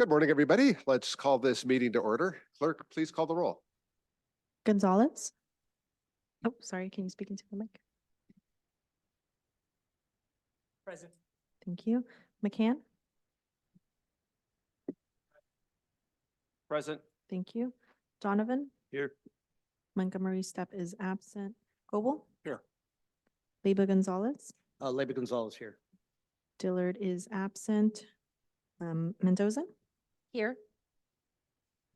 Good morning, everybody. Let's call this meeting to order. Clerk, please call the roll. Gonzalez. Oh, sorry. Can you speak into the mic? Present. Thank you. McCann. Present. Thank you. Donovan. Here. Montgomery Stepp is absent. Goebel. Here. Leyba Gonzalez. Leyba Gonzalez here. Dillard is absent. Mendoza. Here.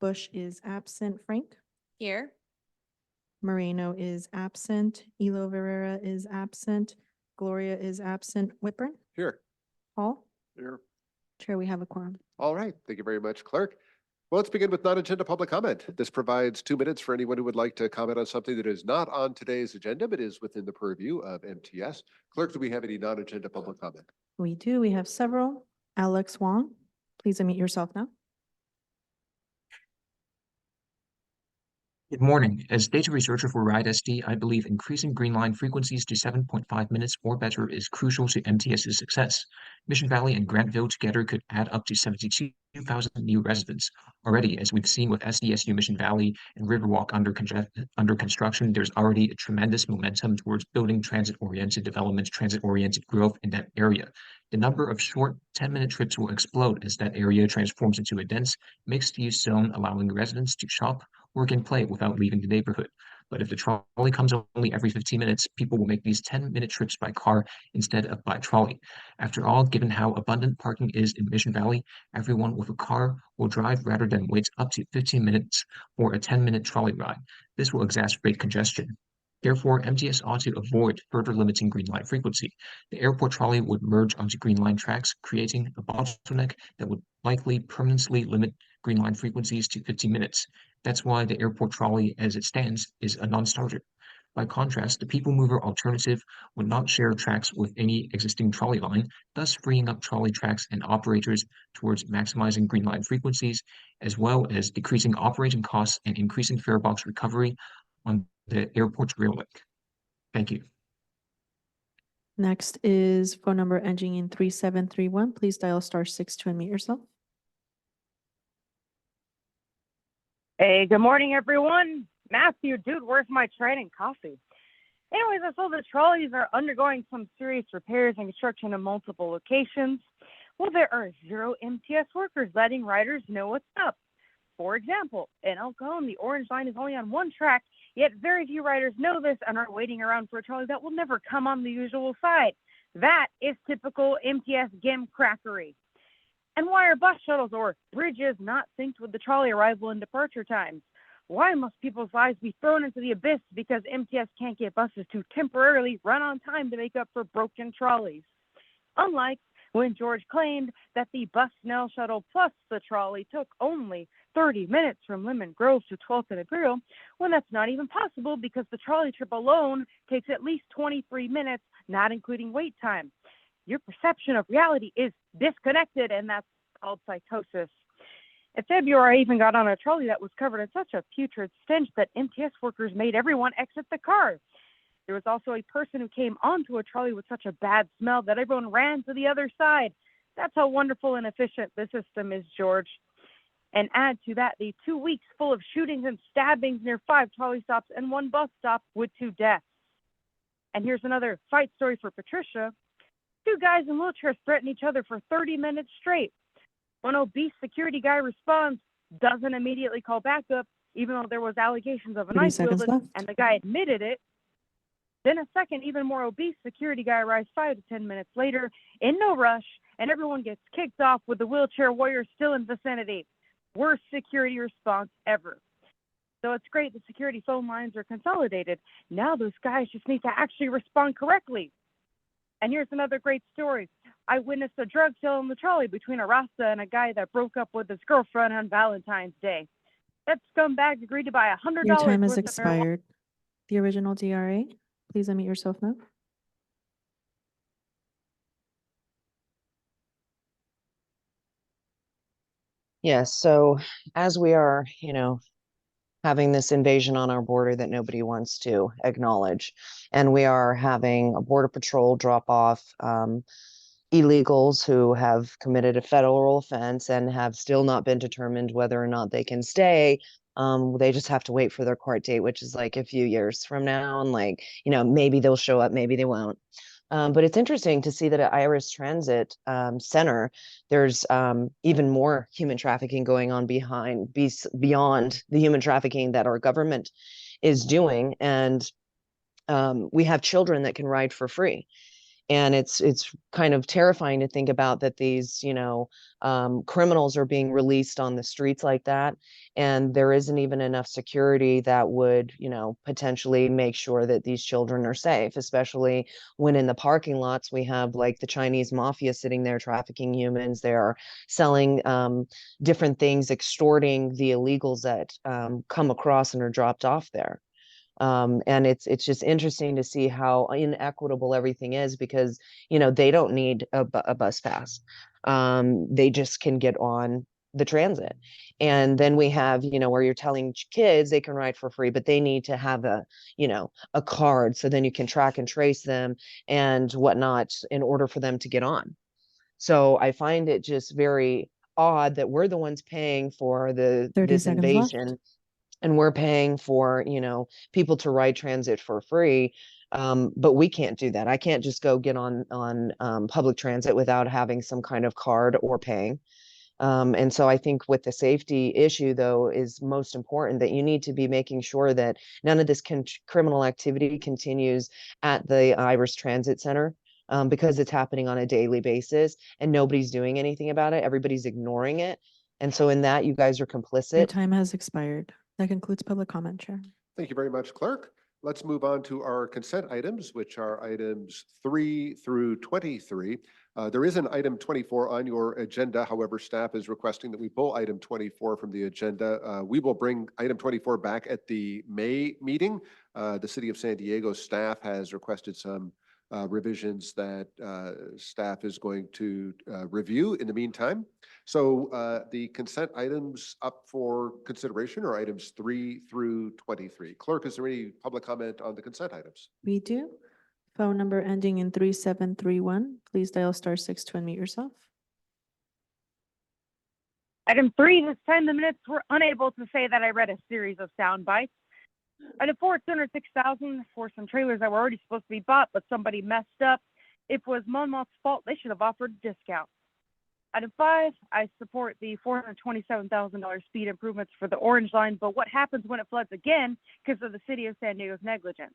Bush is absent. Frank. Here. Moreno is absent. Elo Rivera is absent. Gloria is absent. Whitburn. Here. Hall. Here. Chair, we have a quorum. All right. Thank you very much, Clerk. Well, let's begin with non-agenda public comment. This provides 2 minutes for anyone who would like to comment on something that is not on today's agenda, but is within the purview of MTS. Clerk, do we have any non-agenda public comment? We do. We have several. Alex Wong, please unmute yourself now. Good morning. As data researcher for RIDE-SD, I believe increasing green line frequencies to 7.5 minutes or better is crucial to MTS's success. Mission Valley and Grantville together could add up to 72,000 new residents. Already, as we've seen with SDSU Mission Valley and Riverwalk under construction, there's already a tremendous momentum towards building transit-oriented development, transit-oriented growth in that area. The number of short 10-minute trips will explode as that area transforms into a dense, mixed-use zone, allowing residents to shop, work, and play without leaving the neighborhood. But if the trolley comes only every 15 minutes, people will make these 10-minute trips by car instead of by trolley. After all, given how abundant parking is in Mission Valley, everyone with a car will drive rather than wait up to 15 minutes for a 10-minute trolley ride. This will exacerbate congestion. Therefore, MTS ought to avoid further limiting green line frequency. The airport trolley would merge onto green line tracks, creating a bottleneck that would likely permanently limit green line frequencies to 15 minutes. That's why the airport trolley, as it stands, is a non-starter. By contrast, the people mover alternative would not share tracks with any existing trolley line, thus freeing up trolley tracks and operators towards maximizing green line frequencies, as well as decreasing operating costs and increasing fare box recovery on the airport's rail link. Thank you. Next is phone number ending in 3731. Please dial *6 to unmute yourself. Hey, good morning, everyone. Matthew, dude, where's my training coffee? Anyways, I saw the trolleys are undergoing some serious repairs and construction in multiple locations. Well, there are 0 MTS workers letting riders know what's up. For example, in El Cajon, the orange line is only on one track, yet very few riders know this and are waiting around for a trolley that will never come on the usual side. That is typical MTS gimcrackery. And why are bus shuttles or bridges not synced with the trolley arrival and departure times? Why must people's lives be thrown into the abyss because MTS can't get buses to temporarily run on time to make up for broken trolleys? Unlike when George claimed that the bus Snell shuttle plus the trolley took only 30 minutes from Lemon Grove to 12th and Imperial, when that's not even possible because the trolley trip alone takes at least 23 minutes, not including wait time. Your perception of reality is disconnected, and that's called psychosis. In February, I even got on a trolley that was covered in such a putrid stench that MTS workers made everyone exit the car. There was also a person who came onto a trolley with such a bad smell that everyone ran to the other side. That's how wonderful and efficient the system is, George. And add to that the 2 weeks full of shootings and stabbings near 5 trolley stops and 1 bus stop with 2 deaths. And here's another fight story for Patricia. 2 guys in wheelchairs threaten each other for 30 minutes straight. When obese security guy responds, doesn't immediately call backup, even though there was allegations of a knife wielded, and the guy admitted it. Then a second, even more obese security guy arrives 5 to 10 minutes later in no rush, and everyone gets kicked off with the wheelchair warrior still in vicinity. Worst security response ever. So it's great the security phone lines are consolidated. Now those guys just need to actually respond correctly. And here's another great story. I witnessed a drug sale in the trolley between a Rasta and a guy that broke up with his girlfriend on Valentine's Day. That scumbag agreed to buy $100. Your time has expired. The original DRA, please unmute yourself now. Yes, so as we are, having this invasion on our border that nobody wants to acknowledge, and we are having a border patrol drop off illegals who have committed a federal offense and have still not been determined whether or not they can stay. They just have to wait for their court date, which is like a few years from now. And like, maybe they'll show up, maybe they won't. But it's interesting to see that at Iris Transit Center, there's even more human trafficking going on beyond the human trafficking that our government is doing. And we have children that can ride for free. And it's kind of terrifying to think about that these criminals are being released on the streets like that, and there isn't even enough security that would potentially make sure that these children are safe, especially when in the parking lots we have like the Chinese mafia sitting there trafficking humans. They are selling different things, extorting the illegals that come across and are dropped off there. And it's just interesting to see how inequitable everything is, because they don't need a bus pass. They just can get on the transit. And then we have where you're telling kids they can ride for free, but they need to have a card, so then you can track and trace them and whatnot in order for them to get on. So I find it just very odd that we're the ones paying for 30 this seconds left. invasion, and we're paying for people to ride transit for free. But we can't do that. I can't just go get on public transit without having some kind of card or paying. And so I think with the safety issue, though, is most important, that you need to be making sure that none of this criminal activity continues at the Iris Transit Center, because it's happening on a daily basis and nobody's doing anything about it. Everybody's ignoring it. And so in that, you guys are Your complicit. time has expired. That concludes public comment, Chair. Thank you very much, Clerk. Let's move on to our consent items, which are items 3 through 23. There is an item 24 on your agenda. However, staff is requesting that we pull item 24 from the agenda. We will bring item 24 back at the May meeting. The City of San Diego staff has requested some revisions that staff is going to review in the meantime. So the consent items up for consideration are items 3 through 23. Clerk, is there any public comment on the consent items? We do. Phone number ending in 3731. Please dial *6 to unmute yourself. Item 3, this time the minutes were unable to say that I read a series of sound bites. Item 4, it's $206,000 for some trailers that were already supposed to be bought, but somebody messed up. It was Monmouth's fault. They should have offered a discount. Item 5, I support the $427,000 speed improvements for the Orange Line, but what happens when it floods again because of the City of San Diego's negligence?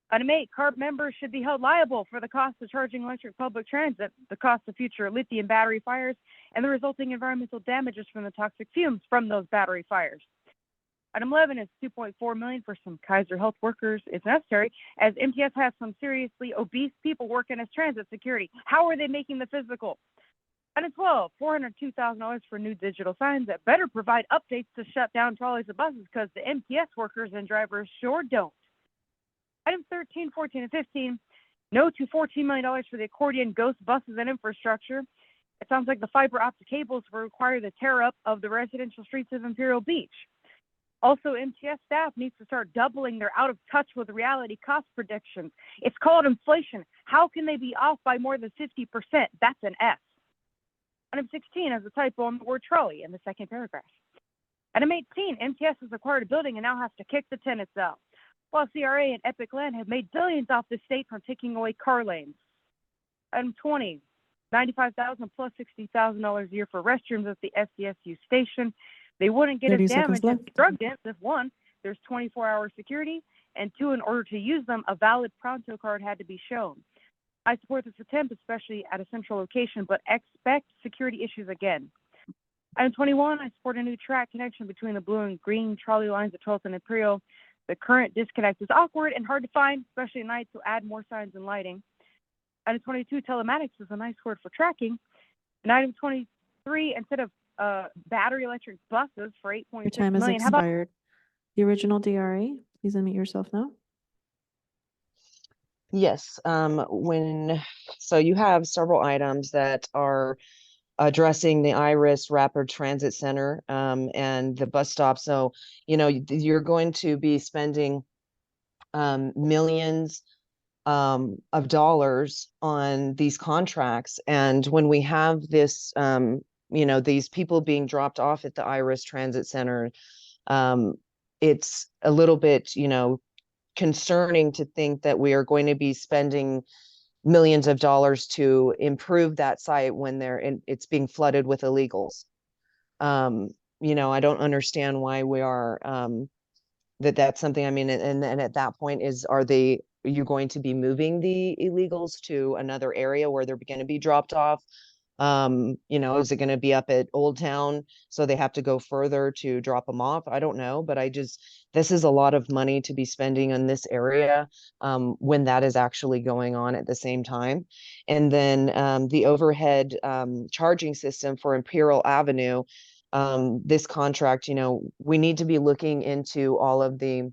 Item 8, CARB members should be held liable for the cost of charging electric public transit, the cost of future lithium battery fires, and the resulting environmental damages from the toxic fumes from those battery fires. Item 11 is $2.4 million for some Kaiser Health workers if necessary, as MTS has some seriously obese people working as transit security. How are they making the physical? Item 12, $402,000 for new digital signs that better provide updates to shut down trolleys and buses, because the MTS workers and drivers sure don't. Item 13, 14, and 15, no to $14 million for the accordion ghost buses and infrastructure. It sounds like the fiber optic cables will require the tear up of the residential streets of Imperial Beach. Also, MTS staff needs to start doubling their out of touch with reality cost predictions. It's called inflation. How can they be off by more than 50%? That's an S. Item 16 has a typo on the word trolley in the second paragraph. Item 18, MTS has acquired a building and now has to kick the tenants out, while CRA and Epic Land have made billions off the state from taking away car lanes. Item 20, $95,000 plus $60,000 a year for restrooms at the SDSU station. They wouldn't get 30 as seconds damaged as left. drug dens if, 1, there's 24-hour security, and 2, in order to use them, a valid Pronto card had to be shown. I support this attempt, especially at a central location, but expect security issues again. Item 21, I support a new track connection between the blue and green trolley lines at 12th and Imperial. The current disconnect is awkward and hard to find, especially at night, so add more signs and lighting. Item 22, telematics is a nice word for tracking. And item 23, instead of battery electric buses for $8.6 Your time has million, how about expired. The original DRA, please unmute yourself now. Yes, so you have several items that are addressing the Iris Rapid Transit Center and the bus stop. So, you're going to be spending millions of dollars on these contracts. And when we have this, these people being dropped off at the Iris Transit Center, it's a little bit, concerning to think that we are going to be spending millions of dollars to improve that site when it's being flooded with illegals. I don't understand why we are, that's something, I mean, and at that point are you going to be moving the illegals to another area where they're going to be dropped off? Is it going to be up at Old Town, so they have to go further to drop them off? I don't know, but this is a lot of money to be spending in this area, when that is actually going on at the same time. And then, the overhead, charging system for Imperial Avenue, this contract, we need to be looking into all of the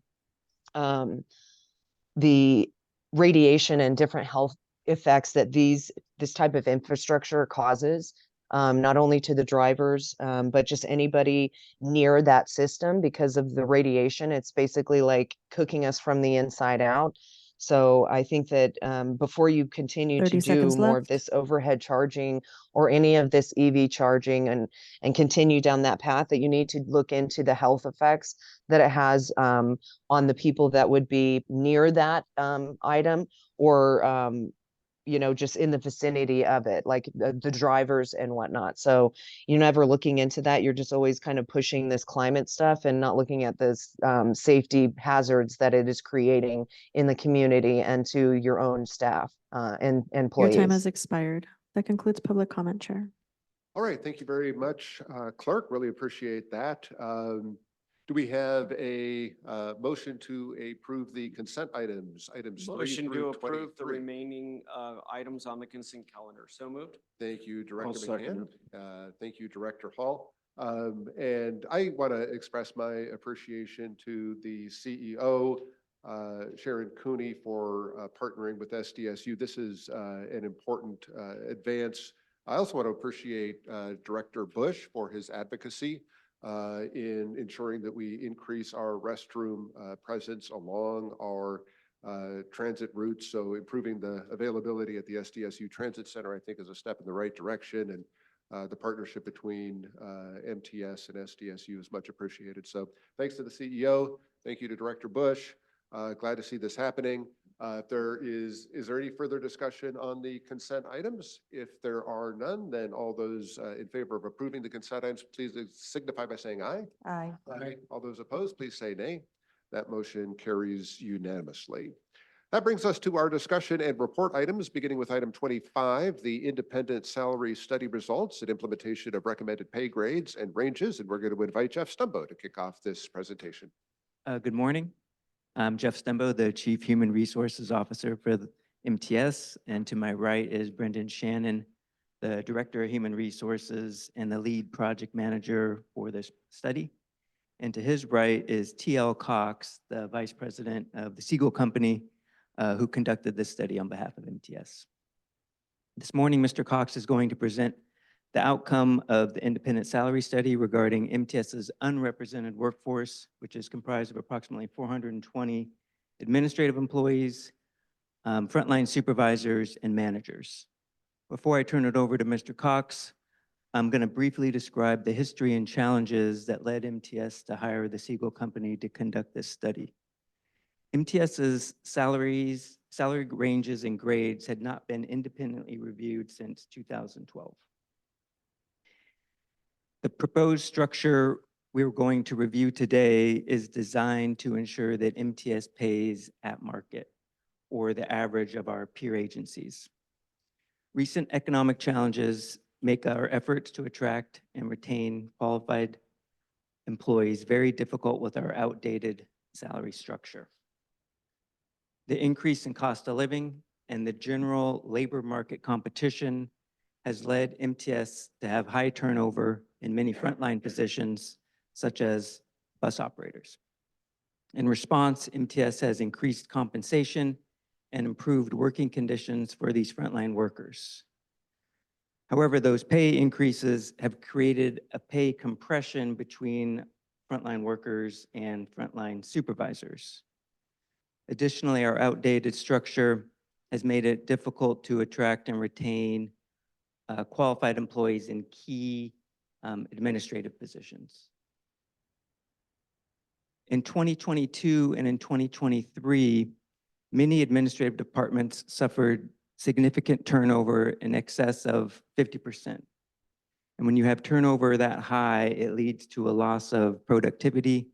radiation and different health effects that this type of infrastructure causes, not only to the drivers, but just anybody near that system because of the radiation. It's basically like cooking us from the inside out. So I think that, before you continue to 30 do seconds more of left. this overhead charging or any of this EV charging and continue down that path, that you need to look into the health effects that it has, on the people that would be near that, item, or just in the vicinity of it, like the drivers and whatnot. So you're never looking into that. You're just always kind of pushing this climate stuff and not looking at this, safety hazards that it is creating in the community and to your own staff, and employees. Your time has expired. That concludes public comment, Chair. All right, thank you very much, Clerk. Really appreciate that. Do we have a motion to approve the consent items? Items 3 Motion to through approve the 23. remaining items on the consent calendar. So moved. Thank you, Director second McCann. Thank you, Director Hall. And I want to express my appreciation to the CEO, Sharon Cooney, for partnering with SDSU. This is an important advance. I also want to appreciate Director Bush for his advocacy in ensuring that we increase our restroom presence along our transit routes. So improving the availability at the SDSU Transit Center, I think, is a step in the right direction. And the partnership between MTS and SDSU is much appreciated. So thanks to the CEO. Thank you to Director Bush. Glad to see this happening. If is there any further discussion on the consent items? If there are none, then all those in favor of approving the consent items, please signify by saying aye. Aye. Aye. All those opposed, please say nay. That motion carries unanimously. That brings us to our discussion and report items, beginning with item 25, the independent salary study results and implementation of recommended pay grades and ranges. And we're going to invite Jeff Stumbo to kick off this presentation. Good morning. I'm Jeff Stumbo, the Chief Human Resources Officer for the MTS, and to my right is Brendan Shannon, the Director of Human Resources and the lead project manager for this study. And to his right is T.L. Cox, the Vice President of the Siegel Company, who conducted this study on behalf of MTS. This morning, Mr. Cox is going to present the outcome of the independent salary study regarding MTS's unrepresented workforce, which is comprised of approximately 420 administrative employees, frontline supervisors, and managers. Before I turn it over to Mr. Cox, I'm going to briefly describe the history and challenges that led MTS to hire the Siegel Company to conduct this study. MTS's salary ranges and grades had not been independently reviewed since 2012. The proposed structure we're going to review today is designed to ensure that MTS pays at market, or the average of our peer agencies. Recent economic challenges make our efforts to attract and retain qualified employees very difficult with our outdated salary structure. The increase in cost of living and the general labor market competition has led MTS to have high turnover in many frontline positions, such as bus operators. In response, MTS has increased compensation and improved working conditions for these frontline workers. However, those pay increases have created a pay compression between frontline workers and frontline supervisors. Additionally, our outdated structure has made it difficult to attract and retain qualified employees in key administrative positions. In 2022 and in 2023, many administrative departments suffered significant turnover in excess of 50%. And when you have turnover that high, it leads to a loss of productivity,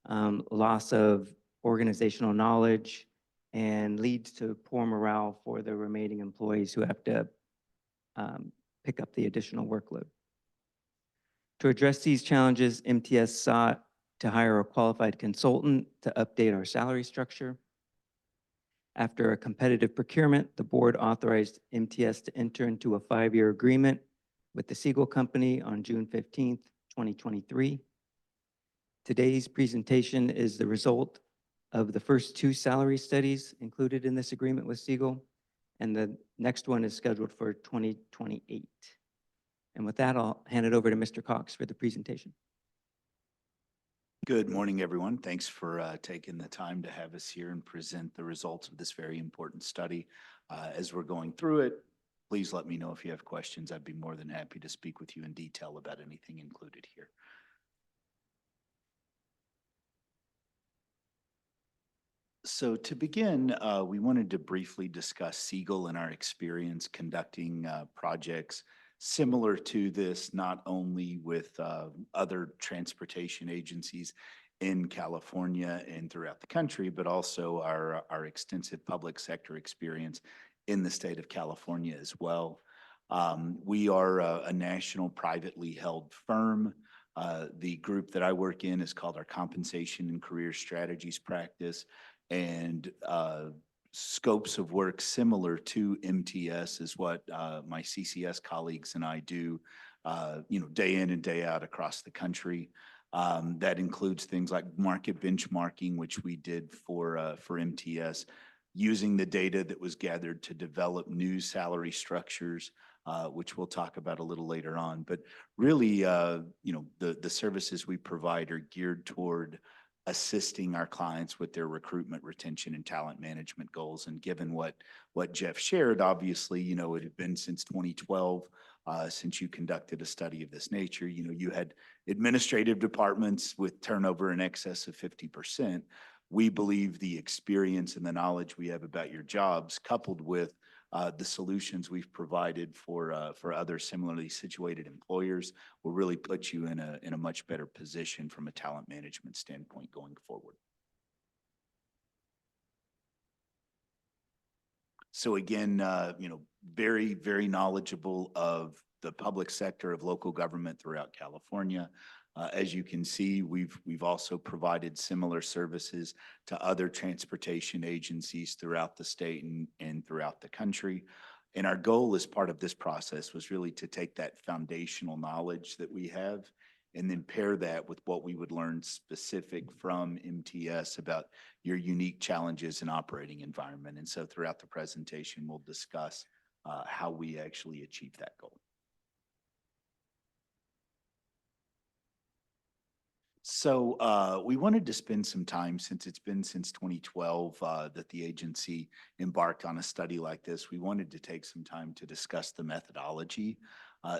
loss of organizational knowledge, and leads to poor morale for the remaining employees who have to pick up the additional workload. To address these challenges, MTS sought to hire a qualified consultant to update our salary structure. After a competitive procurement, the board authorized MTS to enter into a 5-year agreement with the Siegel Company on June 15th, 2023. Today's presentation is the result of the first 2 salary studies included in this agreement with Siegel, and the next one is scheduled for 2028. And with that, I'll hand it over to Mr. Cox for the presentation. Good morning, everyone. Thanks for taking the time to have us here and present the results of this very important study. As we're going through it, please let me know if you have questions. I'd be more than happy to speak with you in detail about anything included here. So to begin, we wanted to briefly discuss Siegel and our experience conducting projects similar to this, not only with other transportation agencies in California and throughout the country, but also our extensive public sector experience in the state of California as well. We are a national privately held firm. The group that I work in is called our Compensation and Career Strategies Practice, and scopes of work similar to MTS is what my CCS colleagues and I do, day in and day out across the country. That includes things like market benchmarking, which we did for MTS, using the data that was gathered to develop new salary structures, which we'll talk about a little later on. But really, the services we provide are geared toward assisting our clients with their recruitment, retention, and talent management goals. And given what Jeff shared, obviously, it had been since 2012 since you conducted a study of this nature. You had administrative departments with turnover in excess of 50%. We believe the experience and the knowledge we have about your jobs, coupled with the solutions we've provided for other similarly situated employers, will really put you in a much better position from a talent management standpoint going forward. So again, very, very knowledgeable of the public sector of local government throughout California. As you can see, we've also provided similar services to other transportation agencies throughout the state and throughout the country. And our goal as part of this process was really to take that foundational knowledge that we have and then pair that with what we would learn specific from MTS about your unique challenges and operating environment. And so throughout the presentation, we'll discuss how we actually achieve that goal. So we wanted to spend some time, since it's been since 2012 that the agency embarked on a study like this, we wanted to take some time to discuss the methodology.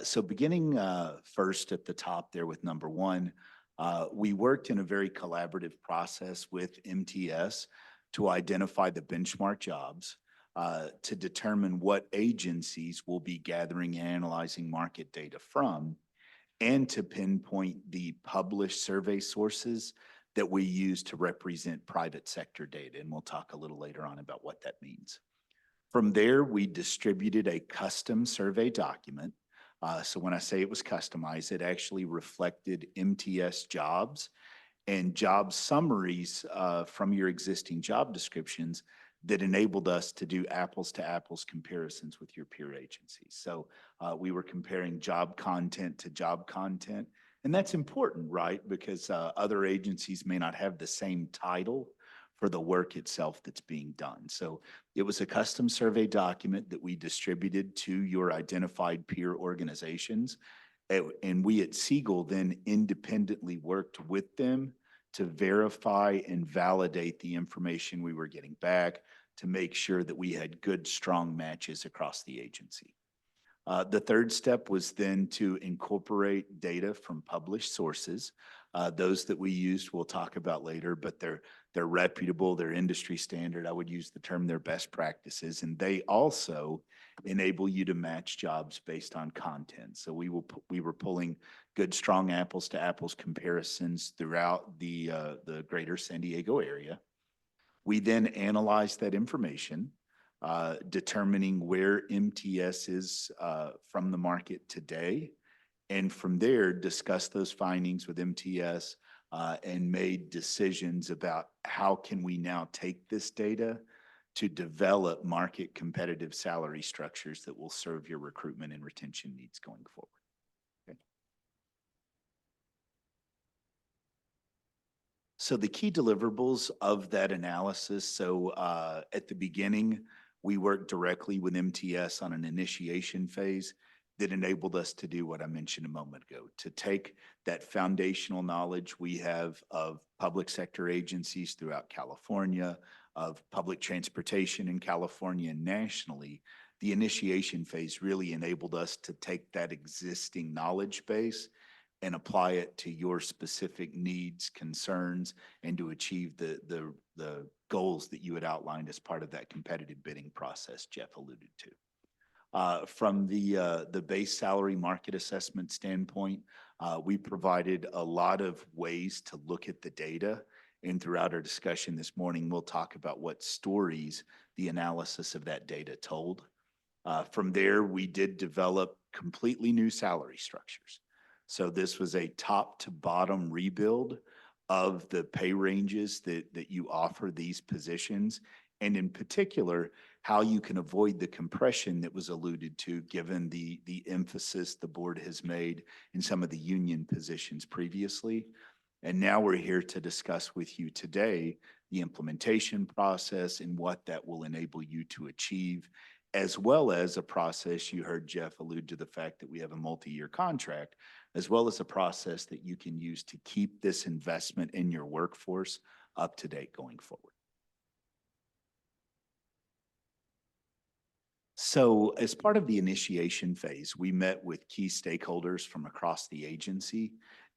So beginning first at the top there with number 1, we worked in a very collaborative process with MTS to identify the benchmark jobs, to determine what agencies will be gathering and analyzing market data from, and to pinpoint the published survey sources that we use to represent private sector data. And we'll talk a little later on about what that means. From there, we distributed a custom survey document. So when I say it was customized, it actually reflected MTS jobs and job summaries from your existing job descriptions that enabled us to do apples to apples comparisons with your peer agencies. So we were comparing job content to job content. And that's important, right? Because other agencies may not have the same title for the work itself that's being done. So it was a custom survey document that we distributed to your identified peer organizations. And we at Siegel then independently worked with them to verify and validate the information we were getting back, to make sure that we had good, strong matches across the agency. The third step was then to incorporate data from published sources. Those that we used we'll talk about later, but they're reputable, they're industry standard. I would use the term they're best practices, and they also enable you to match jobs based on content. So we were pulling good, strong apples to apples comparisons throughout the greater San Diego area. We then analyzed that information, determining where MTS is from the market today. And from there, discussed those findings with MTS and made decisions about how can we now take this data to develop market competitive salary structures that will serve your recruitment and retention needs going forward. Okay. So the key deliverables of that analysis. So at the beginning, we worked directly with MTS on an initiation phase that enabled us to do what I mentioned a moment ago, to take that foundational knowledge we have of public sector agencies throughout California, of public transportation in California and nationally. The initiation phase really enabled us to take that existing knowledge base and apply it to your specific needs, concerns, and to achieve the goals that you had outlined as part of that competitive bidding process Jeff alluded to. From the base salary market assessment standpoint, we provided a lot of ways to look at the data. And throughout our discussion this morning, we'll talk about what stories the analysis of that data told. From there, we did develop completely new salary structures. So this was a top to bottom rebuild of the pay ranges that you offer these positions, and in particular, how you can avoid the compression that was alluded to given the emphasis the board has made in some of the union positions previously. And now we're here to discuss with you today the implementation process and what that will enable you to achieve, as well as a process. You heard Jeff allude to the fact that we have a multi-year contract, as well as a process that you can use to keep this investment in your workforce up to date going forward. So as part of the initiation phase, we met with key stakeholders from across the agency.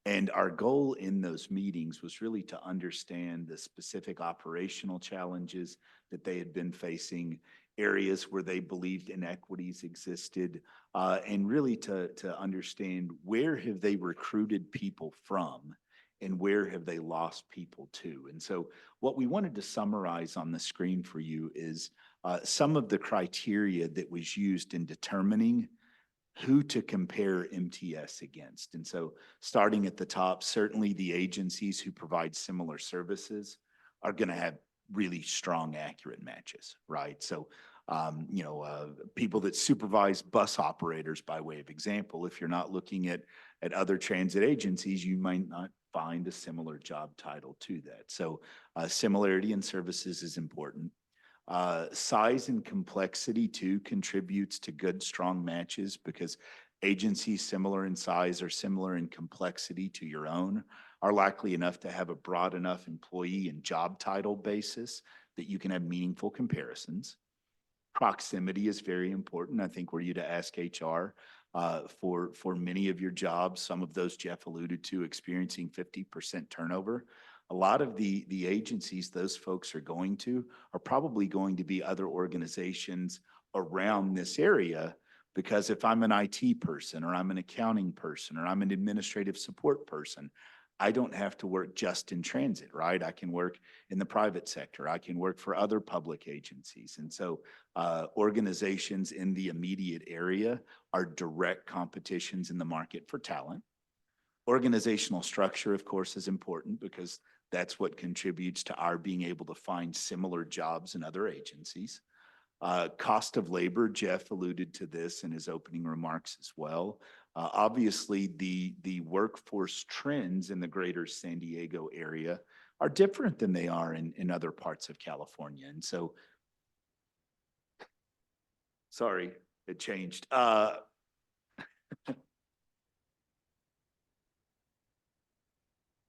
And our goal in those meetings was really to understand the specific operational challenges that they had been facing, areas where they believed inequities existed, and really to understand where have they recruited people from and where have they lost people to. And so what we wanted to summarize on the screen for you is some of the criteria that was used in determining who to compare MTS against. And so starting at the top, certainly the agencies who provide similar services are going to have really strong, accurate matches, right? So, people that supervise bus operators, by way of example, if you're not looking at other transit agencies, you might not find a similar job title to that. So similarity in services is important. Size and complexity too contributes to good, strong matches, because agencies similar in size or similar in complexity to your own are likely enough to have a broad enough employee and job title basis that you can have meaningful comparisons. Proximity is very important. I think were you to ask HR for many of your jobs, some of those Jeff alluded to, experiencing 50% turnover. A lot of the agencies those folks are going to are probably going to be other organizations around this area, because if I'm an IT person or I'm an accounting person or I'm an administrative support person, I don't have to work just in transit, right? I can work in the private sector. I can work for other public agencies. And so organizations in the immediate area are direct competitions in the market for talent. Organizational structure, of course, is important because that's what contributes to our being able to find similar jobs in other agencies. Cost of labor, Jeff alluded to this in his opening remarks as well. Obviously, the workforce trends in the greater San Diego area are different than they are in other parts of California. And so, sorry, it changed.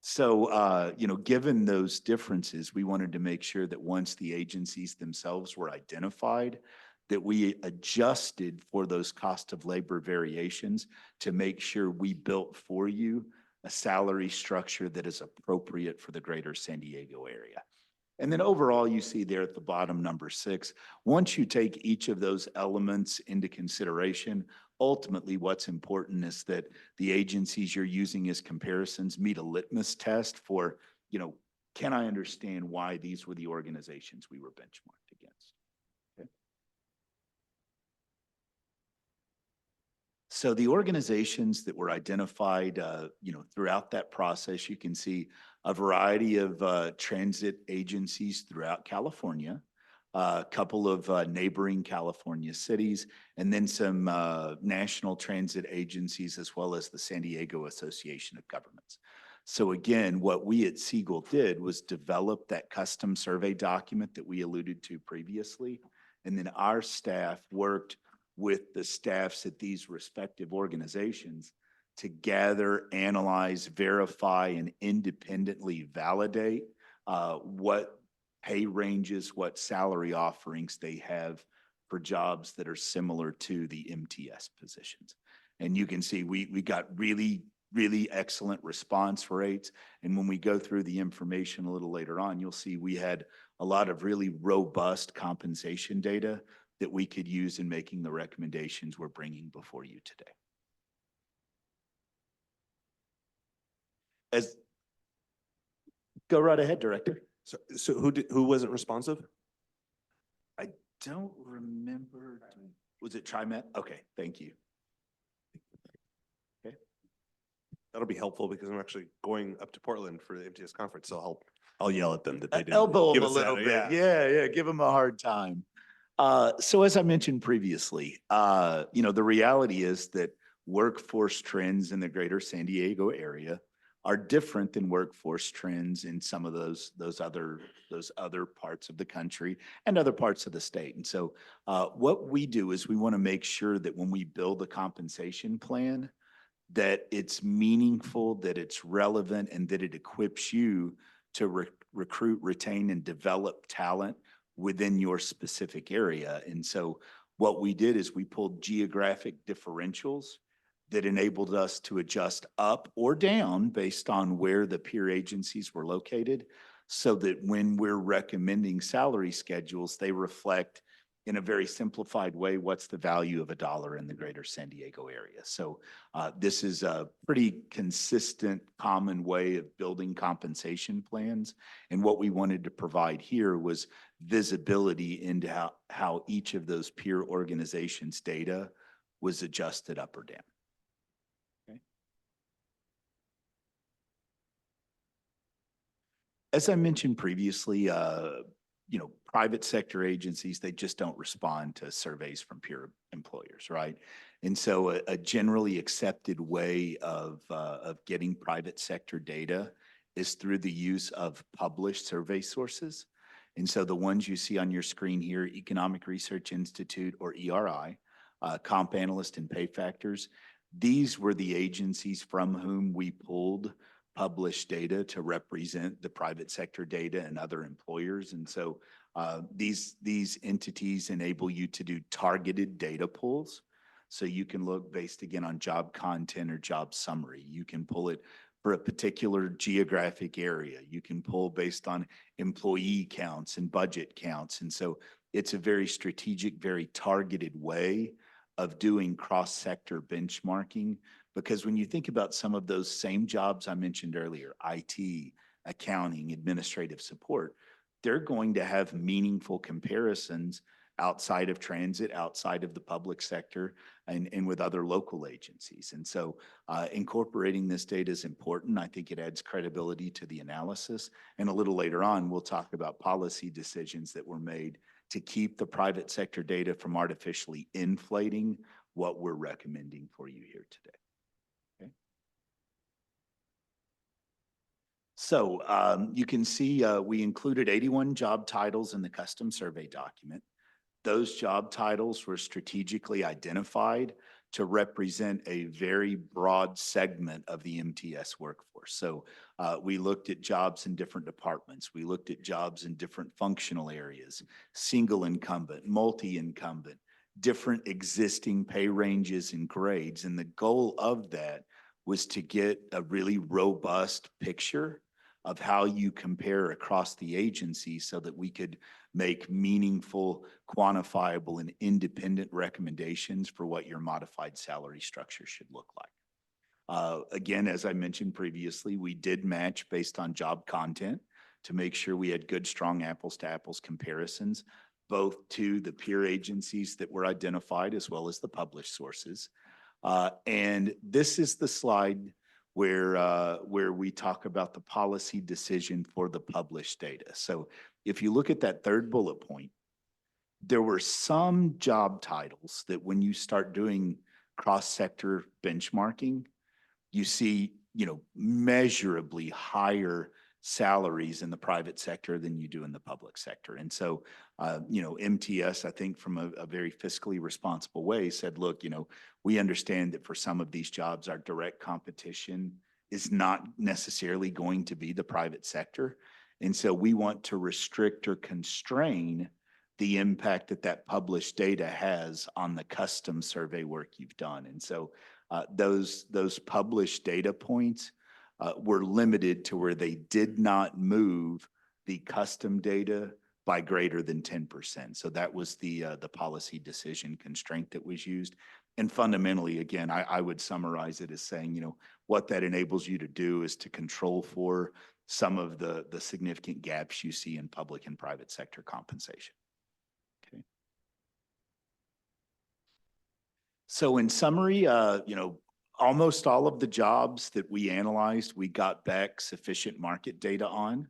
So, given those differences, we wanted to make sure that once the agencies themselves were identified, that we adjusted for those cost of labor variations to make sure we built for you a salary structure that is appropriate for the greater San Diego area. And then overall, you see there at the bottom, number 6, once you take each of those elements into consideration, ultimately what's important is that the agencies you're using as comparisons meet a litmus test for, can I understand why these were the organizations we were benchmarked against? Okay. So the organizations that were identified, throughout that process, you can see a variety of transit agencies throughout California, a couple of neighboring California cities, and then some national transit agencies, as well as the San Diego Association of Governments. So again, what we at Siegel did was develop that custom survey document that we alluded to previously, and then our staff worked with the staffs at these respective organizations to gather, analyze, verify, and independently validate what pay ranges, what salary offerings they have for jobs that are similar to the MTS positions. And you can see we got really excellent response rates. And when we go through the information a little later on, you'll see we had a lot of really robust compensation data that we could use in making the recommendations we're bringing before you today. Go right ahead, Director. So who wasn't responsive? I don't remember. Was it TriMet? Okay, thank you. Okay. That'll be helpful because I'm actually going up to Portland for the MTS conference, so I'll yell at them that they didn't Elbow give them a us that, little bit. Yeah, give them a hard time. So as I mentioned previously, the reality is that workforce trends in the greater San Diego area are different than workforce trends in some of those other parts of the country and other parts of the state. And so what we do is we want to make sure that when we build a compensation plan, that it's meaningful, that it's relevant, and that it equips you to recruit, retain, and develop talent within your specific area. And so what we did is we pulled geographic differentials that enabled us to adjust up or down based on where the peer agencies were located, so that when we're recommending salary schedules, they reflect in a very simplified way what's the value of $1 in the greater San Diego area. So this is a pretty consistent, common way of building compensation plans. And what we wanted to provide here was visibility into how each of those peer organizations' data was adjusted up or down. Okay. As I mentioned previously, private sector agencies, they just don't respond to surveys from peer employers, right? And so a generally accepted way of getting private sector data is through the use of published survey sources. And so the ones you see on your screen here, Economic Research Institute or ERI, Comp Analyst and Pay Factors, these were the agencies from whom we pulled published data to represent the private sector data and other employers. And so these entities enable you to do targeted data pulls. So you can look based again on job content or job summary. You can pull it for a particular geographic area. You can pull based on employee counts and budget counts. And so it's a very strategic, very targeted way of doing cross-sector benchmarking. Because when you think about some of those same jobs I mentioned earlier, IT, accounting, administrative support, they're going to have meaningful comparisons outside of transit, outside of the public sector, and with other local agencies. And so incorporating this data is important. I think it adds credibility to the analysis. And a little later on, we'll talk about policy decisions that were made to keep the private sector data from artificially inflating what we're recommending for you here today. Okay. So you can see we included 81 job titles in the custom survey document. Those job titles were strategically identified to represent a very broad segment of the MTS workforce. So we looked at jobs in different departments. We looked at jobs in different functional areas, single incumbent, multi-incumbent, different existing pay ranges and grades. And the goal of that was to get a really robust picture of how you compare across the agency so that we could make meaningful, quantifiable, and independent recommendations for what your modified salary structure should look like. Again, as I mentioned previously, we did match based on job content to make sure we had good, strong apples to apples comparisons, both to the peer agencies that were identified as well as the published sources. And this is the slide where we talk about the policy decision for the published data. So if you look at that third bullet point, there were some job titles that when you start doing cross-sector benchmarking, you see, measurably higher salaries in the private sector than you do in the public sector. And so, MTS, I think from a very fiscally responsible way said, look, we understand that for some of these jobs, our direct competition is not necessarily going to be the private sector. And so we want to restrict or constrain the impact that published data has on the custom survey work you've done. And so those published data points were limited to where they did not move the custom data by greater than 10%. So that was the policy decision constraint that was used. And fundamentally, again, I would summarize it as saying, what that enables you to do is to control for some of the significant gaps you see in public and private sector compensation. Okay. So in summary, almost all of the jobs that we analyzed, we got back sufficient market data on.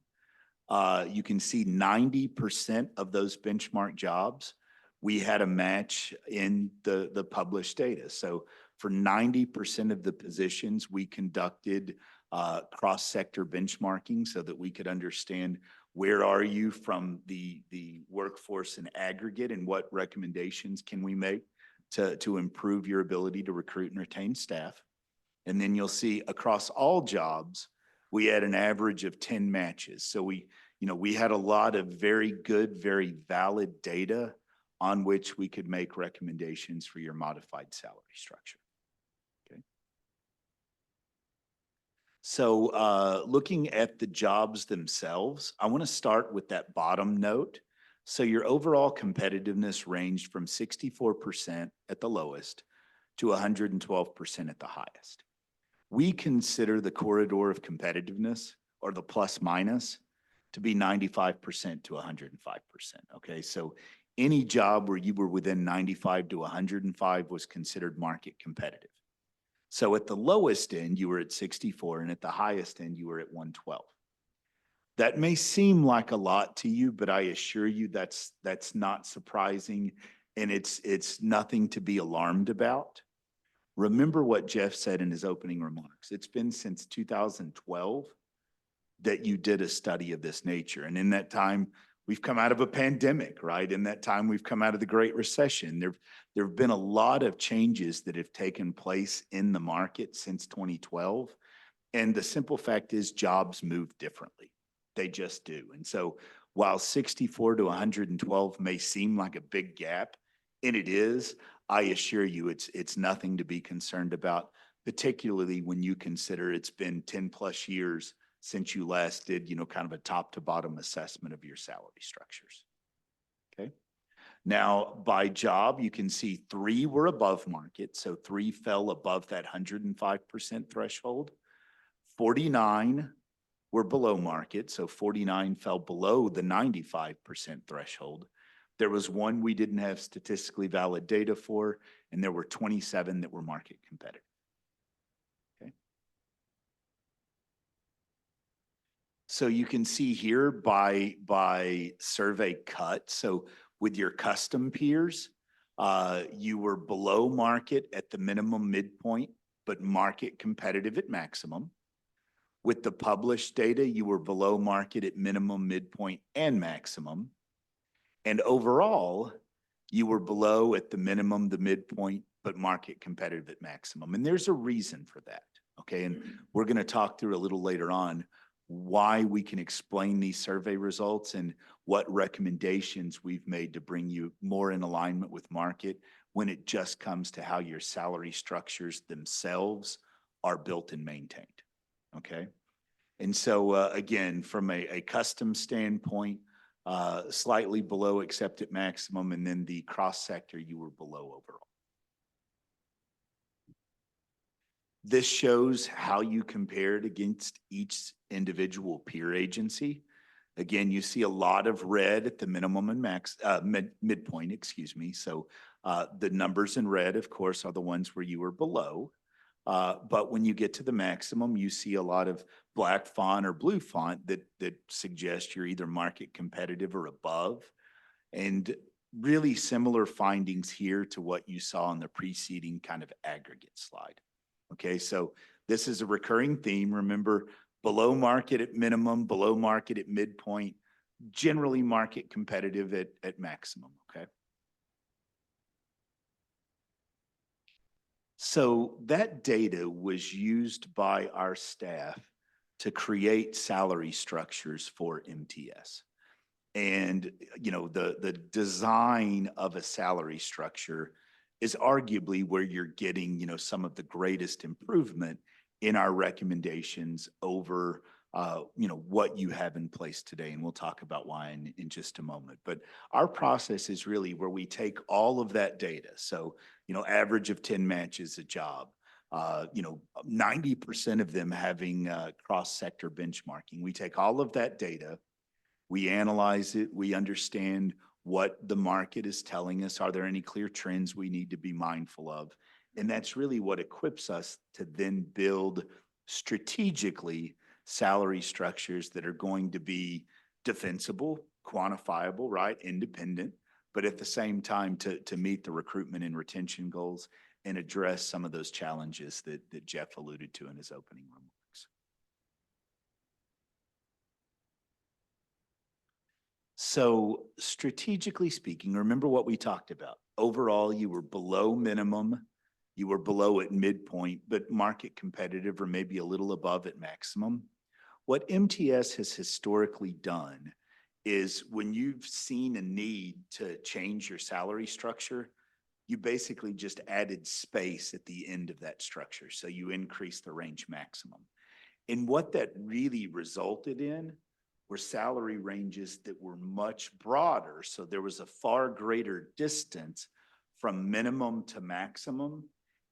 You can see 90% of those benchmark jobs, we had a match in the published data. So for 90% of the positions, we conducted cross-sector benchmarking so that we could understand where are you from the workforce in aggregate and what recommendations can we make to improve your ability to recruit and retain staff. And then you'll see across all jobs, we had an average of 10 matches. So we had a lot of very good, very valid data on which we could make recommendations for your modified salary structure. Okay. So looking at the jobs themselves, I want to start with that bottom note. So your overall competitiveness ranged from 64% at the lowest to 112% at the highest. We consider the corridor of competitiveness, or the plus minus, to be 95% to 105%. Okay, so any job where you were within 95 to 105 was considered market competitive. So at the lowest end, you were at 64, and at the highest end, you were at 112. That may seem like a lot to you, but I assure you that's not surprising, and it's nothing to be alarmed about. Remember what Jeff said in his opening remarks. It's been since 2012 that you did a study of this nature. And in that time, we've come out of a pandemic, right? In that time, we've come out of the Great Recession. There have been a lot of changes that have taken place in the market since 2012. And the simple fact is jobs move differently. They just do. And so while 64 to 112 may seem like a big gap, and it is, I assure you it's nothing to be concerned about, particularly when you consider it's been 10 plus years since you last did, kind of a top to bottom assessment of your salary structures. Okay. Now, by job, you can see 3 were above market. So 3 fell above that 105% threshold. 49 were below market. So 49 fell below the 95% threshold. There was 1 we didn't have statistically valid data for, and there were 27 that were market competitive. Okay. So you can see here by survey cut. So with your custom peers, you were below market at the minimum midpoint, but market competitive at maximum. With the published data, you were below market at minimum, midpoint, and maximum. And overall, you were below at the minimum, the midpoint, but market competitive at maximum. And there's a reason for that. Okay. And we're going to talk through a little later on why we can explain these survey results and what recommendations we've made to bring you more in alignment with market when it just comes to how your salary structures themselves are built and maintained. Okay. And so again, from a custom standpoint, slightly below accepted maximum, and then the cross sector, you were below overall. This shows how you compared against each individual peer agency. Again, you see a lot of red at the minimum and midpoint, excuse me. So the numbers in red, of course, are the ones where you were below. But when you get to the maximum, you see a lot of black font or blue font that suggests you're either market competitive or above. And really similar findings here to what you saw in the preceding kind of aggregate slide. Okay, so this is a recurring theme. Remember, below market at minimum, below market at midpoint, generally market competitive at maximum, okay? So that data was used by our staff to create salary structures for MTS. And, you know, the design of a salary structure is arguably where you're getting, you know, some of the greatest improvement in our recommendations over, you know, what you have in place today. And we'll talk about why in just a moment. But our process is really where we take all of that data. So, you know, average of 10 matches a job, you know, 90% of them having cross-sector benchmarking. We take all of that data, we analyze it, we understand what the market is telling us. Are there any clear trends we need to be mindful of? And that's really what equips us to then build strategically salary structures that are going to be defensible, quantifiable, right, independent, but at the same time to meet the recruitment and retention goals and address some of those challenges that Jeff alluded to in his opening remarks. So strategically speaking, remember what we talked about. Overall, you were below minimum, you were below at midpoint, but market competitive or maybe a little above at maximum. What MTS has historically done is when you've seen a need to change your salary structure, you basically just added space at the end of that structure. So you increase the range maximum. And what that really resulted in were salary ranges that were much broader. So there was a far greater distance from minimum to maximum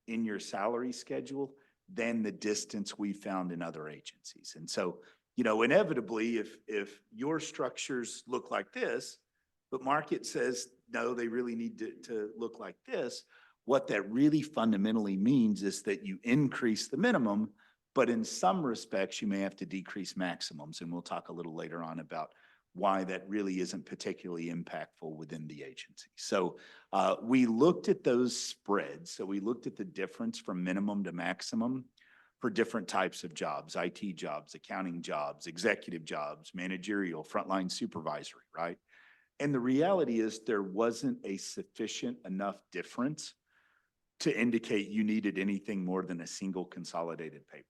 in your salary schedule than the distance we found in other agencies. And so, you know, inevitably, if your structures look like this, but market says, no, they really need to look like this, what that really fundamentally means is that you increase the minimum, but in some respects, you may have to decrease maximums. And we'll talk a little later on about why that really isn't particularly impactful within the agency. So we looked at those spreads. So we looked at the difference from minimum to maximum for different types of jobs, IT jobs, accounting jobs, executive jobs, managerial, frontline supervisory, right? And the reality is there wasn't a sufficient enough difference to indicate you needed anything more than a single consolidated pay plan.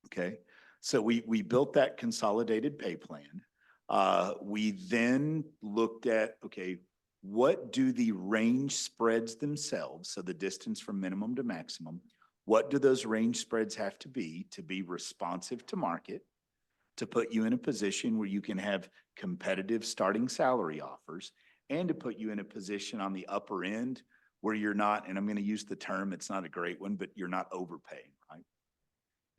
Okay, so we built that consolidated pay plan. We then looked at, okay, what do the range spreads themselves, so the distance from minimum to maximum, what do those range spreads have to be responsive to market, to put you in a position where you can have competitive starting salary offers, and to put you in a position on the upper end where you're not, and I'm going to use the term, it's not a great one, but you're not overpaying, right?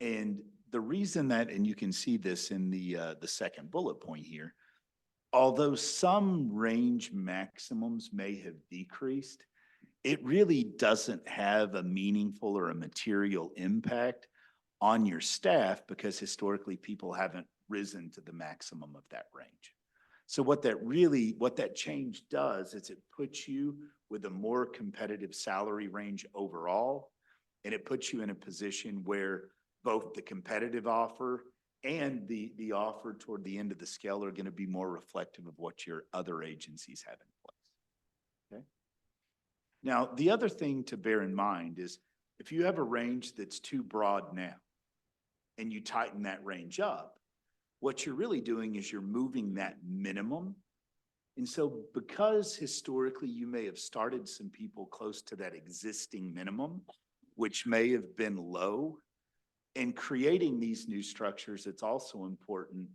And the reason that, and you can see this in the second bullet point here, although some range maximums may have decreased, it really doesn't have a meaningful or a material impact on your staff because historically people haven't risen to the maximum of that range. So what that change does is it puts you with a more competitive salary range overall, and it puts you in a position where both the competitive offer and the offer toward the end of the scale are going to be more reflective of what your other agencies have in place. Okay. Now, the other thing to bear in mind is if you have a range that's too broad now and you tighten that range up, what you're really doing is you're moving that minimum. And so because historically you may have started some people close to that existing minimum, which may have been low, in creating these new structures, it's also important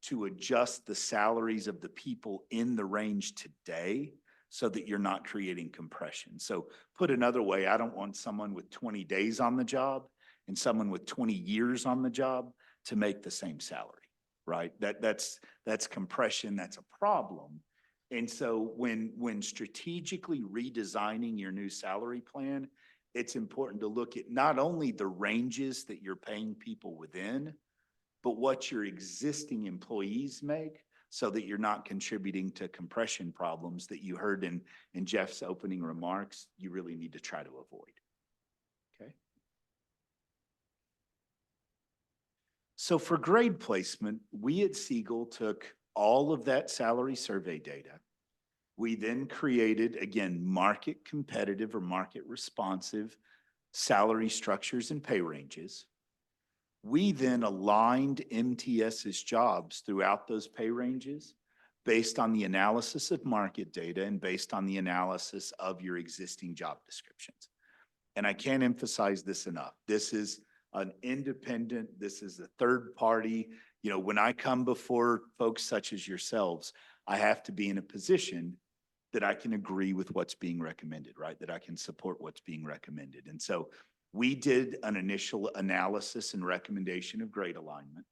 to adjust the salaries of the people in the range today so that you're not creating compression. So put another way, I don't want someone with 20 days on the job and someone with 20 years on the job to make the same salary, right? That's compression, that's a problem. And so when strategically redesigning your new salary plan, it's important to look at not only the ranges that you're paying people within, but what your existing employees make so that you're not contributing to compression problems that you heard in Jeff's opening remarks, you really need to try to avoid. Okay. So for grade placement, we at Siegel took all of that salary survey data. We then created, again, market competitive or market responsive salary structures and pay ranges. We then aligned MTS's jobs throughout those pay ranges based on the analysis of market data and based on the analysis of your existing job descriptions. And I can't emphasize this enough. This is an independent, this is a third party. You know, when I come before folks such as yourselves, I have to be in a position that I can agree with what's being recommended, right? That I can support what's being recommended. And so we did an initial analysis and recommendation of grade alignment.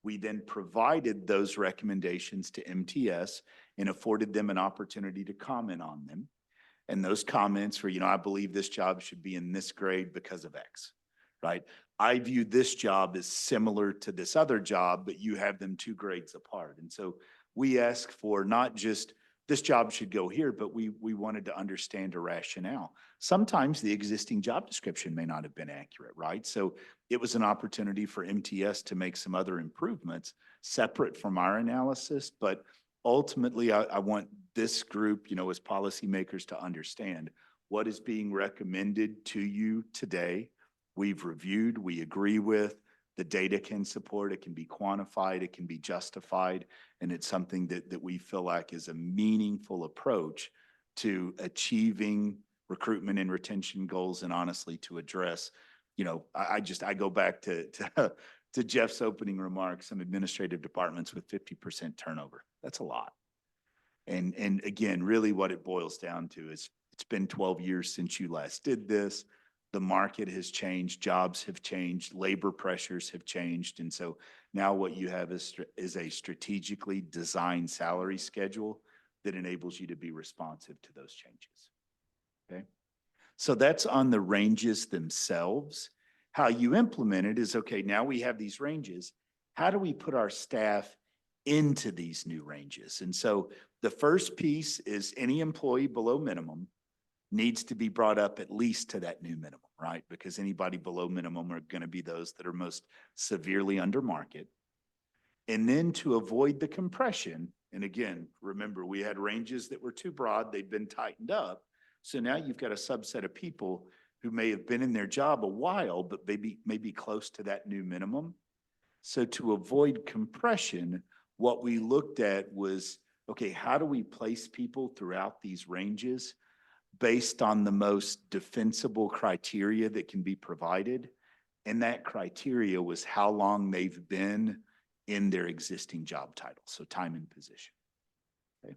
We then provided those recommendations to MTS and afforded them an opportunity to comment on them. And those comments were, you know, I believe this job should be in this grade because of X, right? I view this job as similar to this other job, but you have them 2 grades apart. And so we ask for not just this job should go here, but we wanted to understand a rationale. Sometimes the existing job description may not have been accurate, right? So it was an opportunity for MTS to make some other improvements separate from our analysis. But ultimately, I want this group, you know, as policymakers to understand what is being recommended to you today. We've reviewed, we agree with, the data can support, it can be quantified, it can be justified, and it's something that we feel like is a meaningful approach to achieving recruitment and retention goals, and honestly to address, you know, I go back to Jeff's opening remarks, some administrative departments with 50% turnover. That's a lot. And again, really what it boils down to is it's been 12 years since you last did this. The market has changed, jobs have changed, labor pressures have changed. And so now what you have is a strategically designed salary schedule that enables you to be responsive to those changes. Okay. So that's on the ranges themselves. How you implement it is, okay, now we have these ranges. How do we put our staff into these new ranges? And so the first piece is any employee below minimum needs to be brought up at least to that new minimum, right? Because anybody below minimum are going to be those that are most severely under market. And then to avoid the compression, and again, remember, we had ranges that were too broad, they'd been tightened up. So now you've got a subset of people who may have been in their job a while, but maybe close to that new minimum. So to avoid compression, what we looked at was, okay, how do we place people throughout these ranges based on the most defensible criteria that can be provided? And that criteria was how long they've been in their existing job title, so time and position. Okay.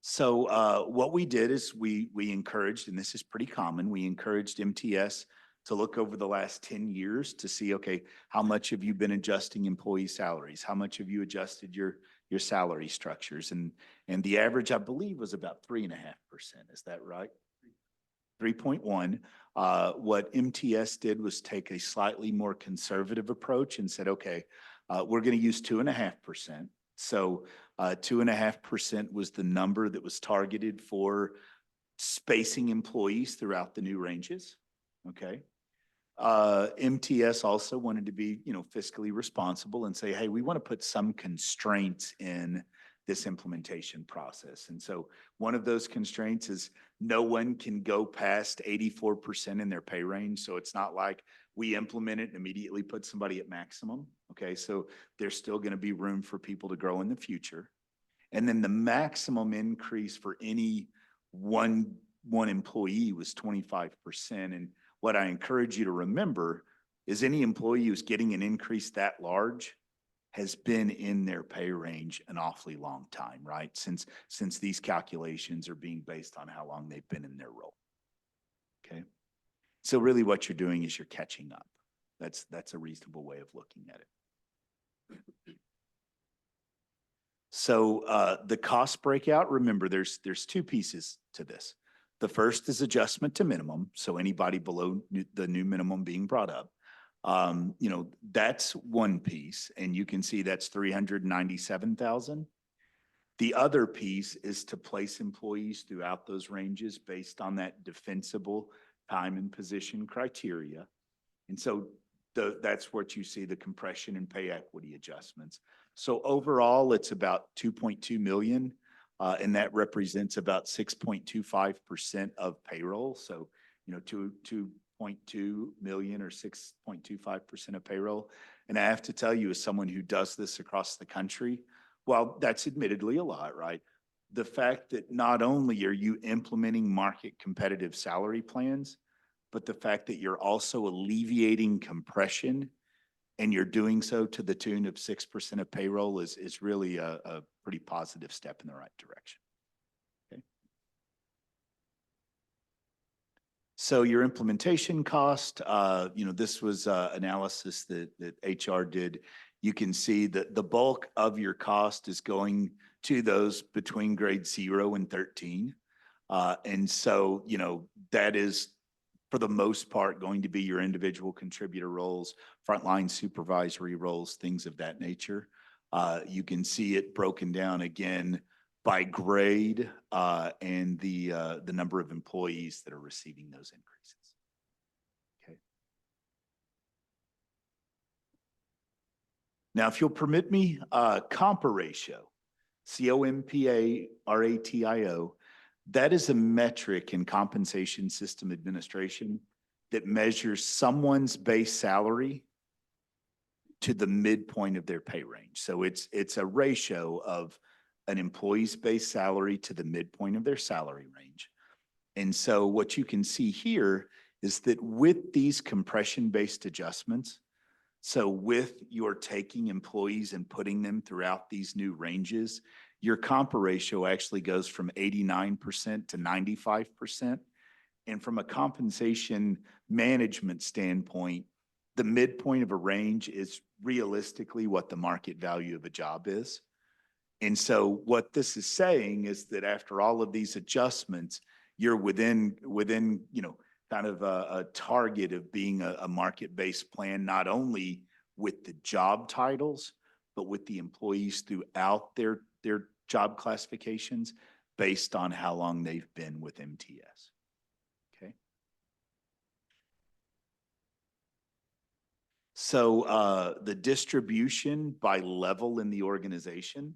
So what we did is we encouraged, and this is pretty common, we encouraged MTS to look over the last 10 years to see, okay, how much have you been adjusting employee salaries? How much have you adjusted your salary structures? And the average, I believe, was about 3.5%. Is that right? 3.1. What MTS did was take a slightly more conservative approach and said, okay, we're going to use 2.5%. So 2.5% was the number that was targeted for spacing employees throughout the new ranges. Okay. MTS also wanted to be, fiscally responsible and say, hey, we want to put some constraints in this implementation process. And so one of those constraints is no one can go past 84% in their pay range. So it's not like we implement it and immediately put somebody at maximum. Okay, so there's still going to be room for people to grow in the future. And then the maximum increase for any one employee was 25%. And what I encourage you to remember is any employee who's getting an increase that large has been in their pay range an awfully long time, right? Since these calculations are being based on how long they've been in their role. Okay. So really what you're doing is you're catching up. That's a reasonable way of looking at it. So the cost breakout, remember there's two pieces to this. The first is adjustment to minimum. So anybody below the new minimum being brought up. You know, that's one piece, and you can see that's 397,000. The other piece is to place employees throughout those ranges based on that defensible time and position criteria. And so that's what you see, the compression and pay equity adjustments. So overall, it's about 2.2 million, and that represents about 6.25% of payroll. So, you know, 2.2 million or 6.25% of payroll. And I have to tell you, as someone who does this across the country, while that's admittedly a lot, right? The fact that not only are you implementing market competitive salary plans, but the fact that you're also alleviating compression and you're doing so to the tune of 6% of payroll is really a pretty positive step in the right direction. Okay. So your implementation cost, you know, this was analysis that HR did. You can see that the bulk of your cost is going to those between grade 0 and 13. And so, you know, that is for the most part going to be your individual contributor roles, frontline supervisory roles, things of that nature. You can see it broken down again by grade and the number of employees that are receiving those increases. Okay. Now, if you'll permit me, COMPA ratio, COMPA-RATIO, that is a metric in compensation system administration that measures someone's base salary to the midpoint of their pay range. So it's a ratio of an employee's base salary to the midpoint of their salary range. And so what you can see here is that with these compression-based adjustments, so with your taking employees and putting them throughout these new ranges, your COMPA ratio actually goes from 89% to 95%. And from a compensation management standpoint, the midpoint of a range is realistically what the market value of a job is. And so what this is saying is that after all of these adjustments, you're within you know, kind of a target of being a market-based plan, not only with the job titles, but with the employees throughout their job classifications based on how long they've been with MTS. Okay. So the distribution by level in the organization.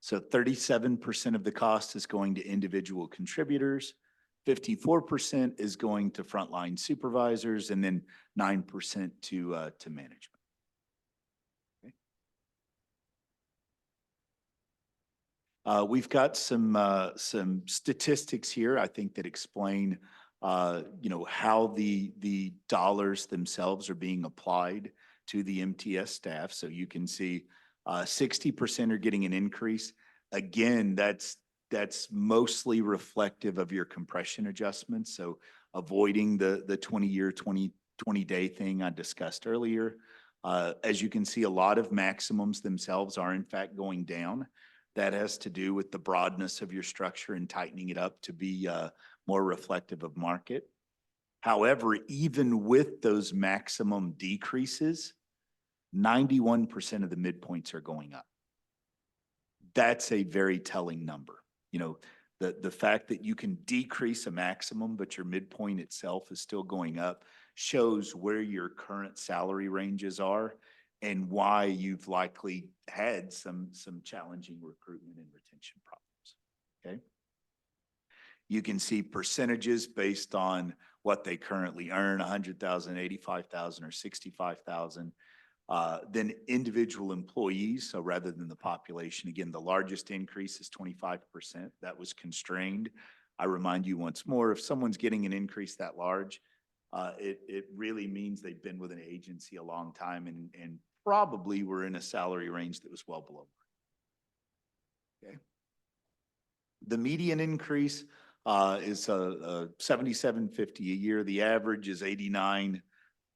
So 37% of the cost is going to individual contributors, 54% is going to frontline supervisors, and then 9% to management. We've got some statistics here, I think, that explain, you know, how the dollars themselves are being applied to the MTS staff. So you can see 60% are getting an increase. Again, that's mostly reflective of your compression adjustments. So avoiding the 20-year, 20-day thing I discussed earlier. As you can see, a lot of maximums themselves are in fact going down. That has to do with the broadness of your structure and tightening it up to be more reflective of market. However, even with those maximum decreases, 91% of the midpoints are going up. That's a very telling number. You know, the fact that you can decrease a maximum, but your midpoint itself is still going up, shows where your current salary ranges are and why you've likely had some challenging recruitment and retention problems. Okay. You can see percentages based on what they currently earn, 100,000, 85,000, or 65,000. Then individual employees, so rather than the population, again, the largest increase is 25%. That was constrained. I remind you once more, if someone's getting an increase that large, it really means they've been with an agency a long time and probably were in a salary range that was well below. Okay. The median increase is 77.50 a year. The average is 89,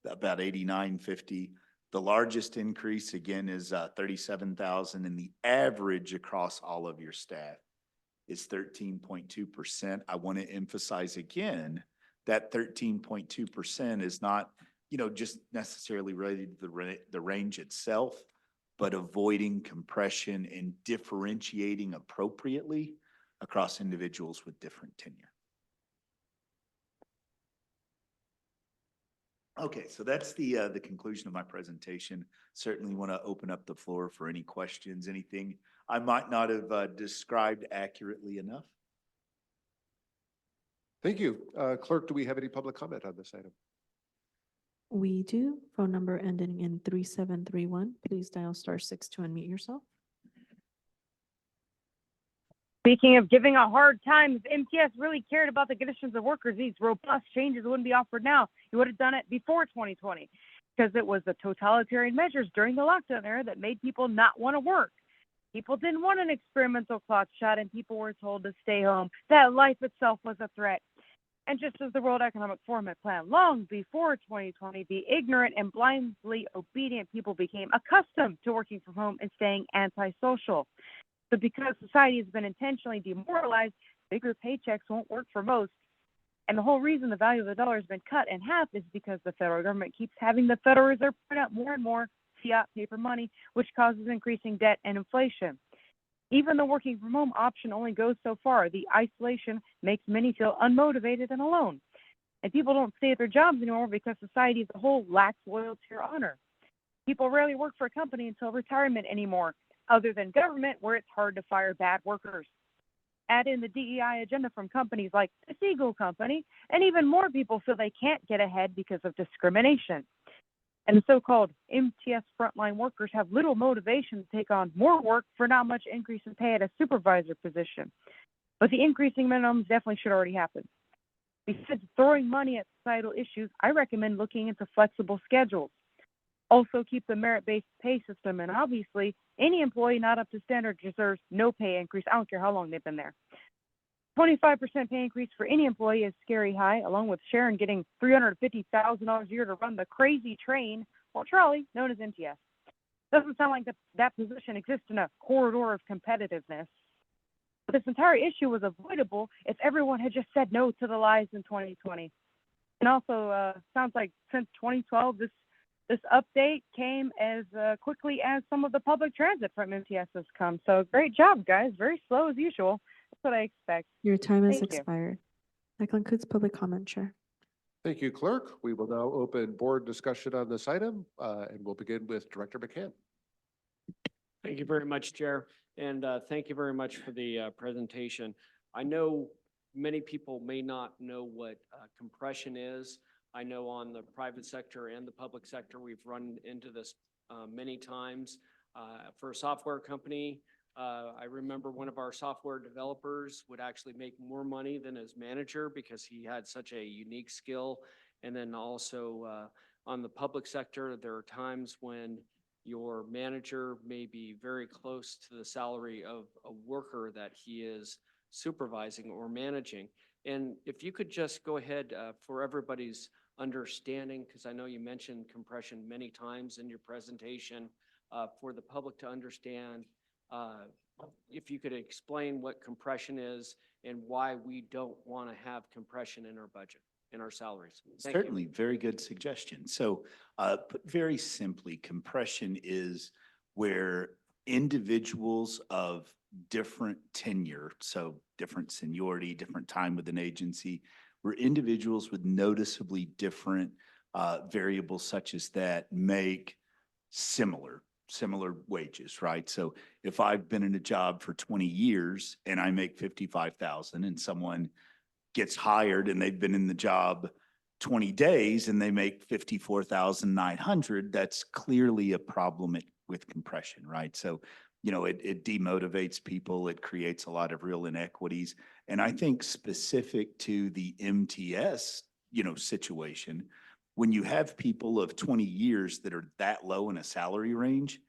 about 89.50. The largest increase again is 37,000, and the average across all of your staff is 13.2%. I want to emphasize again that 13.2% is not, just necessarily related to the range itself, but avoiding compression and differentiating appropriately across individuals with different tenure. Okay, so that's the conclusion of my presentation. Certainly want to open up the floor for any questions, anything I might not have described accurately enough. Thank you. Clerk, do we have any public comment on this item? We do. Phone number ending in 3731. Please dial *6 to unmute yourself. Speaking of giving a hard time, if MTS really cared about the conditions of workers, these robust changes wouldn't be offered now. You would have done it before 2020, because it was the totalitarian measures during the lockdown era that made people not want to work. People didn't want an experimental clock shot, and people were told to stay home, that life itself was a threat. And just as the World Economic Forum had planned long before 2020, the ignorant and blindly obedient people became accustomed to working from home and staying antisocial. So because society has been intentionally demoralized, bigger paychecks won't work for most. And the whole reason the value of the dollar has been cut in half is because the federal government keeps having the Federal Reserve print out more and more fiat paper money, which causes increasing debt and inflation. Even the working from home option only goes so far. The isolation makes many feel unmotivated and alone. And people don't stay at their jobs anymore because society as a whole lacks loyalty or honor. People rarely work for a company until retirement anymore, other than government, where it's hard to fire bad workers. Add in the DEI agenda from companies like the Siegel Company, and even more people feel they can't get ahead because of discrimination. And the so-called MTS frontline workers have little motivation to take on more work for not much increase in pay at a supervisor position. But the increasing minimums definitely should already happen. Besides throwing money at societal issues, I recommend looking into flexible schedules. Also keep the merit-based pay system, and obviously any employee not up to standard deserves no pay increase. I don't care how long they've been there. 25% pay increase for any employee is scary high, along with Sharon getting $350,000 a year to run the crazy train or trolley known as MTS. Doesn't sound like that position exists in a corridor of competitiveness. But this entire issue was avoidable if everyone had just said no to the lies in 2020. And also, sounds like since 2012, this update came as quickly as some of the public transit from MTS has come. So great job, guys. Very slow as usual. That's what I expect. Your time has Thank you. expired. That concludes public comment, Chair. Thank you, Clerk. We will now open board discussion on this item, and we'll begin with Director McCann. Thank you very much, Chair, and thank you very much for the presentation. I know many people may not know what compression is. I know on the private sector and the public sector, we've run into this many times. For a software company, I remember one of our software developers would actually make more money than his manager because he had such a unique skill. And then also on the public sector, there are times when your manager may be very close to the salary of a worker that he is supervising or managing. And if you could just go ahead for everybody's understanding, because I know you mentioned compression many times in your presentation, for the public to understand, if you could explain what compression is and why we don't want to have compression in our budget, in our salaries. Thank you. Certainly, very good suggestion. So put very simply, compression is where individuals of different tenure, so different seniority, different time with an agency, where individuals with noticeably different variables such as that make similar wages, right? So if I've been in a job for 20 years and I make 55,000 and someone gets hired and they've been in the job 20 days and they make 54,900, that's clearly a problem with compression, right? So, you know, it demotivates people. It creates a lot of real inequities. And I think specific to the MTS, you know, situation, when you have people of 20 years that are that low in a salary range,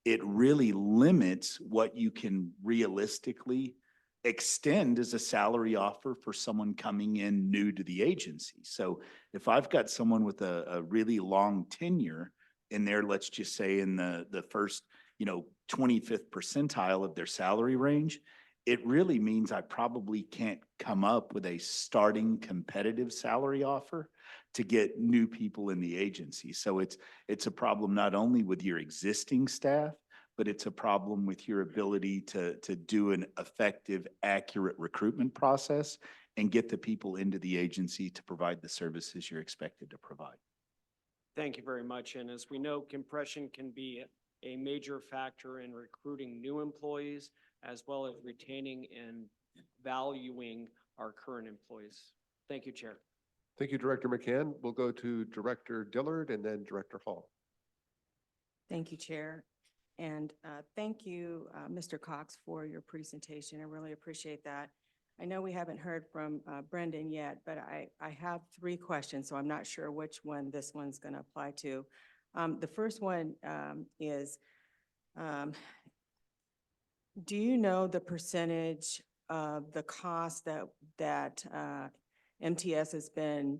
it really limits what you can realistically extend as a salary offer for someone coming in new to the agency. So if I've got someone with a really long tenure in there, let's just say in the first, you know, 25th percentile of their salary range, it really means I probably can't come up with a starting competitive salary offer to get new people in the agency. So it's a problem not only with your existing staff, but it's a problem with your ability to do an effective, accurate recruitment process and get the people into the agency to provide the services you're expected to provide. Thank you very much. And as we know, compression can be a major factor in recruiting new employees as well as retaining and valuing our current employees. Thank you, Chair. Thank you, Director McCann. We'll go to Director Dillard and then Director Hall. Thank you, Chair. And thank you, Mr. Cox, for your presentation. I really appreciate that. I know we haven't heard from Brendan yet, but I have 3 questions, so I'm not sure which one this one's going to apply to. The first one is, do you know the percentage of the cost that MTS has been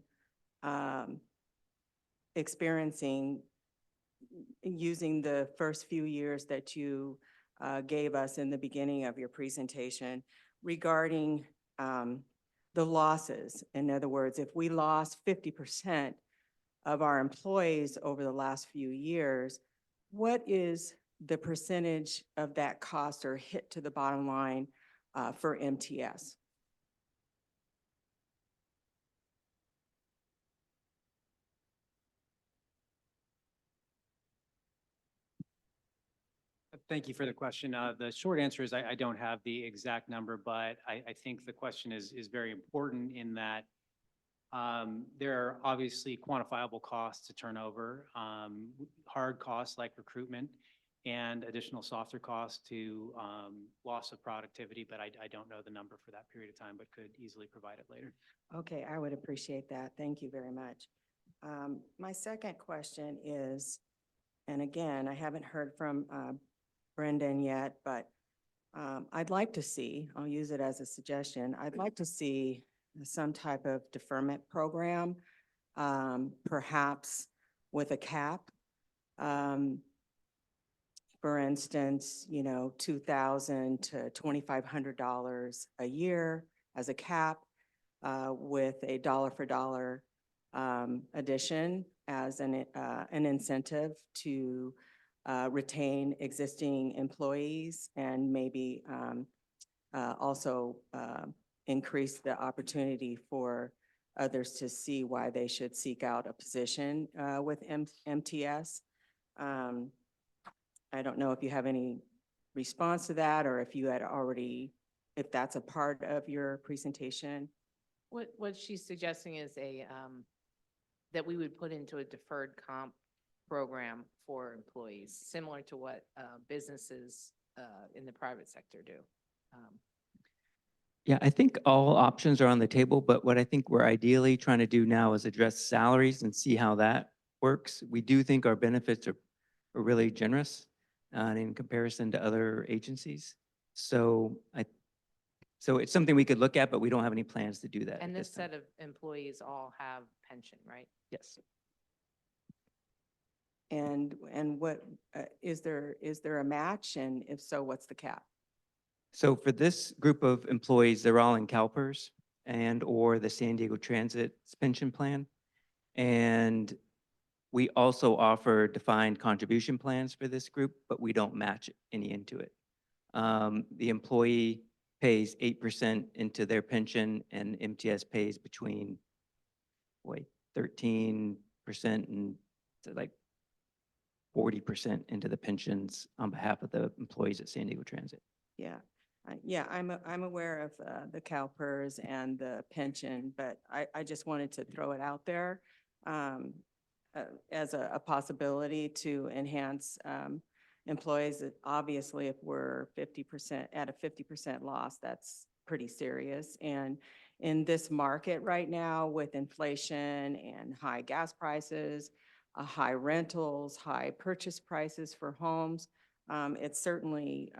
experiencing using the first few years that you gave us in the beginning of your presentation regarding the losses? In other words, if we lost 50% of our employees over the last few years, what is the percentage of that cost or hit to the bottom line for MTS? Thank you for the question. The short answer is I don't have the exact number, but I think the question is very important in that there are obviously quantifiable costs to turnover, hard costs like recruitment, and additional softer costs to loss of productivity, but I don't know the number for that period of time, but could easily provide it later. Okay, I would appreciate that. Thank you very much. My second question is, and again, I haven't heard from Brendan yet, but I'd like to see, I'll use it as a suggestion, I'd like to see some type of deferment program, perhaps with a cap. For instance, you know, $2,000 to $2,500 a year as a cap, with a dollar for dollar addition as an incentive to retain existing employees, and maybe also increase the opportunity for others to see why they should seek out a position with MTS. I don't know if you have any response to that, or if you had already, if that's a part of your presentation. What she's suggesting is that we would put into a deferred comp program for employees, similar to what businesses in the private sector do. Yeah, I think all options are on the table, but what I think we're ideally trying to do now is address salaries and see how that works. We do think our benefits are really generous in comparison to other agencies. So it's something we could look at, but we don't have any plans to do that. And this set of employees all have pension, right? Yes. And what is there a match? And if so, what's the cap? So for this group of employees, they're all in CalPERS and or the San Diego Transit pension plan. And we also offer defined contribution plans for this group, but we don't match any into it. The employee pays 8% into their pension, and MTS pays between 13% and like 40% into the pensions on behalf of the employees at San Diego Transit. Yeah, yeah, I'm aware of the CalPERS and the pension, but I just wanted to throw it out there as a possibility to enhance employees. Obviously, if we're 50% at a 50% loss, that's pretty serious. And in this market right now with inflation and high gas prices, high rentals, high purchase prices for homes, it certainly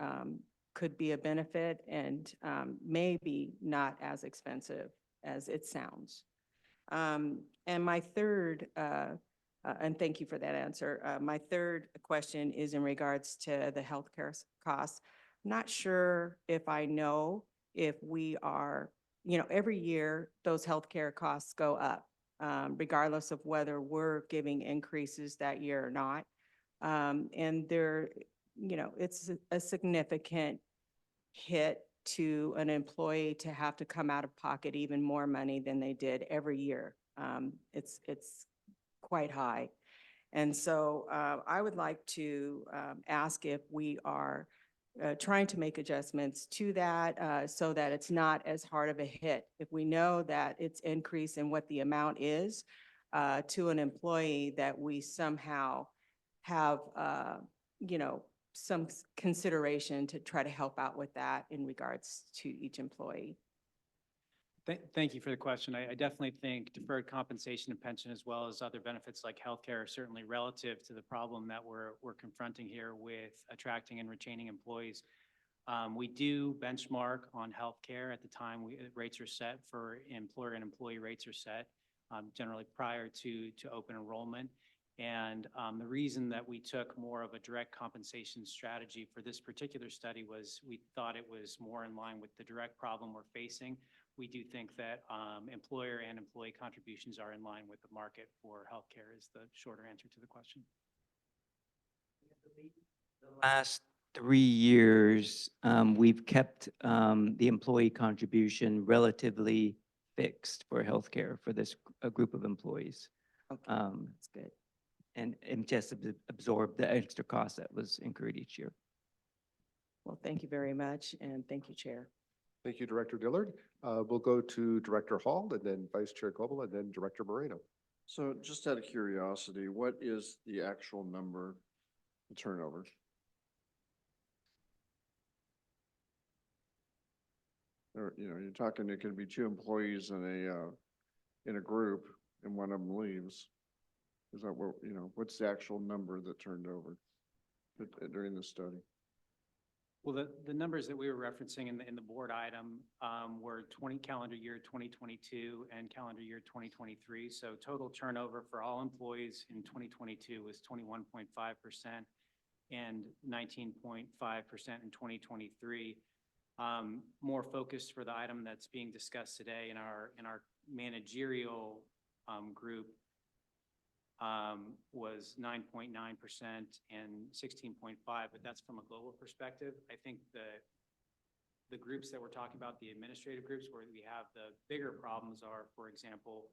could be a benefit and maybe not as expensive as it sounds. And my third, and thank you for that answer. My third question is in regards to the healthcare costs. I'm not sure if I know if we are, every year those healthcare costs go up, regardless of whether we're giving increases that year or not. And there, it's a significant hit to an employee to have to come out of pocket even more money than they did every year. It's quite high. And so I would like to ask if we are trying to make adjustments to that so that it's not as hard of a hit. If we know that it's increased in what the amount is to an employee, that we somehow have, some consideration to try to help out with that in regards to each employee. Thank you for the question. I definitely think deferred compensation and pension, as well as other benefits like healthcare, are certainly relative to the problem that we're confronting here with attracting and retaining employees. We do benchmark on healthcare at the time rates are set for employer and employee rates are set, generally prior to open enrollment. And the reason that we took more of a direct compensation strategy for this particular study was we thought it was more in line with the direct problem we're facing. We do think that employer and employee contributions are in line with the market for healthcare is the shorter answer to the question. The last 3 years, we've kept the employee contribution relatively fixed for healthcare for this group of employees. Okay, that's good. And MTS absorbed the extra cost that was incurred each year. Well, thank you very much, and thank you, Chair. Thank you, Director Dillard. We'll go to Director Hall and then Vice Chair Goebel and then Director Moreno. So just out of curiosity, what is the actual number of turnover? Or, you're talking, it could be 2 employees in a group and one of them leaves. Is that what, what's the actual number that turned over during the study? Well, the numbers that we were referencing in the board item were calendar year 2022 and calendar year 2023. So total turnover for all employees in 2022 was 21.5% and 19.5% in 2023. More focused for the item that's being discussed today in our managerial group was 9.9% and 16.5%, but that's from a global perspective. I think the groups that we're talking about, the administrative groups where we have the bigger problems are, for example,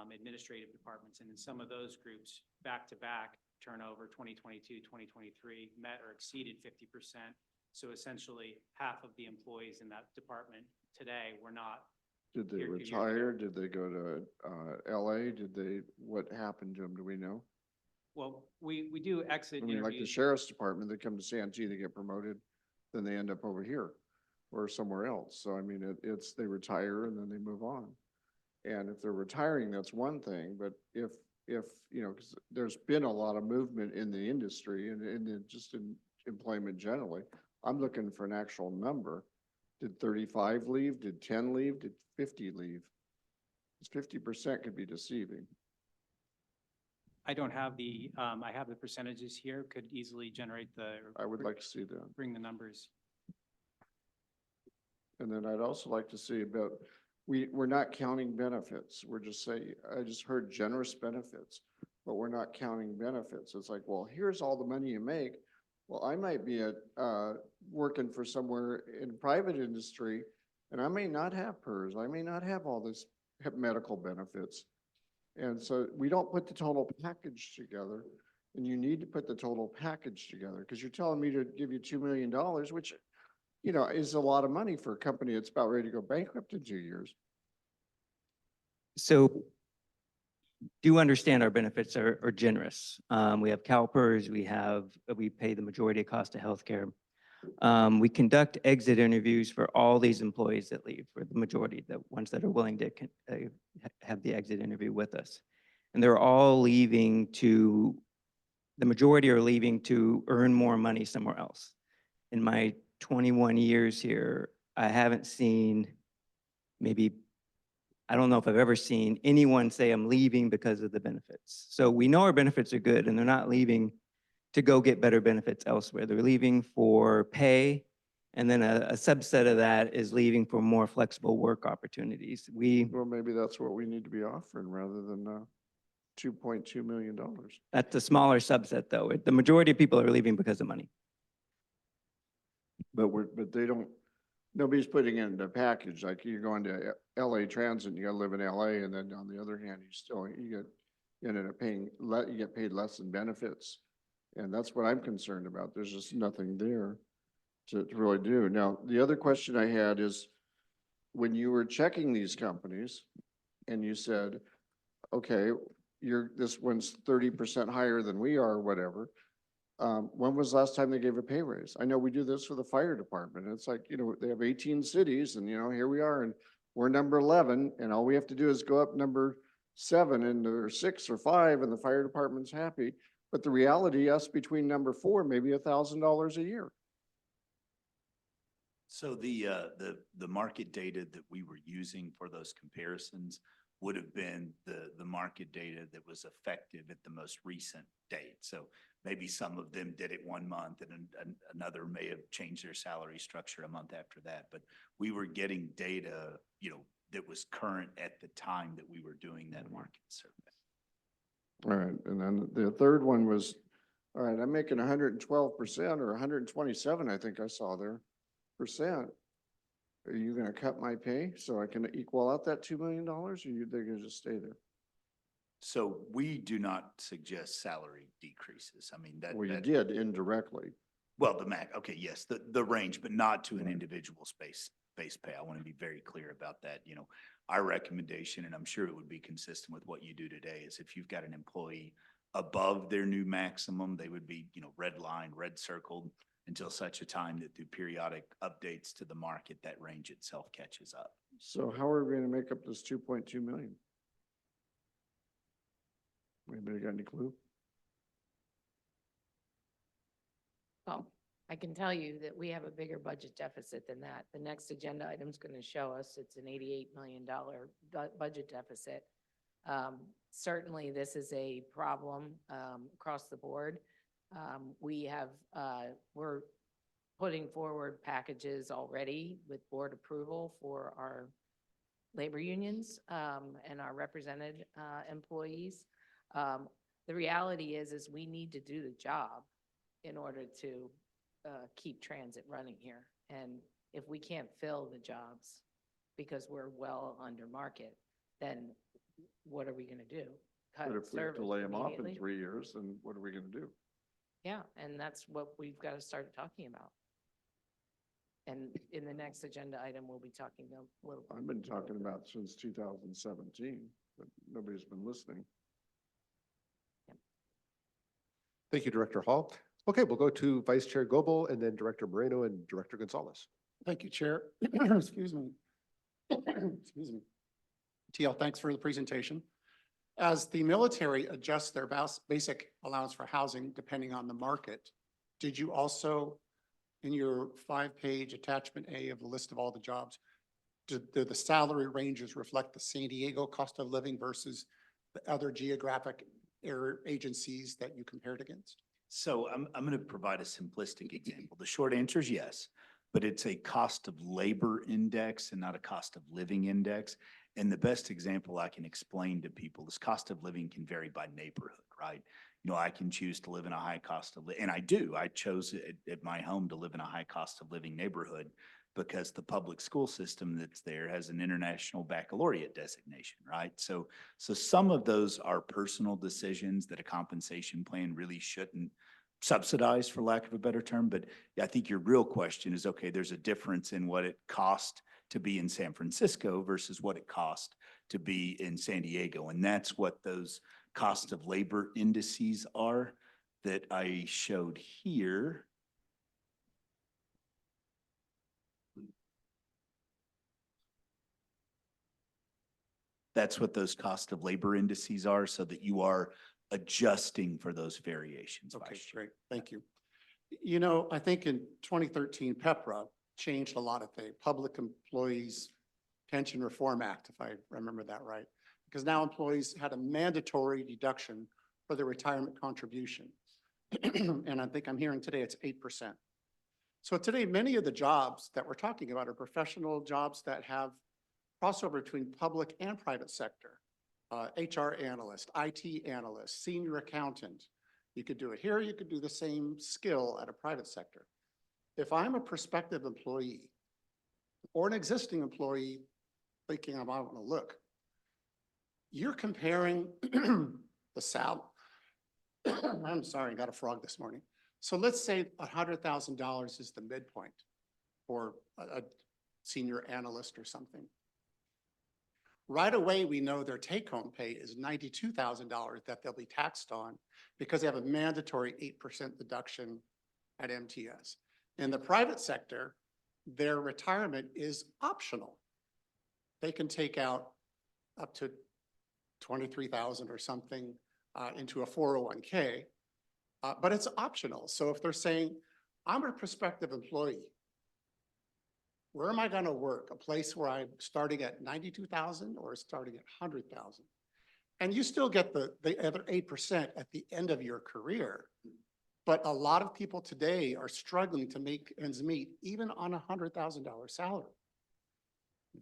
administrative departments. And in some of those groups, back-to-back turnover, 2022, 2023, met or exceeded 50%. So essentially half of the employees in that department today were not. Did they retire? Did they go to LA? What happened to them? Do we know? Well, we do exit I mean, like the interviews. sheriff's department, they come to Santee, they get promoted, then they end up over here or somewhere else. So I mean, they retire and then they move on. And if they're retiring, that's one thing. But if 'cause there's been a lot of movement in the industry and just in employment generally, I'm looking for an actual number. Did 35 leave? Did 10 leave? Did 50 leave? 50% could be deceiving. I don't have I have the percentages here, could easily generate I would like to see that. bring the numbers. And then I'd also like to see about, we're not counting benefits. We're just saying, I just heard generous benefits, but we're not counting benefits. It's like, well, here's all the money you make. Well, I might be working for somewhere in private industry and I may not have PERS. I may not have all this medical benefits. And so we don't put the total package together And you need to put the total package together, because you're telling me to give you $2 million, which, you know, is a lot of money for a company that's about ready to go bankrupt in 2 years. So do understand our benefits are generous. We have CalPERS, we pay the majority of cost of healthcare. We conduct exit interviews for all these employees that leave, for the majority, the ones that are willing to have the exit interview with us. And they're all leaving the majority are leaving to earn more money somewhere else. In my 21 years here, I haven't seen I don't know if I've ever seen anyone say I'm leaving because of the benefits. So we know our benefits are good, and they're not leaving to go get better benefits elsewhere. They're leaving for pay, and then a subset of that is leaving for more flexible work opportunities. Well, maybe that's what we need to be offering rather than $2.2 million. That's a smaller subset, though. The majority of people are leaving because of money. But they don't, nobody's putting it in the package. Like you're going to LA Transit, you gotta live in LA, and then on the other hand, you ended up paying, you get paid less in benefits. And that's what I'm concerned about. There's just nothing there to really do. Now, the other question I had is, when you were checking these companies and you said, okay, this one's 30% higher than we are, or whatever. When was the last time they gave a pay raise? I know we do this for the fire department. It's like, you know, they have 18 cities and, you know, here we are and we're number 11 and all we have to do is go up number 7 and or 6 or 5 and the fire department's happy. But the reality, us between number 4, maybe $1,000 a year. So the market data that we were using for those comparisons would have been the market data that was effective at the most recent date. So maybe some of them did it 1 month and another may have changed their salary structure a month after that. But we were getting data, you know, that was current at the time that we were doing that market survey. All right, and then the third one was, all right, I'm making 112% or 127, I think I saw there, percent. Are you gonna cut my pay so I can equal out that $2 million, or they're gonna just stay there? So we do not suggest salary decreases. I mean, Well, you did indirectly. Well, okay, yes, the range, but not to an individual base pay. I want to be very clear about that. You know, our recommendation, and I'm sure it would be consistent with what you do today, is if you've got an employee above their new maximum, they would be, you know, red line, red circled until such a time that through periodic updates to the market, that range itself catches up. So how are we gonna make up this 2.2 million? Anybody got any clue? Well, I can tell you that we have a bigger budget deficit than that. The next agenda item is going to show us it's an $88 million budget deficit. Certainly, this is a problem across the board. We're putting forward packages already with board approval for our labor unions and our represented employees. The reality is we need to do the job in order to keep transit running here. And if we can't fill the jobs because we're well under market, then what are we going to do? Cut But if we have to service lay them off in immediately? 3 years, then what are we gonna do? Yeah, and that's what we've got to start talking about. And in the next agenda item, we'll be talking a little. I've been talking about since 2017, but nobody's been listening. Thank you, Director Hall. Okay, we'll go to Vice Chair Goebel and then Director Moreno and Director Gonzalez. Thank you, Chair. Excuse me. Excuse me. TL, thanks for the presentation. As the military adjusts their basic allowance for housing depending on the market, did you also, in your 5-page attachment A of the list of all the jobs, do the salary ranges reflect the San Diego cost of living versus the other geographic agencies that you compared against? So I'm going to provide a simplistic example. The short answer is yes, but it's a cost of labor index and not a cost of living index. And the best example I can explain to people is cost of living can vary by neighborhood, right? You know, I can choose to live in a high cost of living, and I do. I chose at my home to live in a high cost of living neighborhood. because the public school system that's there has an international baccalaureate designation, right? So some of those are personal decisions that a compensation plan really shouldn't subsidize, for lack of a better term. But I think your real question is, okay, there's a difference in what it cost to be in San Francisco versus what it cost to be in San Diego. And that's what those cost of labor indices are that I showed here. That's what those cost of labor indices are, so that you are adjusting for those variations. Okay, Vice Chair. great. Thank you. You know, I think in 2013, PEPRA changed a lot of things. Public Employees Pension Reform Act, if I remember that right, because now employees had a mandatory deduction for their retirement contribution. And I think I'm hearing today it's 8%. So today, many of the jobs that we're talking about are professional jobs that have crossover between public and private sector. HR analyst, IT analyst, senior accountant. You could do it here, you could do the same skill at a private sector. If I'm a prospective employee or an existing employee thinking I want to look, you're comparing the salary. I'm sorry, I got a frog this morning. So let's say $100,000 is the midpoint for a senior analyst or something. Right away, we know their take-home pay is $92,000 that they'll be taxed on because they have a mandatory 8% deduction at MTS. In the private sector, their retirement is optional. They can take out up to $23,000 or something into a 401k, but it's optional. So if they're saying, I'm a prospective employee, where am I going to work? A place where I'm starting at 92,000 or starting at 100,000? And you still get the other 8% at the end of your career. But a lot of people today are struggling to make ends meet, even on a $100,000 salary.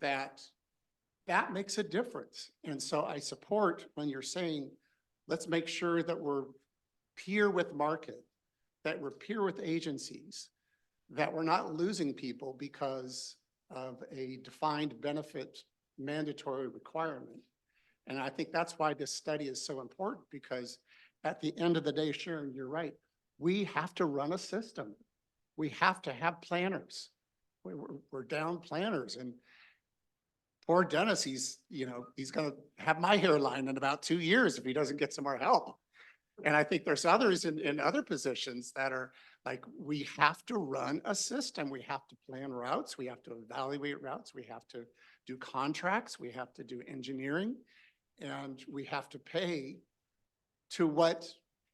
That makes a difference. And so I support when you're saying, let's make sure that we're peer with market, that we're peer with agencies, that we're not losing people because of a defined benefit mandatory requirement. And I think that's why this study is so important, because at the end of the day, Sharon, you're right. We have to run a system. We have to have planners. We're down planners, and poor Dennis, he's going to have my hairline in about 2 years if he doesn't get some more help. And I think there's others in other positions that are like, we have to run a system. We have to plan routes. We have to evaluate routes. We have to do contracts. We have to do engineering, and we have to pay to what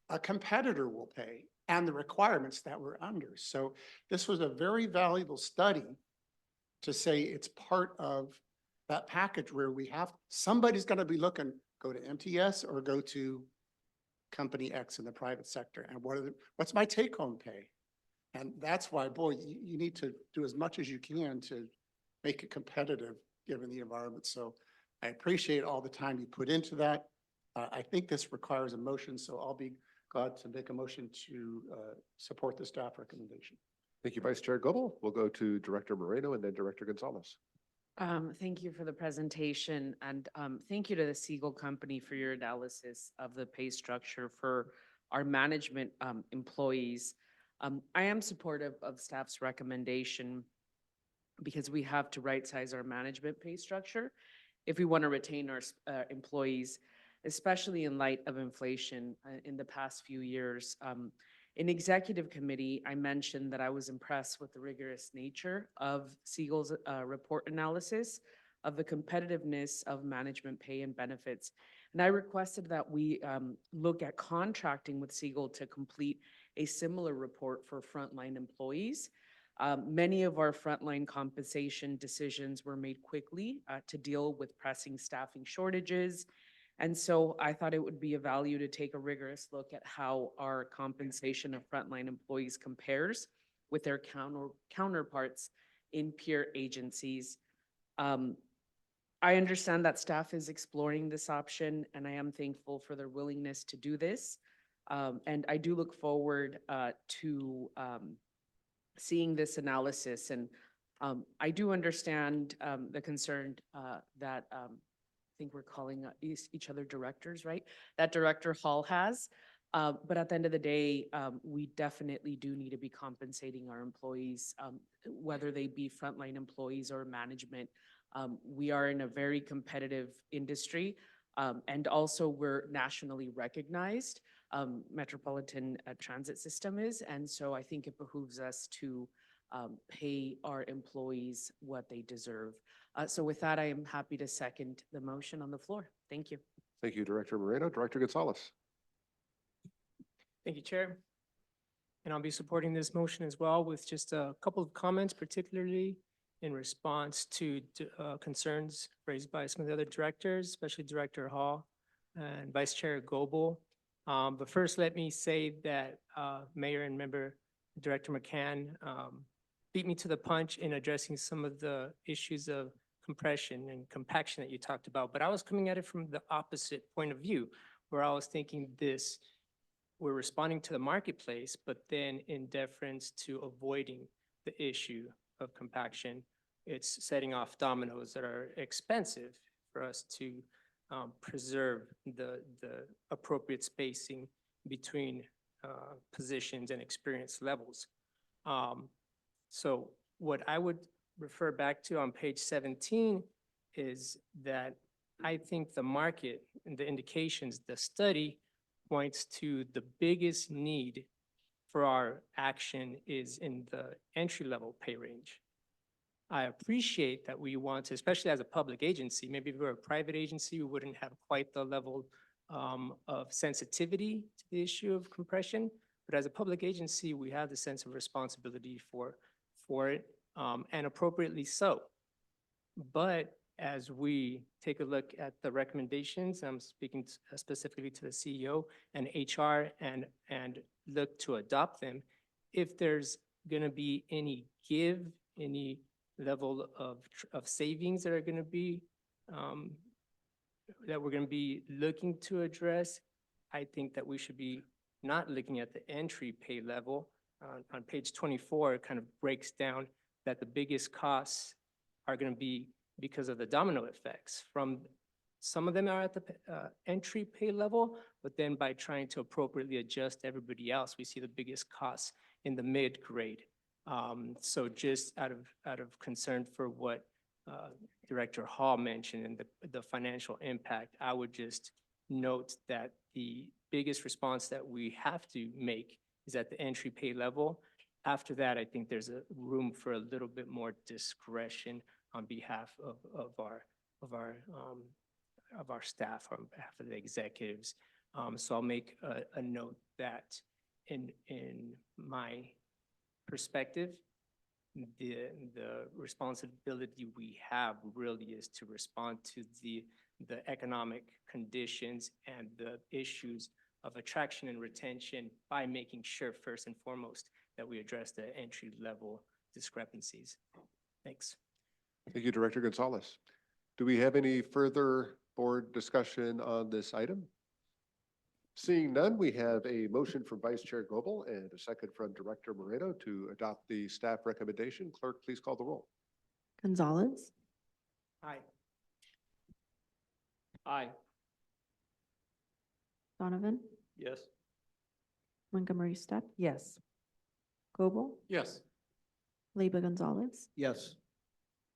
a competitor will pay and the requirements that we're under. So this was a very valuable study to say it's part of that package where we have, somebody's going to be looking, go to MTS or go to company X in the private sector, and what's my take-home pay? And that's why, boy, you need to do as much as you can to make it competitive given the environment. So I appreciate all the time you put into that. I think this requires a motion, so I'll be glad to make a motion to support the staff recommendation. Thank you, Vice Chair Goebel. We'll go to Director Moreno and then Director Gonzalez. Thank you for the presentation, and thank you to the Siegel Company for your analysis of the pay structure for our management employees. I am supportive of staff's recommendation because we have to right-size our management pay structure if we want to retain our employees, especially in light of inflation in the past few years. In executive committee, I mentioned that I was impressed with the rigorous nature of Siegel's report analysis of the competitiveness of management pay and benefits. And I requested that we look at contracting with Siegel to complete a similar report for frontline employees. Many of our frontline compensation decisions were made quickly to deal with pressing staffing shortages. And so I thought it would be of value to take a rigorous look at how our compensation of frontline employees compares with their counterparts in peer agencies. I understand that staff is exploring this option, and I am thankful for their willingness to do this. And I do look forward to seeing this analysis. And I do understand the concern that I think we're calling each other directors, right? That Director Hall has. But at the end of the day, we definitely do need to be compensating our employees, whether they be frontline employees or management. We are in a very competitive industry, and also we're nationally recognized. Metropolitan Transit System is, and so I think it behooves us to pay our employees what they deserve. So with that, I am happy to second the motion on the floor. Thank you. Thank you, Director Moreno. Director Gonzalez. Thank you, Chair. And I'll be supporting this motion as well with just a couple of comments, particularly in response to concerns raised by some of the other directors, especially Director Hall and Vice Chair Goebel. But first, let me say that Mayor and Member Director McCann beat me to the punch in addressing some of the issues of compression and compaction that you talked about. But I was coming at it from the opposite point of view, where I was thinking this, we're responding to the marketplace, but then in deference to avoiding the issue of compaction, it's setting off dominoes that are expensive for us to preserve the appropriate spacing between positions and experience levels. So what I would refer back to on page 17 is that I think the market and the indications, the study points to the biggest need for our action is in the entry-level pay range. I appreciate that we want to, especially as a public agency, maybe if we were a private agency, we wouldn't have quite the level of sensitivity to the issue of compression. But as a public agency, we have the sense of responsibility for it, and appropriately so. But as we take a look at the recommendations, I'm speaking specifically to the CEO and HR and look to adopt them, if there's gonna be any any level of savings that are gonna be, that we're gonna be looking to address, I think that we should be not looking at the entry pay level. On page 24, it kind of breaks down that the biggest costs are gonna be because of the domino effects from some of them are at the entry pay level, but then by trying to appropriately adjust everybody else, we see the biggest costs in the mid grade. So just out of concern for what Director Hall mentioned and the financial impact, I would just note that the biggest response that we have to make is at the entry pay level. After that, I think there's a room for a little bit more discretion on behalf of our staff, on behalf of the executives. So I'll make a note that in my perspective, the responsibility we have really is to respond to the economic conditions and the issues of attraction and retention by making sure first and foremost that we address the entry level discrepancies. Thanks. Thank you, Director Gonzalez. Do we have any further board discussion on this item? Seeing none, we have a motion from Vice Chair Goebel and a second from Director Moreno to adopt the staff recommendation. Clerk, please call the roll. Gonzalez, Aye. Aye. Donovan, Yes. Montgomery Stepp, Yes. Goebel, Yes. Leyba Gonzalez, Yes.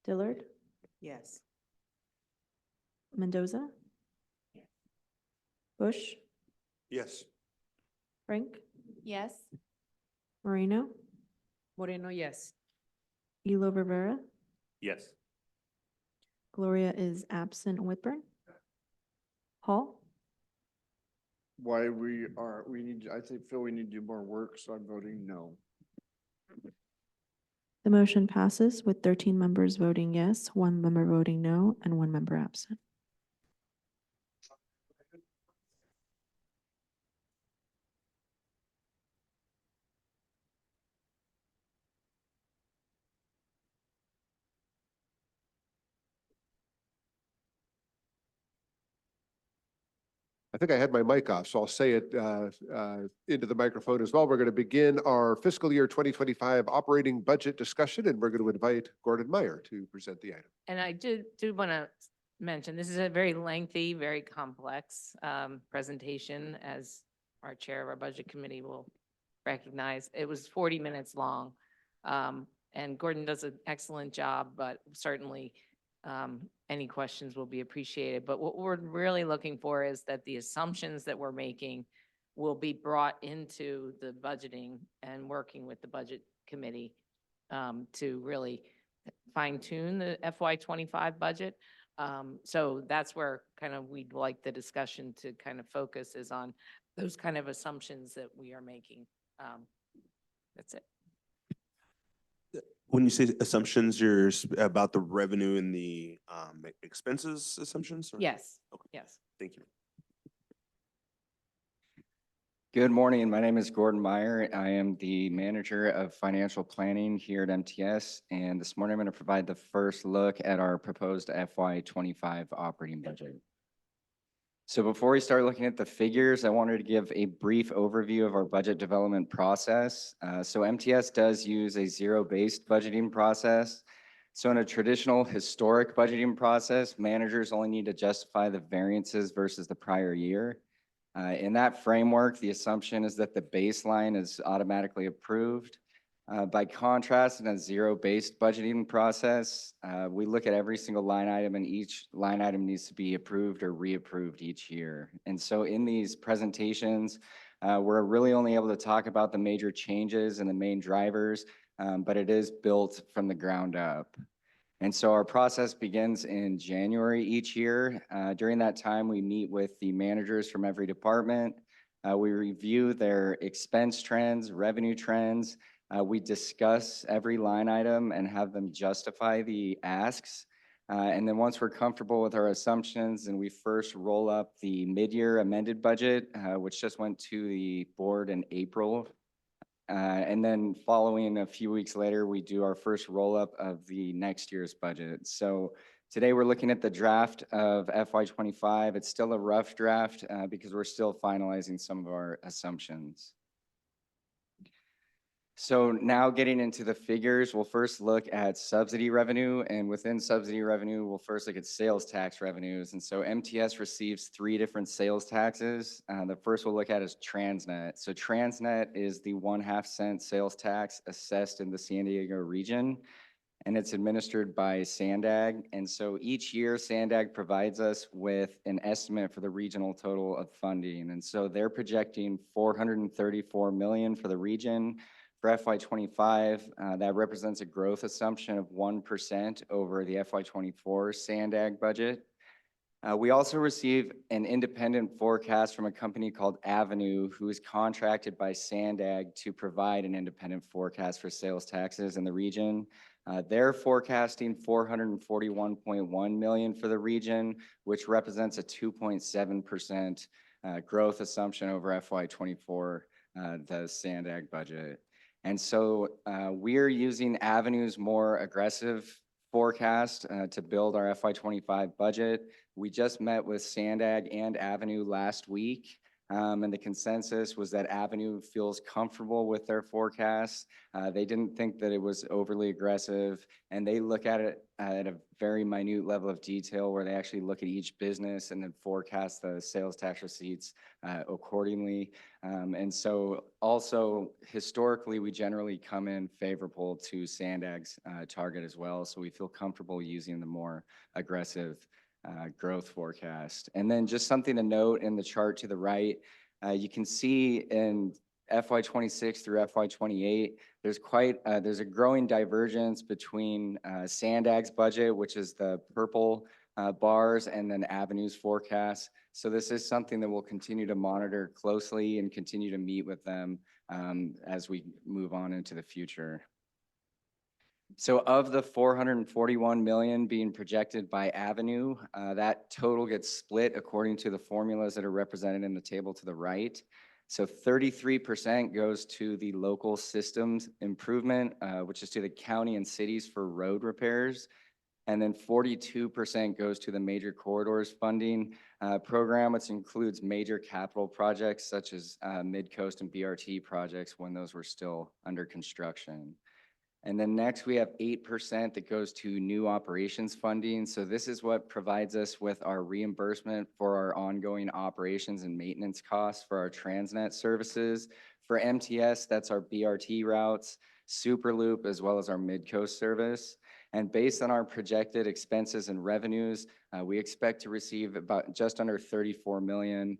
Dillard, Yes. Mendoza, Bush, Yes. Frank, Yes. Moreno, Moreno, yes. Elo Rivera, Yes. Gloria is absent. Whitburn, Hall, Why we need, I feel we need to do more work, so I'm voting no. the motion passes with 13 members voting yes, 1 member voting no, and 1 member absent. I think I had my mic off, so I'll say it into the microphone as well. We're going to begin our fiscal year 2025 operating budget discussion, and we're going to invite Gordon Meyer to present the item. And I do want to mention, this is a very lengthy, very complex presentation, as our chair of our budget committee will recognize. It was 40 minutes long. And Gordon does an excellent job, but certainly any questions will be appreciated. But what we're really looking for is that the assumptions that we're making will be brought into the budgeting and working with the budget committee to really fine tune the FY25 budget. So that's where kind of we'd like the discussion to kind of focus is on those kind of assumptions that we are making. That's it. When you say assumptions, you're about the revenue and the expenses assumptions? Or? Yes. Okay. Yes. Thank you. Good morning. My name is Gordon Meyer. I am the manager of financial planning here at MTS. And this morning I'm going to provide the first look at our proposed FY25 operating budget. So before we start looking at the figures, I wanted to give a brief overview of our budget development process. So MTS does use a zero-based budgeting process. So in a traditional historic budgeting process, managers only need to justify the variances versus the prior year. In that framework, the assumption is that the baseline is automatically approved. By contrast, in a zero-based budgeting process, we look at every single line item, and each line item needs to be approved or reapproved each year. And so in these presentations, we're really only able to talk about the major changes and the main drivers, but it is built from the ground up. And so our process begins in January each year. During that time, we meet with the managers from every department. We review their expense trends, revenue trends. We discuss every line item and have them justify the asks. And then once we're comfortable with our assumptions, and we first roll up the mid-year amended budget, which just went to the board in April. And then following a few weeks later, we do our first roll-up of the next year's budget. So today we're looking at the draft of FY25. It's still a rough draft because we're still finalizing some of our assumptions. So now getting into the figures, we'll first look at subsidy revenue, and within subsidy revenue, we'll first look at sales tax revenues. And so MTS receives 3 different sales taxes. The first we'll look at is Transnet. So Transnet is the 1/2 cent sales tax assessed in the San Diego region, and it's administered by SANDAG. And so each year, SANDAG provides us with an estimate for the regional total of funding. And so they're projecting $434 million for the region. For FY25, that represents a growth assumption of 1% over the FY24 SANDAG budget. We also receive an independent forecast from a company called Avenue, who is contracted by SANDAG to provide an independent forecast for sales taxes in the region. They're forecasting $441.1 million for the region, which represents a 2.7% growth assumption over FY24, the SANDAG budget. And so we're using Avenue's more aggressive forecast to build our FY25 budget. We just met with SANDAG and Avenue last week, and the consensus was that Avenue feels comfortable with their forecast. They didn't think that it was overly aggressive, and they look at it at a very minute level of detail where they actually look at each business and then forecast the sales tax receipts accordingly. And so also historically, we generally come in favorable to SANDAG's target as well. So we feel comfortable using the more aggressive growth forecast. And then just something to note in the chart to the right, you can see in FY26 through FY28, there's a growing divergence between SANDAG's budget, which is the purple bars, and then Avenue's forecast. So this is something that we'll continue to monitor closely and continue to meet with them as we move on into the future. So of the $441 million being projected by Avenue, that total gets split according to the formulas that are represented in the table to the right. So 33% goes to the local systems improvement, which is to the county and cities for road repairs. And then 42% goes to the Major Corridors Funding Program, which includes major capital projects such as Mid-Coast and BRT projects when those were still under construction. And then next we have 8% that goes to new operations funding. So this is what provides us with our reimbursement for our ongoing operations and maintenance costs for our Transnet services. For MTS, that's our BRT routes, Superloop, as well as our Mid-Coast service. And based on our projected expenses and revenues, we expect to receive about just under 34 million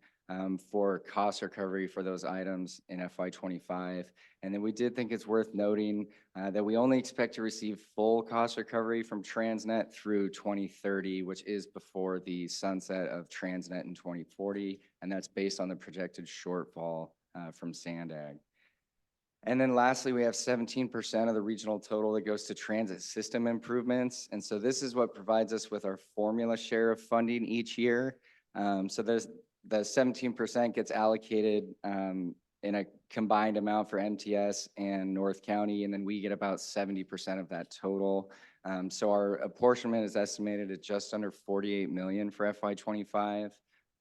for cost recovery for those items in FY25. And then we did think it's worth noting that we only expect to receive full cost recovery from Transnet through 2030, which is before the sunset of Transnet in 2040. And that's based on the projected shortfall from Sandag. And then lastly, we have 17% of the regional total that goes to transit system improvements. And so this is what provides us with our formula share of funding each year. So there's the 17% gets allocated in a combined amount for MTS and North County, and then we get about 70% of that total. So our apportionment is estimated at just under 48 million for FY25.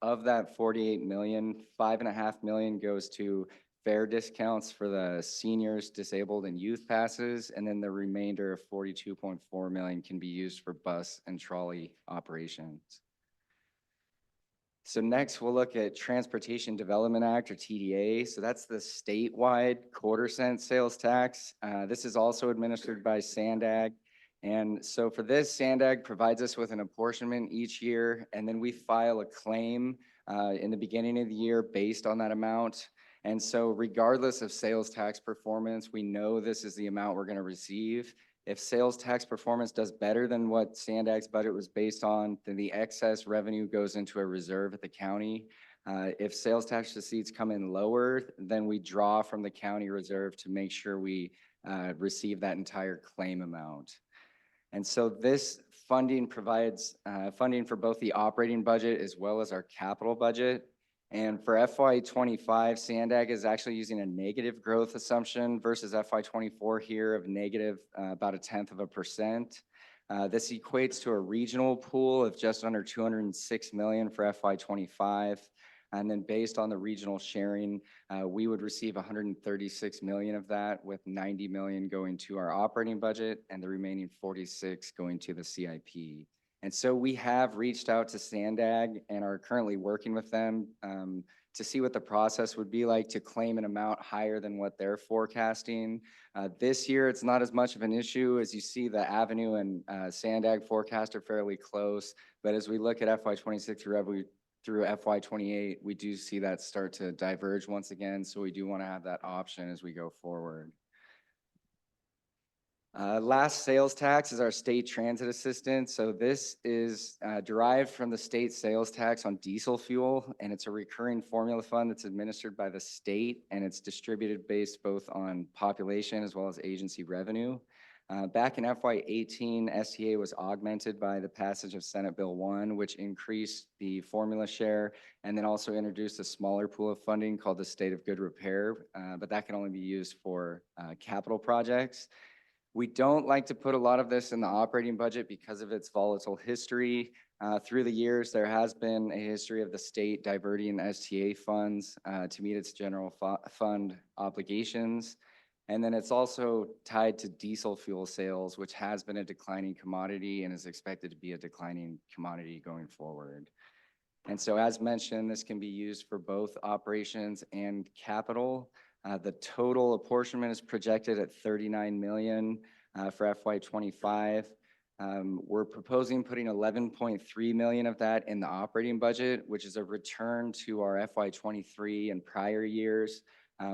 Of that 48 million, 5.5 million goes to fare discounts for the seniors, disabled, and youth passes, and then the remainder of 42.4 million can be used for bus and trolley operations. So next we'll look at Transportation Development Act, or TDA. So that's the statewide quarter-cent sales tax. This is also administered by Sandag. And so for this, Sandag provides us with an apportionment each year, and then we file a claim in the beginning of the year based on that amount. And so regardless of sales tax performance, we know this is the amount we're going to receive. If sales tax performance does better than what Sandag's budget was based on, then the excess revenue goes into a reserve at the county. If sales tax receipts come in lower, then we draw from the county reserve to make sure we receive that entire claim amount. And so this funding provides funding for both the operating budget as well as our capital budget. And for FY25, Sandag is actually using a negative growth assumption versus FY24 here of negative about 0.1%. This equates to a regional pool of just under 206 million for FY25. And then based on the regional sharing, we would receive 136 million of that, with 90 million going to our operating budget and the remaining 46 going to the CIP. And so we have reached out to Sandag and are currently working with them to see what the process would be like to claim an amount higher than what they're forecasting. This year, it's not as much of an issue. As you see, the Avenue and Sandag forecast are fairly close. But as we look at FY26 through FY28, we do see that start to diverge once again. So we do want to have that option as we go forward. Last sales tax is our state transit assistance. So this is derived from the state sales tax on diesel fuel, and it's a recurring formula fund that's administered by the state, and it's distributed based both on population as well as agency revenue. Back in FY18, STA was augmented by the passage of Senate Bill 1, which increased the formula share and then also introduced a smaller pool of funding called the State of Good Repair, but that can only be used for capital projects. We don't like to put a lot of this in the operating budget because of its volatile history. Through the years, there has been a history of the state diverting STA funds to meet its general fund obligations. And then it's also tied to diesel fuel sales, which has been a declining commodity and is expected to be a declining commodity going forward. And so as mentioned, this can be used for both operations and capital. The total apportionment is projected at 39 million for FY25. We're proposing putting 11.3 million of that in the operating budget, which is a return to our FY23 and prior years.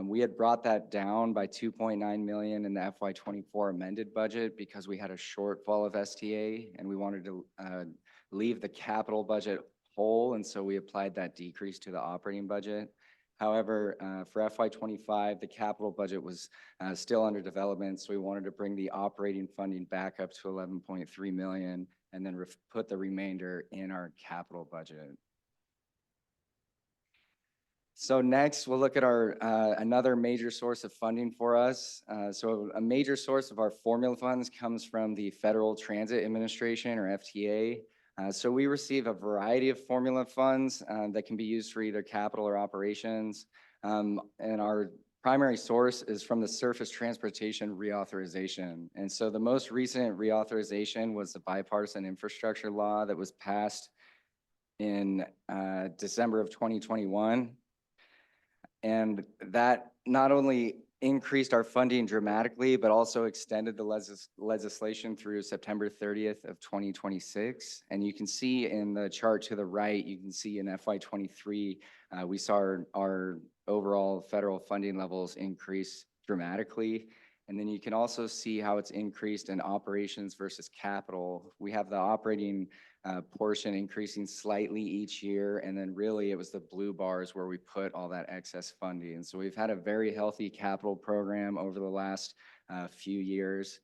We had brought that down by 2.9 million in the FY24 amended budget because we had a shortfall of STA and we wanted to leave the capital budget whole, and so we applied that decrease to the operating budget. However, for FY25, the capital budget was still under development, so we wanted to bring the operating funding back up to 11.3 million and then put the remainder in our capital budget. So next, we'll look at our another major source of funding for us. So a major source of our formula funds comes from the Federal Transit Administration, or FTA. So we receive a variety of formula funds that can be used for either capital or operations. And our primary source is from the Surface Transportation Reauthorization. And so the most recent reauthorization was the bipartisan infrastructure law that was passed in December of 2021. And that not only increased our funding dramatically, but also extended the legislation through September 30th of 2026. And you can see in the chart to the right, you can see in FY23, we saw our overall federal funding levels increase dramatically. And then you can also see how it's increased in operations versus capital. We have the operating portion increasing slightly each year. And then really it was the blue bars where we put all that excess funding. So we've had a very healthy capital program over the last few years.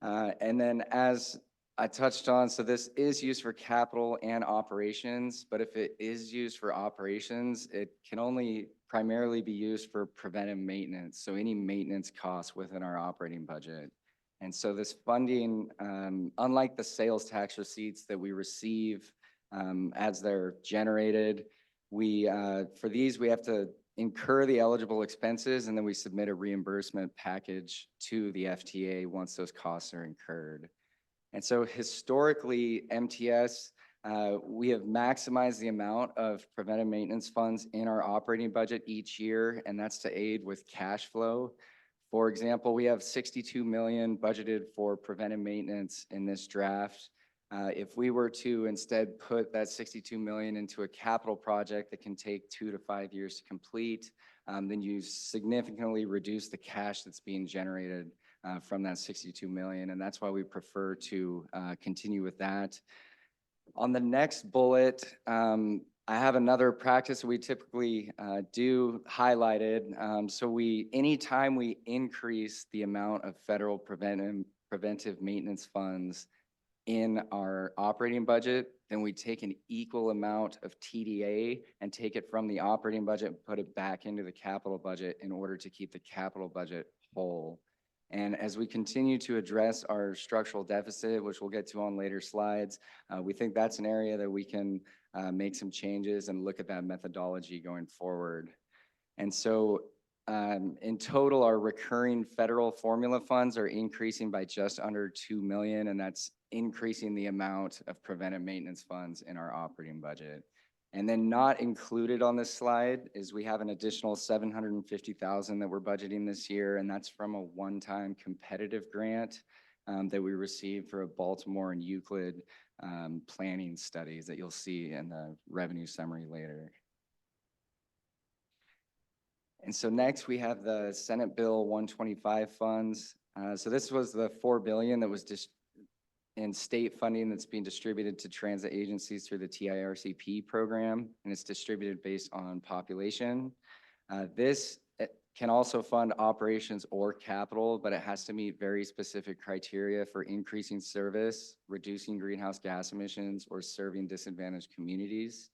And then as I touched on, so this is used for capital and operations, but if it is used for operations, it can only primarily be used for preventive maintenance. So any maintenance costs within our operating budget. And so this funding, unlike the sales tax receipts that we receive as they're generated, for these, we have to incur the eligible expenses and then we submit a reimbursement package to the FTA once those costs are incurred. And so historically, MTS, we have maximized the amount of preventive maintenance funds in our operating budget each year, and that's to aid with cash flow. For example, we have 62 million budgeted for preventive maintenance in this draft. If we were to instead put that 62 million into a capital project that can take 2 to 5 years to complete, then you significantly reduce the cash that's being generated from that 62 million. And that's why we prefer to continue with that. On the next bullet, I have another practice we typically do highlighted. So anytime we increase the amount of federal preventive maintenance funds in our operating budget, then we take an equal amount of TDA and take it from the operating budget and put it back into the capital budget in order to keep the capital budget whole. And as we continue to address our structural deficit, which we'll get to on later slides, we think that's an area that we can make some changes and look at that methodology going forward. And so in total, our recurring federal formula funds are increasing by just under 2 million, and that's increasing the amount of preventive maintenance funds in our operating budget. And then not included on this slide is we have an additional 750,000 that we're budgeting this year, and that's from a one-time competitive grant that we received for a Baltimore and Euclid planning studies that you'll see in the revenue summary later. And so next we have the Senate Bill 125 funds. So this was the $4 billion that was in state funding that's being distributed to transit agencies through the TIRCP program, and it's distributed based on population. This can also fund operations or capital, but it has to meet very specific criteria for increasing service, reducing greenhouse gas emissions, or serving disadvantaged communities.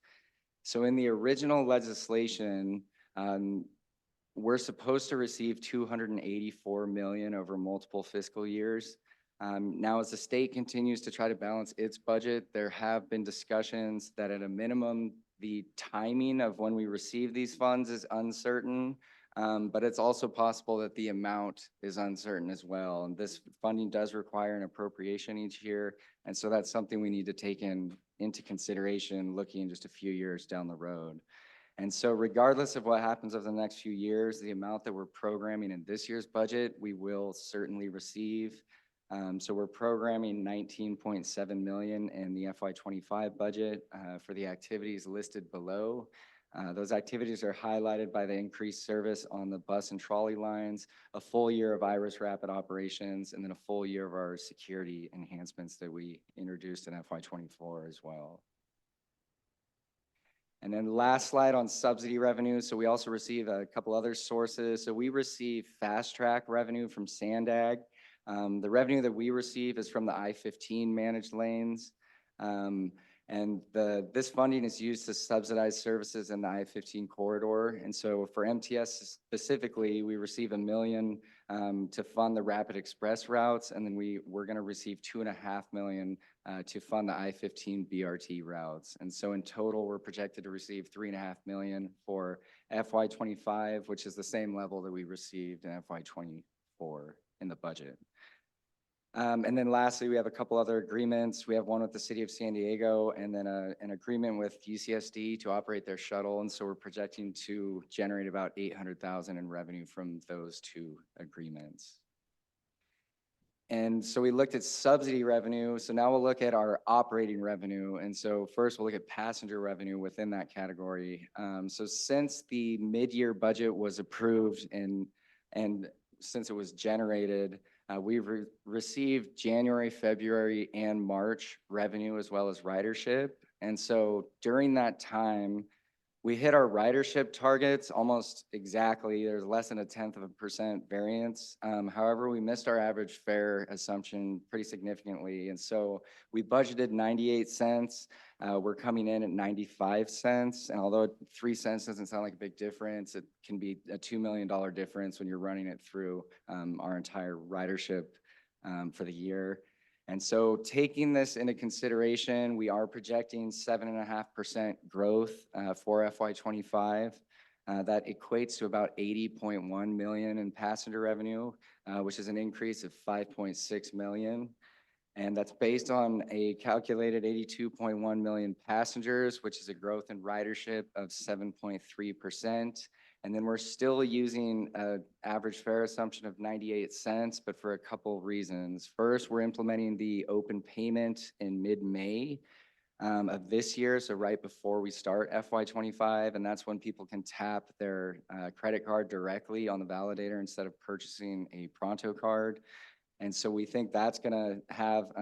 So in the original legislation, we're supposed to receive 284 million over multiple fiscal years. Now, as the state continues to try to balance its budget, there have been discussions that at a minimum, the timing of when we receive these funds is uncertain, but it's also possible that the amount is uncertain as well. And this funding does require an appropriation each year. And so that's something we need to take into consideration looking just a few years down the road. And so regardless of what happens over the next few years, the amount that we're programming in this year's budget, we will certainly receive. So we're programming 19.7 million in the FY25 budget for the activities listed below. Those activities are highlighted by the increased service on the bus and trolley lines, a full year of Iris Rapid operations, and then a full year of our security enhancements that we introduced in FY24 as well. And then last slide on subsidy revenue. So we also receive a couple other sources. So we receive fast track revenue from SANDAG. The revenue that we receive is from the I-15 managed lanes. And this funding is used to subsidize services in the I-15 corridor. And so for MTS specifically, we receive $1 million to fund the rapid express routes, and then we're going to receive $2.5 million to fund the I-15 BRT routes. And so in total, we're projected to receive $3.5 million for FY25, which is the same level that we received in FY24 in the budget. And then lastly, we have a couple other agreements. We have one with the city of San Diego and then an agreement with UCSD to operate their shuttle. And so we're projecting to generate about $800,000 in revenue from those two agreements. And so we looked at subsidy revenue. So now we'll look at our operating revenue. And so first we'll look at passenger revenue within that category. So since the mid-year budget was approved and since it was generated, we've received January, February, and March revenue as well as ridership. And so during that time, we hit our ridership targets almost exactly. There's less than 0.1% variance. However, we missed our average fare assumption pretty significantly. And so we budgeted 98 cents. We're coming in at 95 cents. And although 3 cents doesn't sound like a big difference, it can be a $2 million difference when you're running it through our entire ridership for the year. And so taking this into consideration, we are projecting 7.5% growth for FY25. That equates to about $80.1 million in passenger revenue, which is an increase of $5.6 million. And that's based on a calculated 82.1 million passengers, which is a growth in ridership of 7.3%. And then we're still using an average fare assumption of 98 cents, but for a couple of reasons. First, we're implementing the open payment in mid-May of this year, so right before we start FY25, and that's when people can tap their credit card directly on the validator instead of purchasing a Pronto card. And so we think that's going to have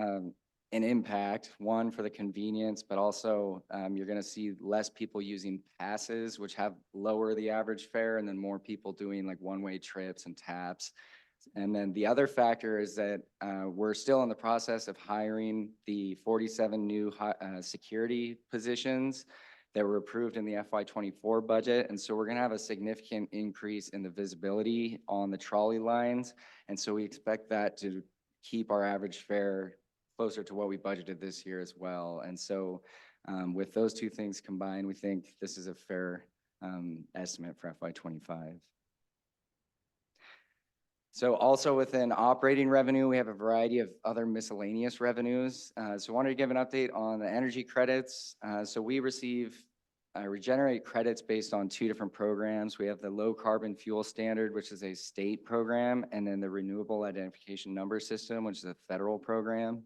an impact, one, for the convenience, but also you're going to see less people using passes, which have lower the average fare, and then more people doing like one-way trips and taps. And then the other factor is that we're still in the process of hiring the 47 new security positions that were approved in the FY24 budget. And so we're going to have a significant increase in the visibility on the trolley lines. And so we expect that to keep our average fare closer to what we budgeted this year as well. And so with those two things combined, we think this is a fair estimate for FY25. So also within operating revenue, we have a variety of other miscellaneous revenues. So I wanted to give an update on the energy credits. So we receive regenerate credits based on two different programs. We have the low carbon fuel standard, which is a state program, and then the renewable identification number system, which is a federal program.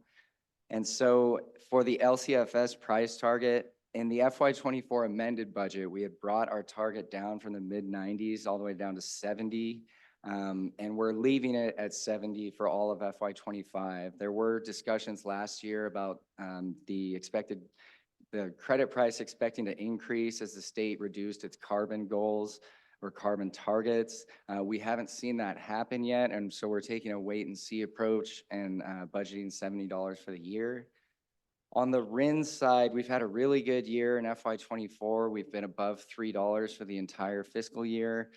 And so for the LCFS price target, in the FY24 amended budget, we had brought our target down from the mid-90s all the way down to 70. And we're leaving it at 70 for all of FY25. There were discussions last year about the credit price expecting to increase as the state reduced its carbon goals or carbon targets. We haven't seen that happen yet, and so we're taking a wait and see approach and budgeting $70 for the year. On the RINs side, we've had a really good year in FY24. We've been above $3 for the entire fiscal year.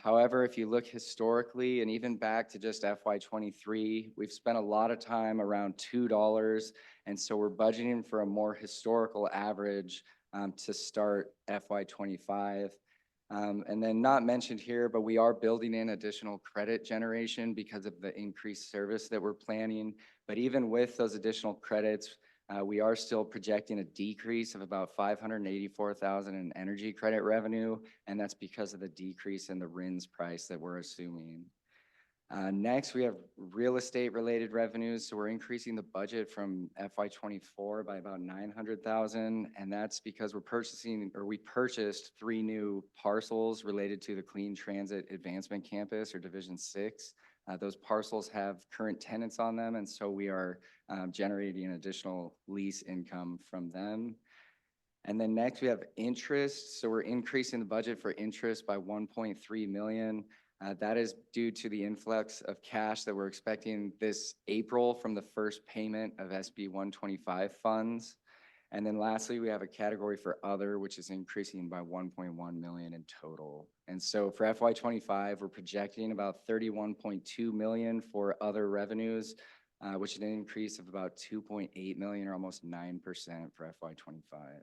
However, if you look historically and even back to just FY23, we've spent a lot of time around $2. And so we're budgeting for a more historical average to start FY25. And then not mentioned here, but we are building in additional credit generation because of the increased service that we're planning. But even with those additional credits, we are still projecting a decrease of about $584,000 in energy credit revenue, and that's because of the decrease in the RINs price that we're assuming. Next, we have real estate related revenues. So we're increasing the budget from FY24 by about $900,000, and that's because we purchased 3 new parcels related to the Clean Transit Advancement Campus or Division 6. Those parcels have current tenants on them, and so we are generating additional lease income from them. And then next we have interest. So we're increasing the budget for interest by $1.3 million. That is due to the influx of cash that we're expecting this April from the first payment of SB 125 funds. And then lastly, we have a category for other, which is increasing by 1.1 million in total. And so for FY25, we're projecting about 31.2 million for other revenues, which is an increase of about 2.8 million or almost 9% for FY25.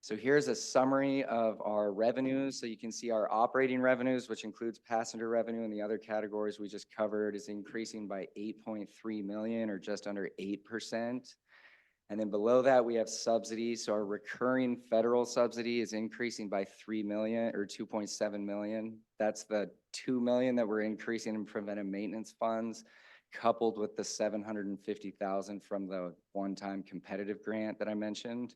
So here's a summary of our revenues. So you can see our operating revenues, which includes passenger revenue and the other categories we just covered, is increasing by 8.3 million or just under 8%. And then below that, we have subsidies. So our recurring federal subsidy is increasing by 3 million or 2.7 million. That's the 2 million that we're increasing in preventive maintenance funds, coupled with the 750,000 from the one-time competitive grant that I mentioned.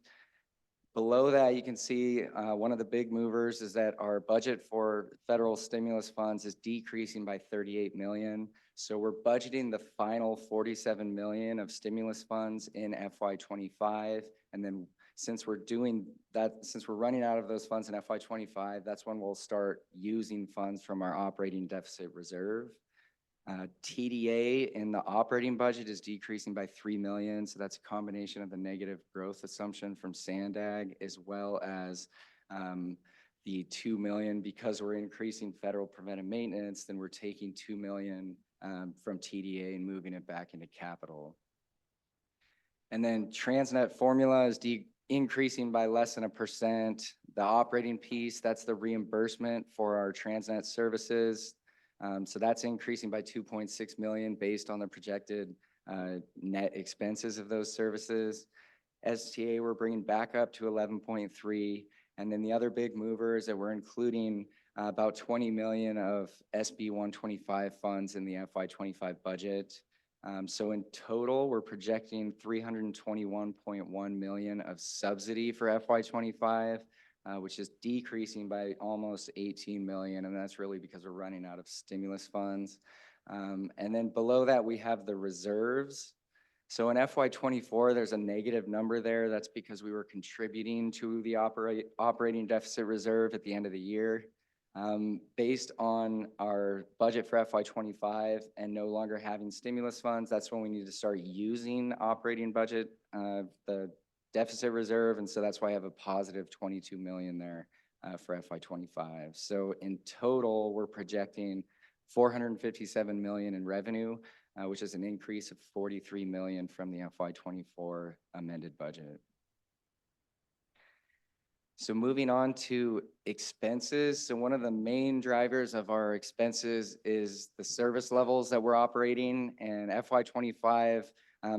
Below that, you can see one of the big movers is that our budget for federal stimulus funds is decreasing by 38 million. So we're budgeting the final 47 million of stimulus funds in FY25. And then since we're doing that, since we're running out of those funds in FY25, that's when we'll start using funds from our operating deficit reserve. TDA in the operating budget is decreasing by 3 million. So that's a combination of the negative growth assumption from SANDAG as well as the 2 million. Because we're increasing federal preventive maintenance, then we're taking 2 million from TDA and moving it back into capital. And then Transnet formula is increasing by less than 1%. The operating piece, that's the reimbursement for our Transnet services. So that's increasing by 2.6 million based on the projected net expenses of those services. STA, we're bringing back up to 11.3. And then the other big mover is that we're including about 20 million of SB 125 funds in the FY25 budget. So in total, we're projecting 321.1 million of subsidy for FY25. Which is decreasing by almost 18 million, and that's really because we're running out of stimulus funds. And then below that, we have the reserves. So in FY24, there's a negative number there. That's because we were contributing to the operating deficit reserve at the end of the year. Based on our budget for FY25 and no longer having stimulus funds, that's when we need to start using operating budget, the deficit reserve, and so that's why I have a positive 22 million there for FY25. So in total, we're projecting 457 million in revenue, which is an increase of 43 million from the FY24 amended budget. So moving on to expenses. So one of the main drivers of our expenses is the service levels that we're operating, and FY25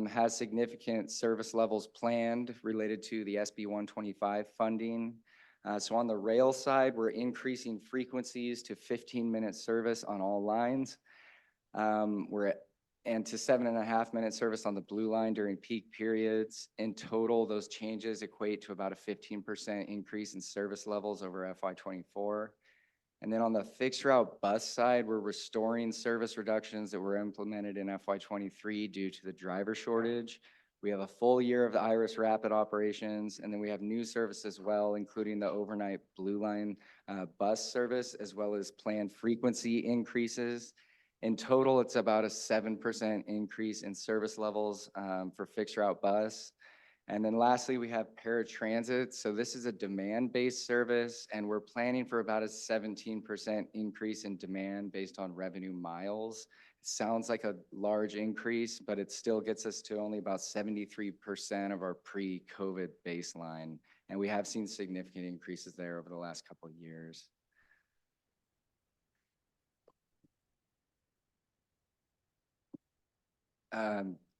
has significant service levels planned related to the SB 125 funding. So on the rail side, we're increasing frequencies to 15-minute service on all lines. And to 7.5-minute service on the blue line during peak periods. In total, those changes equate to about a 15% increase in service levels over FY24. And then on the fixed route bus side, we're restoring service reductions that were implemented in FY23 due to the driver shortage. We have a full year of the Iris Rapid operations, and then we have new service as well, including the overnight Blue Line bus service, as well as planned frequency increases. In total, it's about a 7% increase in service levels for fixed route bus. And then lastly, we have paratransit. So this is a demand-based service, and we're planning for about a 17% increase in demand based on revenue miles. It sounds like a large increase, but it still gets us to only about 73% of our pre-COVID baseline. And we have seen significant increases there over the last couple of years.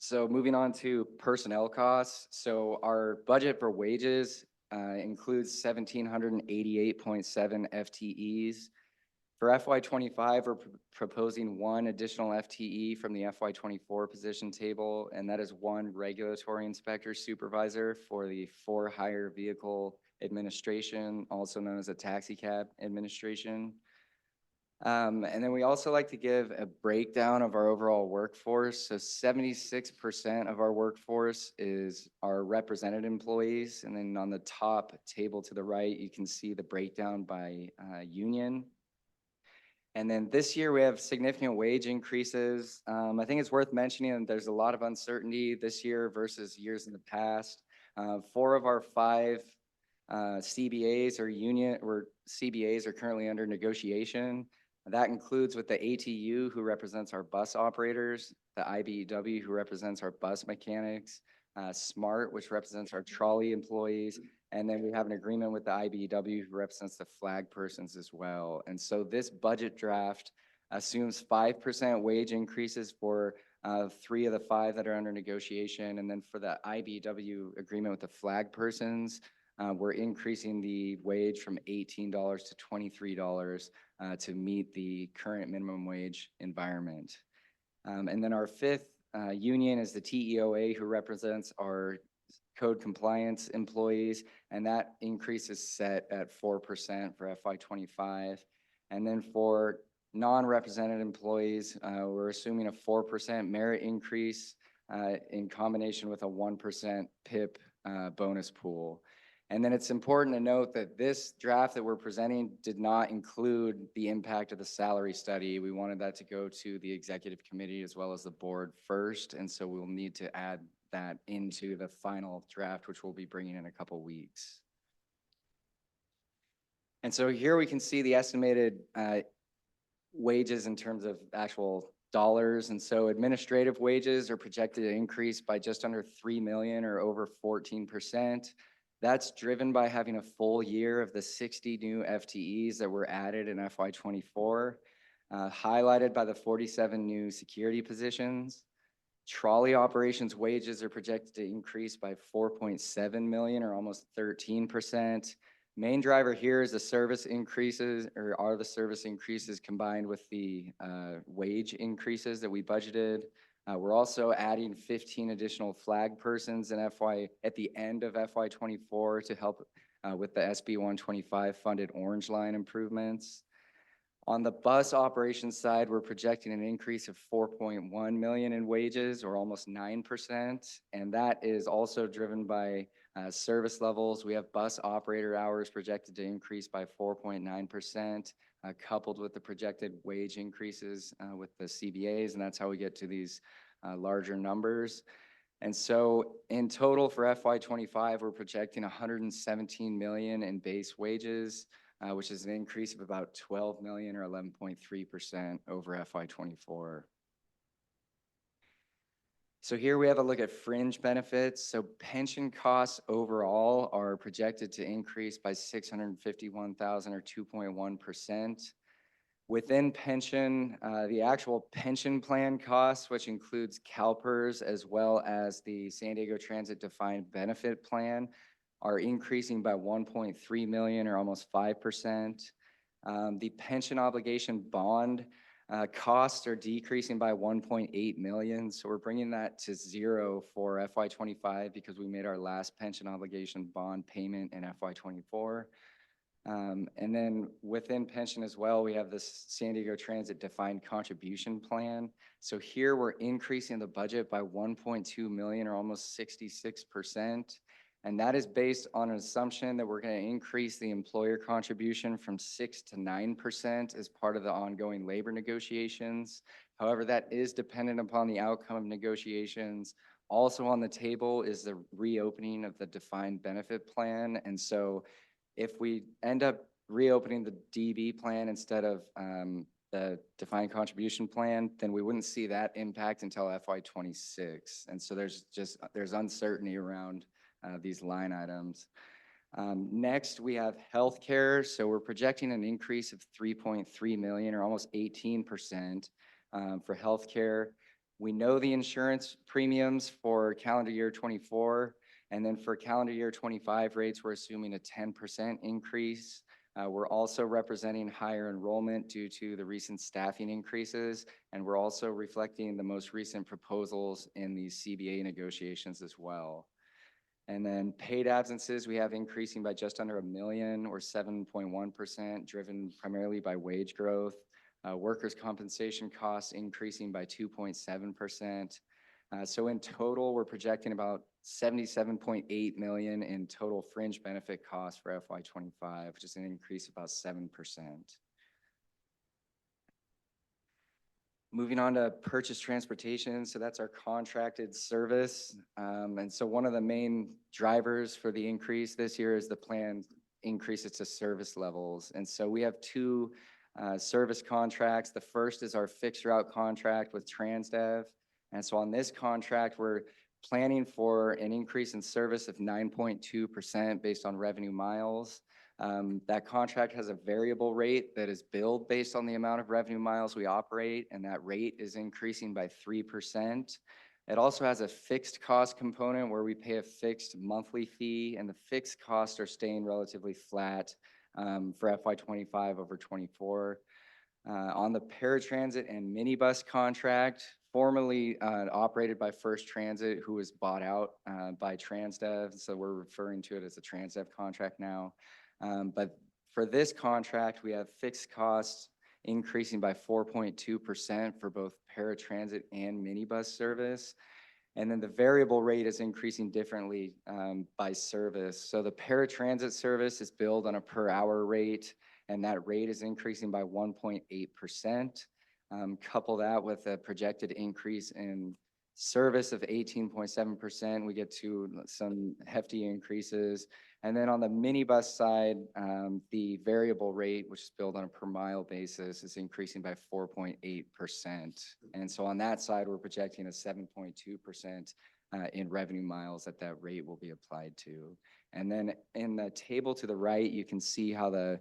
So moving on to personnel costs. So our budget for wages includes 1,788.7 FTEs. For FY25, we're proposing one additional FTE from the FY24 position table, and that is one regulatory inspector supervisor for the for-hire vehicle administration, also known as a taxi cab administration. And then we also like to give a breakdown of our overall workforce. So 76% of our workforce is our represented employees. And then on the top table to the right, you can see the breakdown by union. And then this year we have significant wage increases. I think it's worth mentioning that there's a lot of uncertainty this year versus years in the past. 4 of our 5 CBAs are currently under negotiation. That includes with the ATU, who represents our bus operators, the IBEW, who represents our bus mechanics, SMART, which represents our trolley employees, and then we have an agreement with the IBEW, who represents the flag persons as well. And so this budget draft assumes 5% wage increases for 3 of the 5 that are under negotiation. And then for the IBEW agreement with the flag persons, we're increasing the wage from $18 to $23 to meet the current minimum wage environment. And then our 5th union is the TEOA, who represents our code compliance employees, and that increase is set at 4% for FY25. And then for non-represented employees, we're assuming a 4% merit increase in combination with a 1% PIP bonus pool. And then it's important to note that this draft that we're presenting did not include the impact of the salary study. We wanted that to go to the executive committee as well as the board first. And so we'll need to add that into the final draft, which we'll be bringing in a couple weeks. And so here we can see the estimated wages in terms of actual dollars. And so administrative wages are projected to increase by just under 3 million or over 14%. That's driven by having a full year of the 60 new FTEs that were added in FY24, highlighted by the 47 new security positions. Trolley operations wages are projected to increase by 4.7 million or almost 13%. Main driver here is the service increases, or are the service increases combined with the wage increases that we budgeted. We're also adding 15 additional flag persons at the end of FY24 to help with the SB 125 funded Orange Line improvements. On the bus operations side, we're projecting an increase of 4.1 million in wages, or almost 9%. And that is also driven by service levels. We have bus operator hours projected to increase by 4.9%, coupled with the projected wage increases with the CBAs. And that's how we get to these larger numbers. And so in total for FY25, we're projecting 117 million in base wages, which is an increase of about 12 million or 11.3% over FY24. So here we have a look at fringe benefits. So pension costs overall are projected to increase by 651,000 or 2.1%. Within pension, the actual pension plan costs, which includes CalPERS as well as the San Diego Transit Defined Benefit Plan, are increasing by 1.3 million or almost 5%. The pension obligation bond costs are decreasing by 1.8 million. So we're bringing that to 0 for FY25 because we made our last pension obligation bond payment in FY24. And then within pension as well, we have this San Diego Transit Defined Contribution Plan. So here we're increasing the budget by 1.2 million or almost 66%. And that is based on an assumption that we're going to increase the employer contribution from 6 to 9% as part of the ongoing labor negotiations. However, that is dependent upon the outcome of negotiations. Also on the table is the reopening of the defined benefit plan. And so if we end up reopening the DB plan instead of the defined contribution plan, then we wouldn't see that impact until FY26. And so there's uncertainty around these line items. Next, we have healthcare. So we're projecting an increase of 3.3 million or almost 18% for healthcare. We know the insurance premiums for calendar year 24, and then for calendar year 25 rates, we're assuming a 10% increase. We're also representing higher enrollment due to the recent staffing increases, and we're also reflecting the most recent proposals in these CBA negotiations as well. And then paid absences, we have increasing by just under 1 million or 7.1%, driven primarily by wage growth. Workers' compensation costs increasing by 2.7%. So in total, we're projecting about 77.8 million in total fringe benefit costs for FY25, which is an increase of about 7%. Moving on to purchase transportation, so that's our contracted service. And so one of the main drivers for the increase this year is the planned increases to service levels. And so we have two service contracts. The first is our fixed route contract with Transdev. And so on this contract, we're planning for an increase in service of 9.2% based on revenue miles. That contract has a variable rate that is billed based on the amount of revenue miles we operate, and that rate is increasing by 3%. It also has a fixed cost component where we pay a fixed monthly fee, and the fixed costs are staying relatively flat for FY25 over 24. On the paratransit and minibus contract, formerly operated by First Transit, who was bought out by Transdev, so we're referring to it as a Transdev contract now. But for this contract, we have fixed costs increasing by 4.2% for both paratransit and minibus service. And then the variable rate is increasing differently by service. So the paratransit service is billed on a per hour rate, and that rate is increasing by 1.8%. Couple that with a projected increase in service of 18.7%, we get to some hefty increases. And then on the minibus side, the variable rate, which is billed on a per mile basis, is increasing by 4.8%. And so on that side, we're projecting a 7.2% in revenue miles that rate will be applied to. And then in the table to the right, you can see how the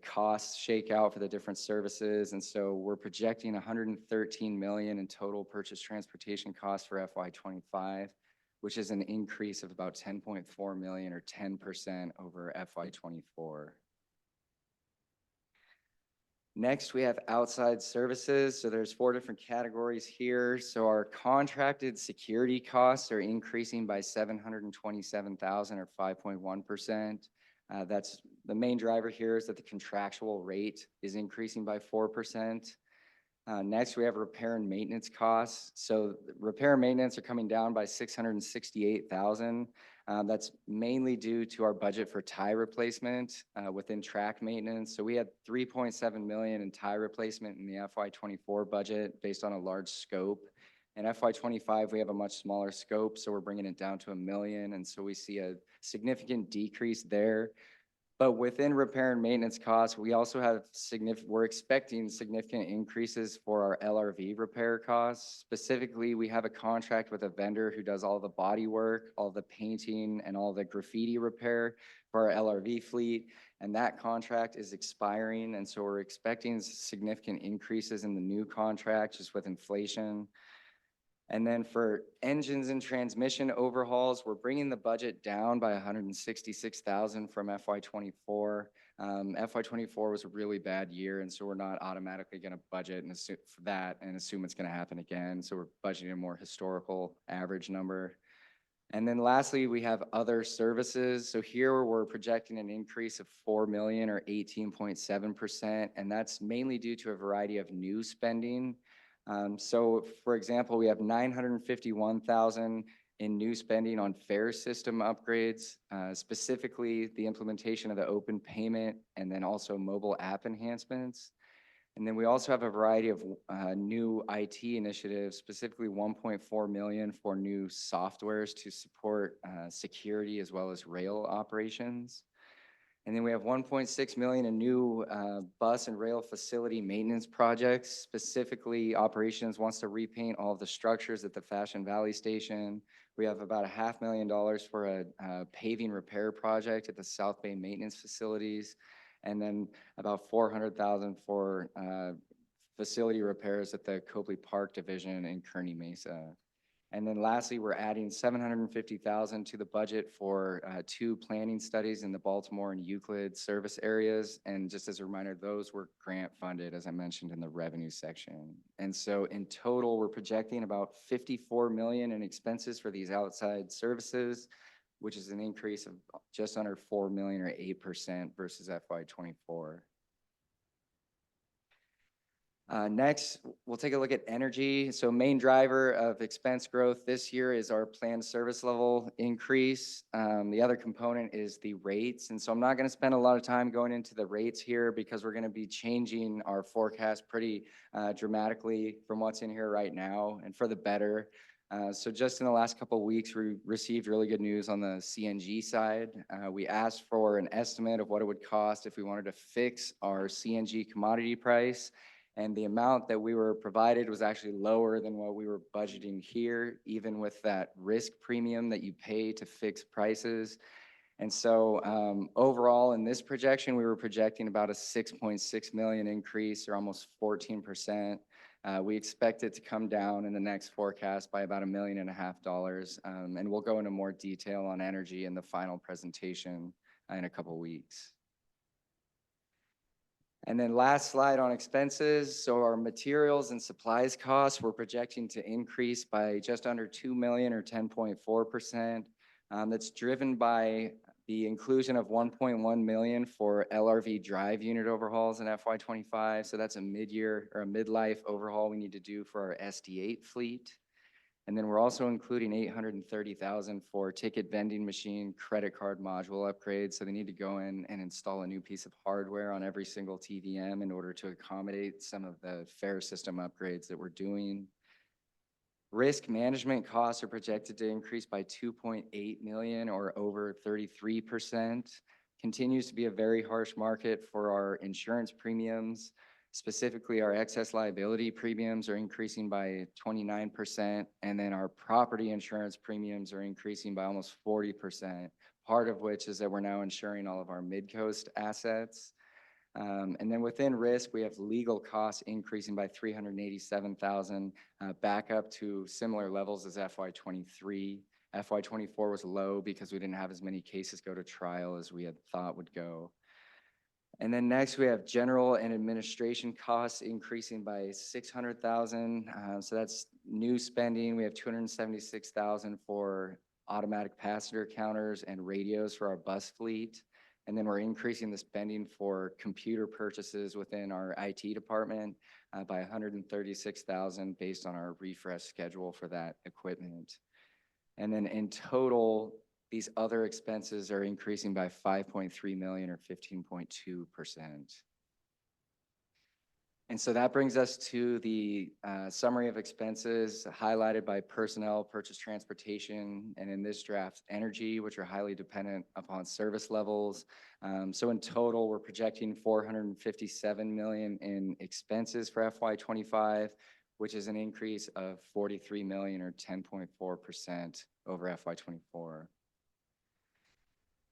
costs shake out for the different services. And so we're projecting 113 million in total purchase transportation costs for FY25, which is an increase of about 10.4 million or 10% over FY24. Next, we have outside services. So there's 4 different categories here. So our contracted security costs are increasing by 727,000 or 5.1%. That's the main driver here is that the contractual rate is increasing by 4%. Next, we have repair and maintenance costs. So repair and maintenance are coming down by 668,000. That's mainly due to our budget for tire replacement within track maintenance. So we had 3.7 million in tire replacement in the FY24 budget based on a large scope. In FY25, we have a much smaller scope, so we're bringing it down to 1 million. And so we see a significant decrease there. But within repair and maintenance costs, we also have we're expecting significant increases for our LRV repair costs. Specifically, we have a contract with a vendor who does all the body work, all the painting, and all the graffiti repair for our LRV fleet. And that contract is expiring. And so we're expecting significant increases in the new contract just with inflation. And then for engines and transmission overhauls, we're bringing the budget down by 166,000 from FY24. FY24 was a really bad year, and so we're not automatically going to budget and assume for that and assume it's going to happen again. So we're budgeting a more historical average number. And then lastly, we have other services. So here we're projecting an increase of 4 million or 18.7%, and that's mainly due to a variety of new spending. So for example, we have 951,000 in new spending on fare system upgrades, specifically the implementation of the open payment and then also mobile app enhancements. And then we also have a variety of new IT initiatives, specifically 1.4 million for new softwares to support security as well as rail operations. And then we have 1.6 million in new bus and rail facility maintenance projects. Specifically, operations wants to repaint all of the structures at the Fashion Valley station. We have about $500,000 for a paving repair project at the South Bay maintenance facilities. And then about 400,000 for facility repairs at the Copley Park division in Kearney Mesa. And then lastly, we're adding 750,000 to the budget for 2 planning studies in the Baltimore and Euclid service areas. And just as a reminder, those were grant funded, as I mentioned in the revenue section. And so in total, we're projecting about 54 million in expenses for these outside services, which is an increase of just under 4 million or 8% versus FY24. Next, we'll take a look at energy. So main driver of expense growth this year is our planned service level increase. The other component is the rates. And so I'm not going to spend a lot of time going into the rates here because we're going to be changing our forecast pretty dramatically from what's in here right now and for the better. So just in the last couple of weeks, we received really good news on the CNG side. We asked for an estimate of what it would cost if we wanted to fix our CNG commodity price. And the amount that we were provided was actually lower than what we were budgeting here, even with that risk premium that you pay to fix prices. And so overall in this projection, we were projecting about a 6.6 million increase or almost 14%. We expect it to come down in the next forecast by about $1.5 million. And we'll go into more detail on energy in the final presentation in a couple weeks. And then last slide on expenses. So our materials and supplies costs, we're projecting to increase by just under 2 million or 10.4%. That's driven by the inclusion of 1.1 million for LRV drive unit overhauls in FY25. So that's a mid-year or a mid-life overhaul we need to do for our SD8 fleet. And then we're also including 830,000 for ticket vending machine credit card module upgrades. So they need to go in and install a new piece of hardware on every single TVM in order to accommodate some of the fare system upgrades that we're doing. Risk management costs are projected to increase by 2.8 million or over 33%. Continues to be a very harsh market for our insurance premiums. Specifically, our excess liability premiums are increasing by 29%, and then our property insurance premiums are increasing by almost 40%, part of which is that we're now insuring all of our mid-coast assets. And then within risk, we have legal costs increasing by 387,000, back up to similar levels as FY23. FY24 was low because we didn't have as many cases go to trial as we had thought would go. And then next we have general and administration costs increasing by 600,000. So that's new spending. We have 276,000 for automatic passenger counters and radios for our bus fleet. And then we're increasing the spending for computer purchases within our IT department by 136,000 based on our refresh schedule for that equipment. And then in total, these other expenses are increasing by 5.3 million or 15.2%. And so that brings us to the summary of expenses highlighted by personnel, purchase transportation, and in this draft, energy, which are highly dependent upon service levels. So in total, we're projecting 457 million in expenses for FY25, which is an increase of 43 million or 10.4% over FY24.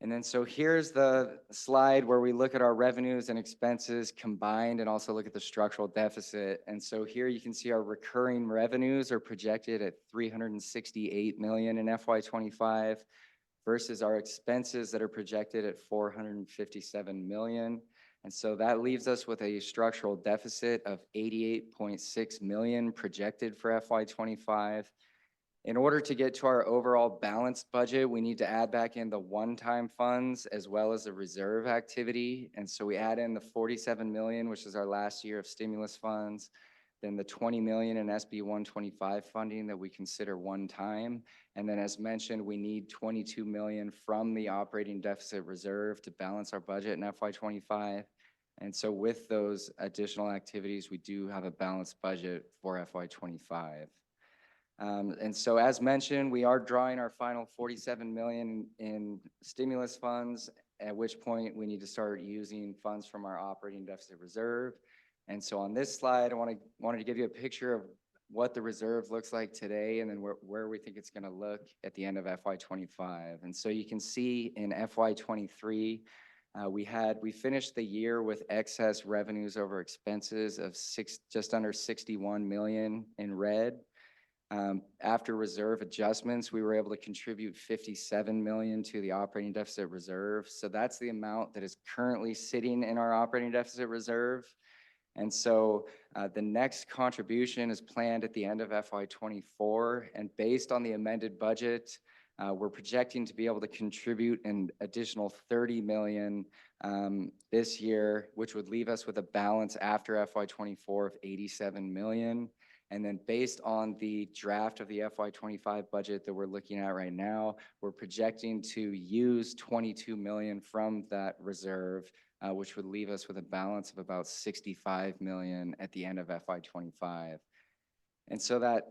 And then so here's the slide where we look at our revenues and expenses combined and also look at the structural deficit. And so here you can see our recurring revenues are projected at 368 million in FY25 versus our expenses that are projected at 457 million. And so that leaves us with a structural deficit of 88.6 million projected for FY25. In order to get to our overall balanced budget, we need to add back in the one-time funds as well as the reserve activity. And so we add in the 47 million, which is our last year of stimulus funds, then the 20 million in SB 125 funding that we consider one time. And then as mentioned, we need 22 million from the operating deficit reserve to balance our budget in FY25. And so with those additional activities, we do have a balanced budget for FY25. And so as mentioned, we are drawing our final 47 million in stimulus funds, at which point we need to start using funds from our operating deficit reserve. And so on this slide, I wanted to give you a picture of what the reserve looks like today and then where we think it's going to look at the end of FY25. And so you can see in FY23, we finished the year with excess revenues over expenses of just under 61 million in red. After reserve adjustments, we were able to contribute 57 million to the operating deficit reserve. So that's the amount that is currently sitting in our operating deficit reserve. And so the next contribution is planned at the end of FY24. And based on the amended budget, We're projecting to be able to contribute an additional 30 million this year, which would leave us with a balance after FY24 of 87 million. And then based on the draft of the FY25 budget that we're looking at right now, we're projecting to use 22 million from that reserve, which would leave us with a balance of about 65 million at the end of FY25. And so that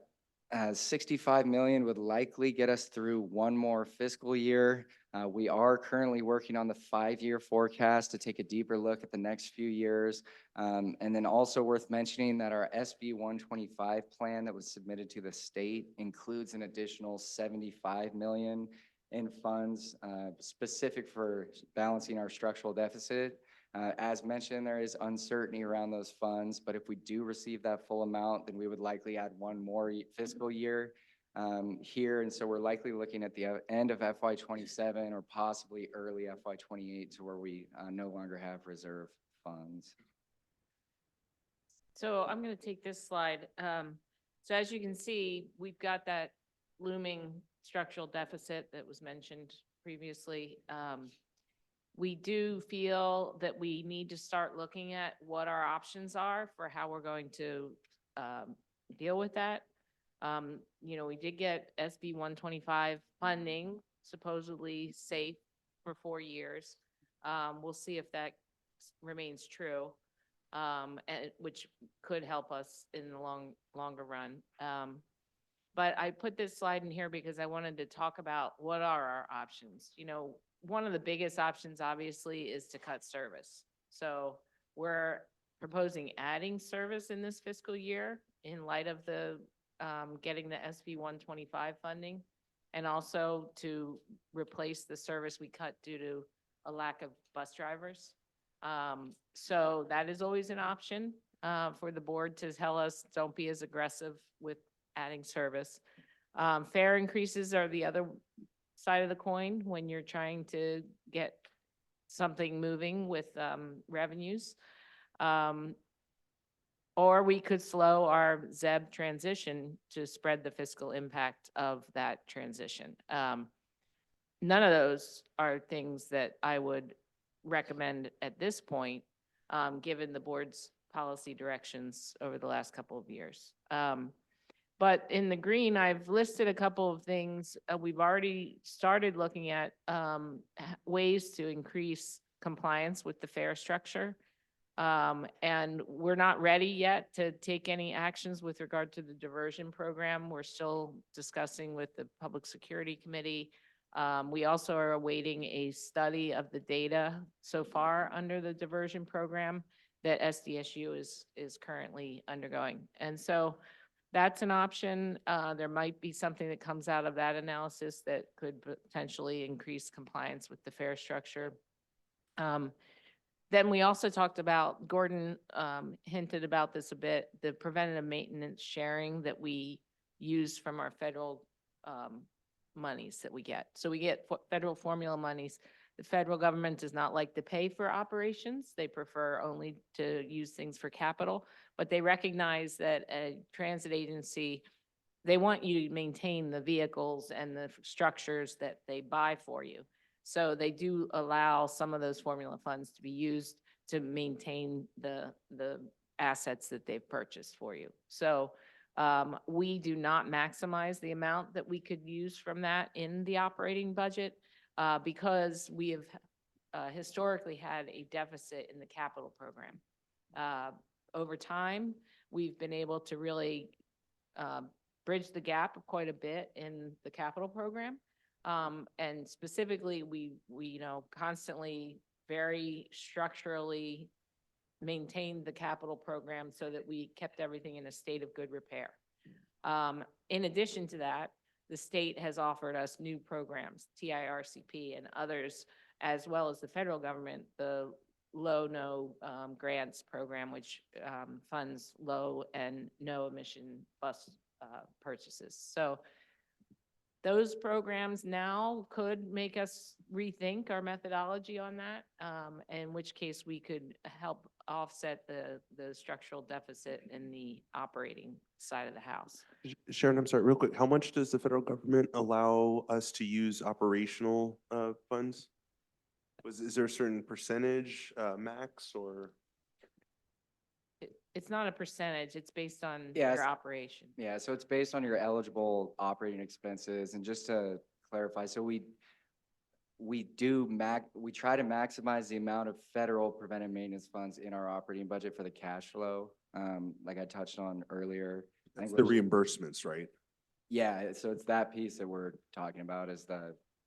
65 million would likely get us through one more fiscal year. We are currently working on the 5-year forecast to take a deeper look at the next few years. And then also worth mentioning that our SB 125 plan that was submitted to the state includes an additional 75 million in funds specific for balancing our structural deficit. As mentioned, there is uncertainty around those funds, but if we do receive that full amount, then we would likely add one more fiscal year here. And so we're likely looking at the end of FY27 or possibly early FY28 to where we no longer have reserve funds. So I'm going to take this slide. So as you can see, we've got that looming structural deficit that was mentioned previously. We do feel that we need to start looking at what our options are for how we're going to deal with that. You know, we did get SB 125 funding, supposedly safe for 4 years. We'll see if that remains true, and which could help us in the longer run. But I put this slide in here because I wanted to talk about what are our options. You know, one of the biggest options obviously is to cut service. So we're proposing adding service in this fiscal year in light of the getting the SB 125 funding, and also to replace the service we cut due to a lack of bus drivers. So that is always an option for the board to tell us, don't be as aggressive with adding service. Fare increases are the other side of the coin when you're trying to get something moving with revenues. Or we could slow our ZEB transition to spread the fiscal impact of that transition. None of those are things that I would recommend at this point, given the board's policy directions over the last couple of years. But in the green, I've listed a couple of things. We've already started looking at ways to increase compliance with the fare structure. And we're not ready yet to take any actions with regard to the diversion program. We're still discussing with the Public Security Committee. We also are awaiting a study of the data so far under the diversion program that SDSU is currently undergoing. And so that's an option. There might be something that comes out of that analysis that could potentially increase compliance with the fare structure. Then we also talked about, Gordon hinted about this a bit, the preventative maintenance sharing that we use from our federal monies that we get. So we get federal formula monies. The federal government does not like to pay for operations. They prefer only to use things for capital, but they recognize that a transit agency, they want you to maintain the vehicles and the structures that they buy for you. So they do allow some of those formula funds to be used to maintain the assets that they've purchased for you. So we do not maximize the amount that we could use from that in the operating budget because we have historically had a deficit in the capital program. Over time, we've been able to really bridge the gap quite a bit in the capital program. And specifically, we constantly very structurally maintained the capital program so that we kept everything in a state of good repair. In addition to that, the state has offered us new programs, TIRCP and others, as well as the federal government, the low-no grants program, which funds low and no emission bus purchases. So those programs now could make us rethink our methodology on that, in which case we could help offset the structural deficit in the operating side of the house. Sharon, I'm sorry, real quick, how much does the federal government allow us to use operational funds? Is there a certain percentage max or? It's not a percentage, it's based on Yes. your operation. Yeah, so it's based on your eligible operating expenses. And just to clarify, so we try to maximize the amount of federal preventive maintenance funds in our operating budget for the cash flow, like I touched on earlier. I That's think the we're- reimbursements, right? Yeah, so it's that piece that we're talking about is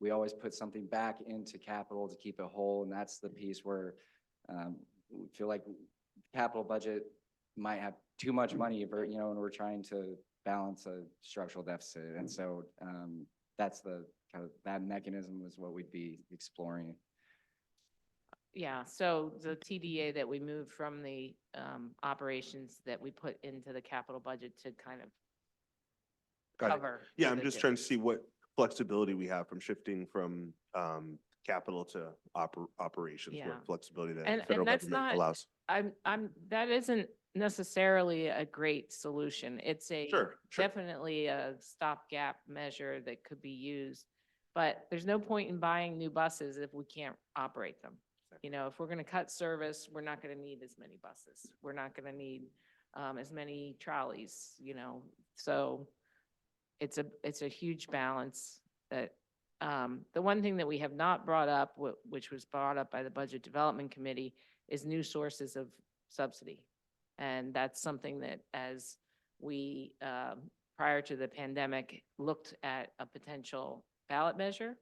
we always put something back into capital to keep it whole, and that's the piece where we feel like capital budget might have too much money, and we're trying to balance a structural deficit. And so that's the kind of, that mechanism is what we'd be exploring. Yeah, so the TDA that we moved from the operations that we put into the capital budget to kind of Got it. cover. Yeah, for I'm the just trying to see what flexibility we have from shifting from capital to operations, Yeah. what flexibility that And federal that's government not, allows. that isn't necessarily a great solution. It's Sure. definitely a stopgap measure that could be used. But there's no point in buying new buses if we can't operate them. If we're gonna cut service, we're not gonna need as many buses. We're not gonna need as many trolleys, so it's a huge balance that, the one thing that we have not brought up, which was brought up by the Budget Development Committee, is new sources of subsidy. And that's something that as we, prior to the pandemic, looked at a potential ballot measure.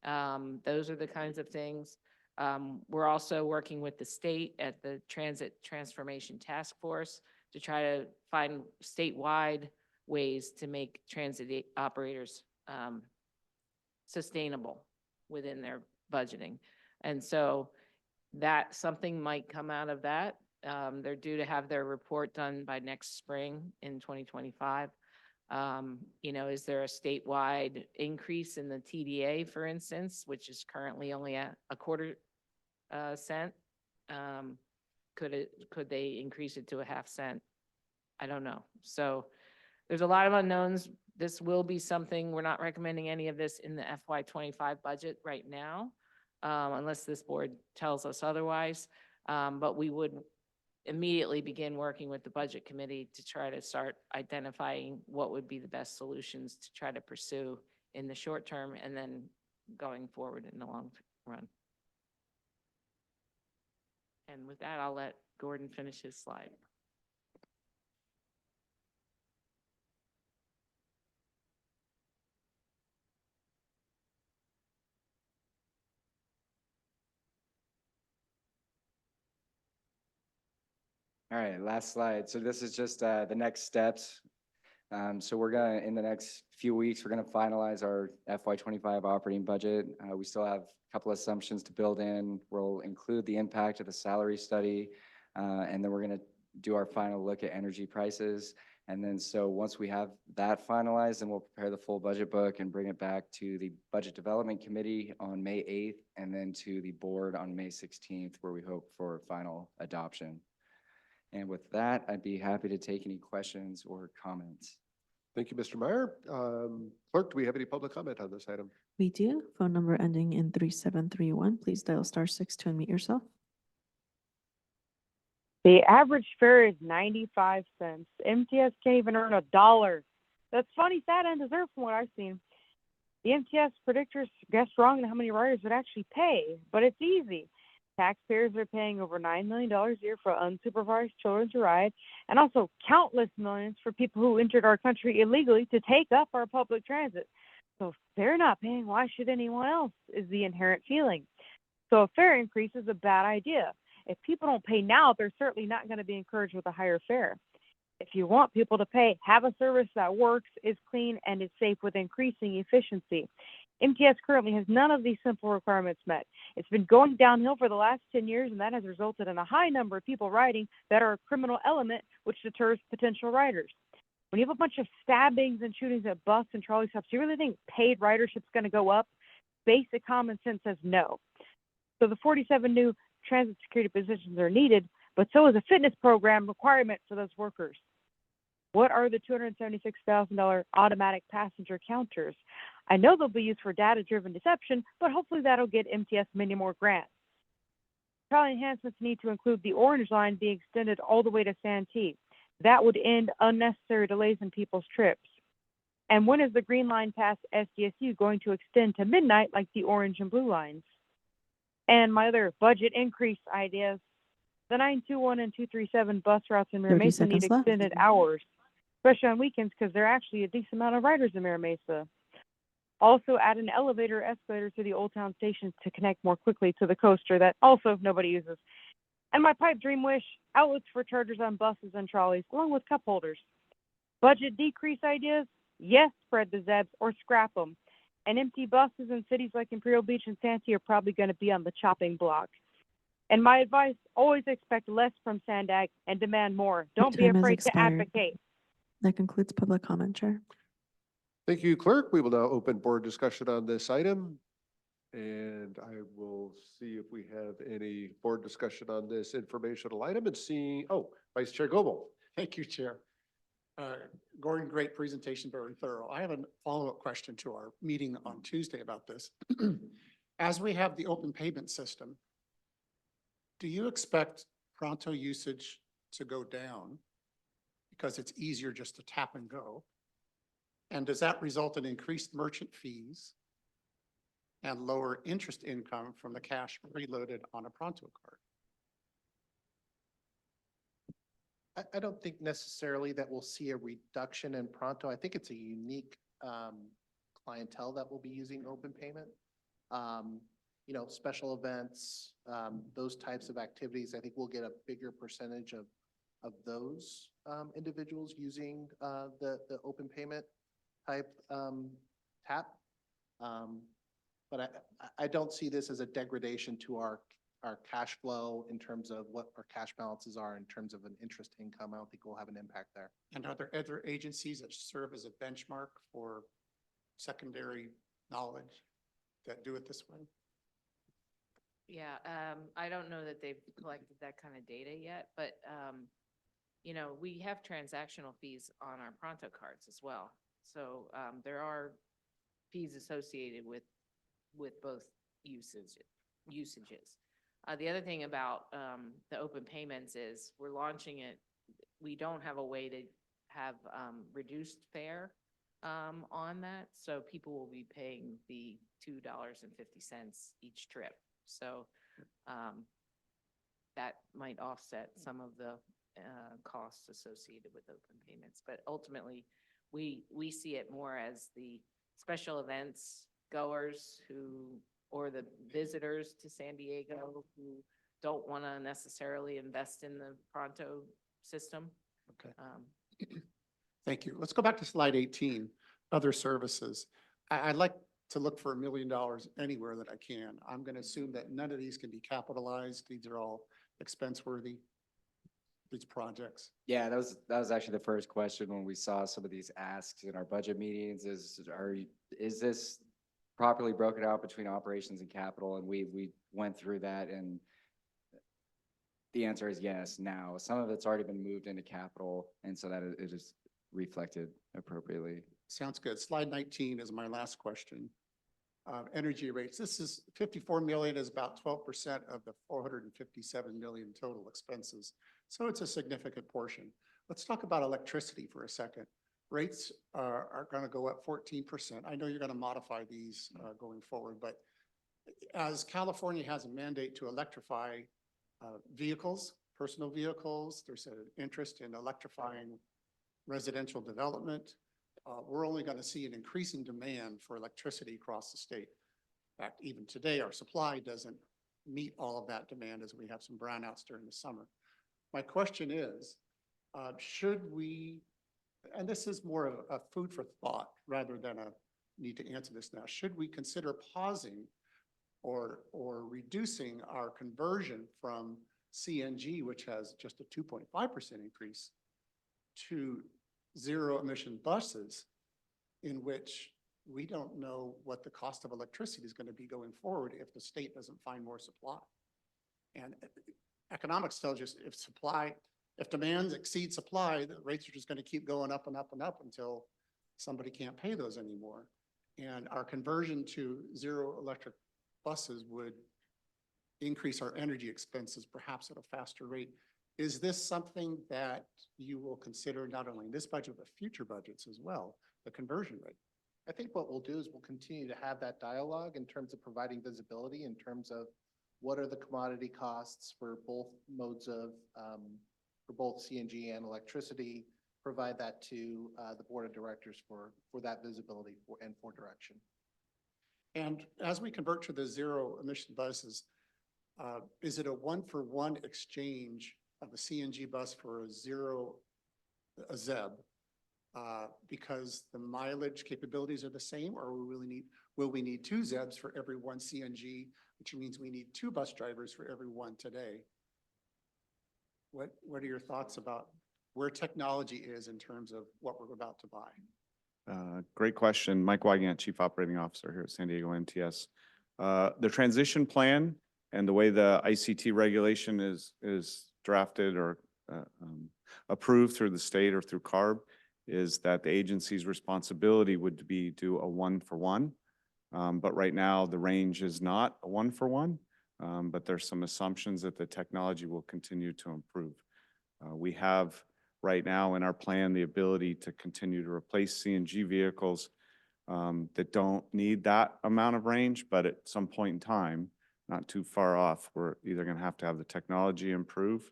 Those are the kinds of things. We're also working with the state at the Transit Transformation Task Force to try to find statewide ways to make transit operators sustainable within their budgeting. And so that something might come out of that. They're due to have their report done by next spring in 2025. Is there a statewide increase in the TDA, for instance, which is currently only at a quarter cent? Could they increase it to a half cent? I don't know. So there's a lot of unknowns. This will be something, we're not recommending any of this in the FY25 budget right now, unless this board tells us otherwise. But we would immediately begin working with the budget committee to try to start identifying what would be the best solutions to try to pursue in the short term and then going forward in the long run. And with that, I'll let Gordon finish his slide. All right, last slide. So this is just the next steps. So we're in the next few weeks, we're gonna finalize our FY25 operating budget. We still have a couple assumptions to build in. We'll include the impact of the salary study, and then we're gonna do our final look at energy prices. And then so once we have that finalized, then we'll prepare the full budget book and bring it back to the Budget Development Committee on May 8th, and then to the board on May 16th, where we hope for final adoption. And with that, I'd be happy to take any questions or comments. Thank you, Mr. Meyer. Clerk, do we have any public comment on this item? We do. Phone number ending in 3731. Please dial *6 to unmute yourself. The average fare is 95 cents. MTS can't even earn $1. That's funny, sad, and deserved from what I've seen. The MTS predictors guessed wrong on how many riders would actually pay, but it's easy. Taxpayers are paying over $9 million a year for unsupervised children to ride, and also countless millions for people who entered our country illegally to take up our public transit. So if they're not paying, why should anyone else, is the inherent feeling. So a fare increase is a bad idea. If people don't pay now, they're certainly not going to be encouraged with a higher fare. If you want people to pay, have a service that works, is clean, and is safe with increasing efficiency. MTS currently has none of these simple requirements met. It's been going downhill for the last 10 years, and that has resulted in a high number of people riding that are a criminal element, which deters potential riders. When you have a bunch of stabbings and shootings at bus and trolley stops, do you really think paid ridership is going to go up? Basic common sense says no. So the 47 new transit security positions are needed, but so is a fitness program requirement for those workers. What are the $276,000 automatic passenger counters? I know they'll be used for data-driven deception, but hopefully that'll get MTS many more grants. Trolley enhancements need to include the orange line being extended all the way to Santee. That would end unnecessary delays in people's trips. And when is the green line past SDSU going to extend to midnight like the orange and blue lines? And my other budget increase ideas, the 921 and 237 bus routes in Mira 30 Mesa need seconds left. extended hours, especially on weekends because there are actually a decent amount of riders in Mira Mesa. Also add an elevator or escalator to the Old Town station to connect more quickly to the coaster that also nobody uses. And my pipe dream wish, outlets for chargers on buses and trolleys, along with cup holders. Budget decrease ideas, yes, spread the ZEBs or scrap them. And empty buses in cities like Imperial Beach and Santee are probably going to be on the chopping block. And my advice, always expect less from Sandag and demand more. Don't be time has afraid to expired. advocate. That concludes public comment, Chair. Thank you, Clerk. We will now open board discussion on this item. And I will see if we have any board discussion on this informational item and see, Vice Chair Goble. Thank you, Chair. Gordon, great presentation, very thorough. I have a follow-up question to our meeting on Tuesday about this. As we have the open payment system, do you expect Pronto usage to go down because it's easier just to tap and go? And does that result in increased merchant fees and lower interest income from the cash preloaded on a Pronto card? I don't think necessarily that we'll see a reduction in Pronto. I think it's a unique clientele that will be using open payment. You know, special events, those types of activities, I think we'll get a bigger percentage of those individuals using the open payment type tap. But I don't see this as a degradation to our cash flow in terms of what our cash balances are in terms of an interest income. I don't think we'll have an impact there. And are there other agencies that serve as a benchmark for secondary knowledge that do it this way? Yeah, I don't know that they've collected that kind of data yet, but, you know, we have transactional fees on our Pronto cards as well. So there are fees associated with both usages. The other thing about the open payments is we're launching it. We don't have a way to have reduced fare on that. So people will be paying the $2.50 each trip. So that might offset some of the costs associated with open payments. But ultimately, we see it more as the special events goers or the visitors to San Diego who don't want to necessarily invest in the Pronto system. Okay. Thank you. Let's go back to slide 18, other services. I'd like to look for $1 million anywhere that I can. I'm going to assume that none of these can be capitalized. These are all expense worthy, these projects. Yeah, that was actually the first question when we saw some of these asks in our budget meetings is this properly broken out between operations and capital? And we went through that, and the answer is yes. Now, some of it's already been moved into capital, and so that it is reflected appropriately. Sounds good. Slide 19 is my last question. Energy rates. This is 54 million is about 12% of the 457 million total expenses. So it's a significant portion. Let's talk about electricity for a second. Rates are going to go up 14%. I know you're going to modify these going forward, but as California has a mandate to electrify vehicles, personal vehicles, there's an interest in electrifying residential development. We're only going to see an increasing demand for electricity across the state. In fact, even today, our supply doesn't meet all of that demand as we have some brownouts during the summer. My question is, should we, and this is more of a food for thought rather than a need to answer this now, should we consider pausing or reducing our conversion from CNG, which has just a 2.5% increase, to zero emission buses, in which we don't know what the cost of electricity is going to be going forward if the state doesn't find more supply? And economics tells you if demand exceeds supply, the rates are just going to keep going up and up and up until somebody can't pay those anymore. And our conversion to zero electric buses would increase our energy expenses perhaps at a faster rate. Is this something that you will consider not only in this budget, but future budgets as well, the conversion rate? I think what we'll do is we'll continue to have that dialogue in terms of providing visibility in terms of what are the commodity costs for both modes of, for both CNG and electricity, provide that to the board of directors for that visibility and for direction. And as we convert to the zero emission buses, is it a one-for-one exchange of a CNG bus for a ZEB? Because the mileage capabilities are the same, or will we need two ZEBs for every one CNG, which means we need two bus drivers for every one today? What are your thoughts about where technology is in terms of what we're about to buy? Great question. Mike Wygant, Chief Operating Officer here at San Diego MTS. The transition plan and the way the ICT regulation is drafted or approved through the state or through CARB is that the agency's responsibility would be do a one-for-one. But right now, the range is not a one-for-one, but there's some assumptions that the technology will continue to improve. We have right now in our plan the ability to continue to replace CNG vehicles that don't need that amount of range, but at some point in time, not too far off, we're either going to have the technology improve,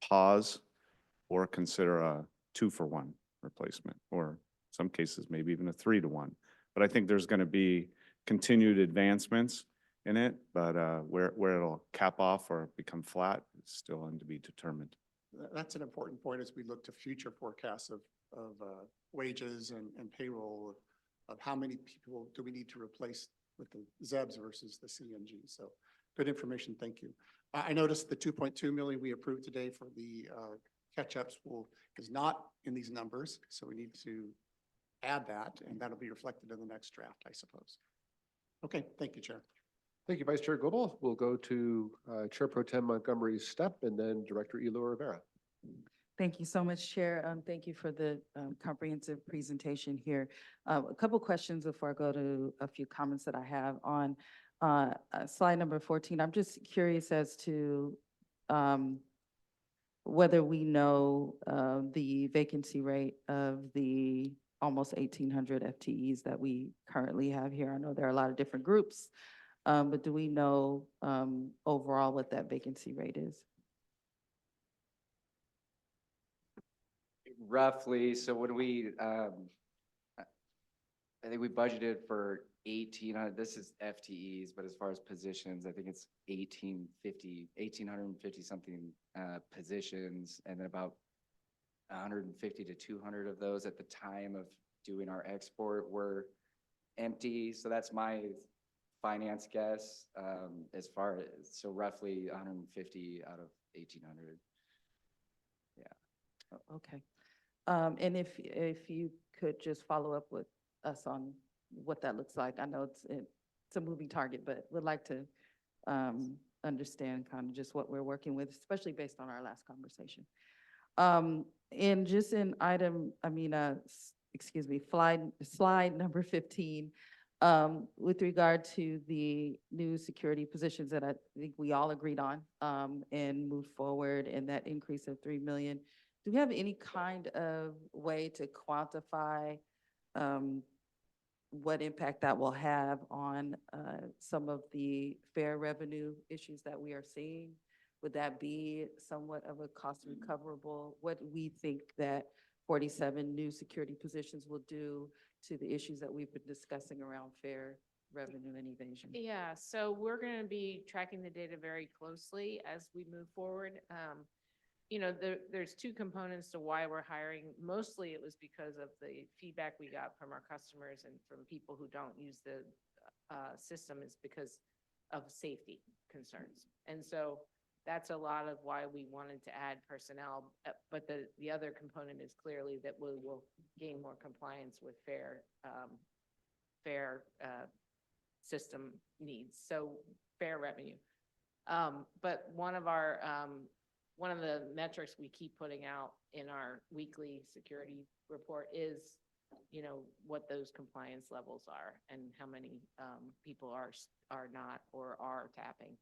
pause, or consider a 2-for-1 replacement, or in some cases, maybe even a 3-to-1. But I think there's going to be continued advancements in it, but where it'll cap off or become flat is still to be determined. That's an important point as we look to future forecasts of wages and payroll of how many people do we need to replace with the ZEBs versus the CNG. So good information. Thank you. I noticed the 2.2 million we approved today for the catch-ups is not in these numbers. So we need to add that, and that'll be reflected in the next draft, I suppose. Okay. Thank you, Chair. Thank you, Vice Chair Goebel. We'll go to Chair Pro Tem Montgomery Stepp and then Director Elo Rivera. Thank you so much, Chair. Thank you for the comprehensive presentation here. A couple questions before I go to a few comments that I have on slide number 14. I'm just curious as to whether we know the vacancy rate of the almost 1,800 FTEs that we currently have here. I know there are a lot of different groups, but do we know overall what that vacancy rate is? Roughly, so when I think we budgeted for 1,800, this is FTEs, but as far as positions, I think it's 1,850 something positions, and then about 150 to 200 of those at the time of doing our export were empty. So that's my finance guess so roughly 150 out of 1,800. Yeah. Okay. And if you could just follow up with us on what that looks like. I know it's a moving target, but would like to understand kind of just what we're working with, especially based on our last conversation. And just in slide number 15, with regard to the new security positions that I think we all agreed on and moved forward, and that increase of 3 million. Do we have any kind of way to quantify what impact that will have on some of the fare revenue issues that we are seeing? Would that be somewhat of a cost recoverable? What do we think that 47 new security positions will do to the issues that we've been discussing around fare revenue and evasion? Yeah, so we're going to be tracking the data very closely as we move forward. There's two components to why we're hiring. Mostly it was because of the feedback we got from our customers and from people who don't use the system is because of safety concerns. And so that's a lot of why we wanted to add personnel. But the other component is clearly that we will gain more compliance with fare system needs. So fare revenue. But one of the metrics we keep putting out in our weekly security report is, what those compliance levels are and how many, people are not or are tapping.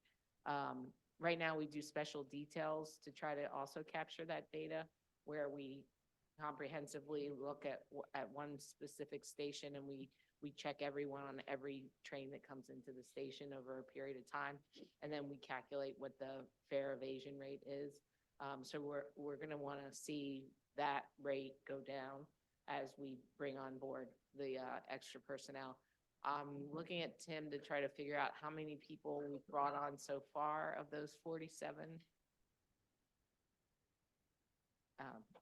Right now, we do special details to try to also capture that data where we comprehensively look at one specific station and we check everyone on every train that comes into the station over a period of time. And then we calculate what the fare evasion rate is. So we're going to want to see that rate go down as we bring on board the extra personnel. I'm looking at Tim to try to figure out how many people we've brought on so far of those 47.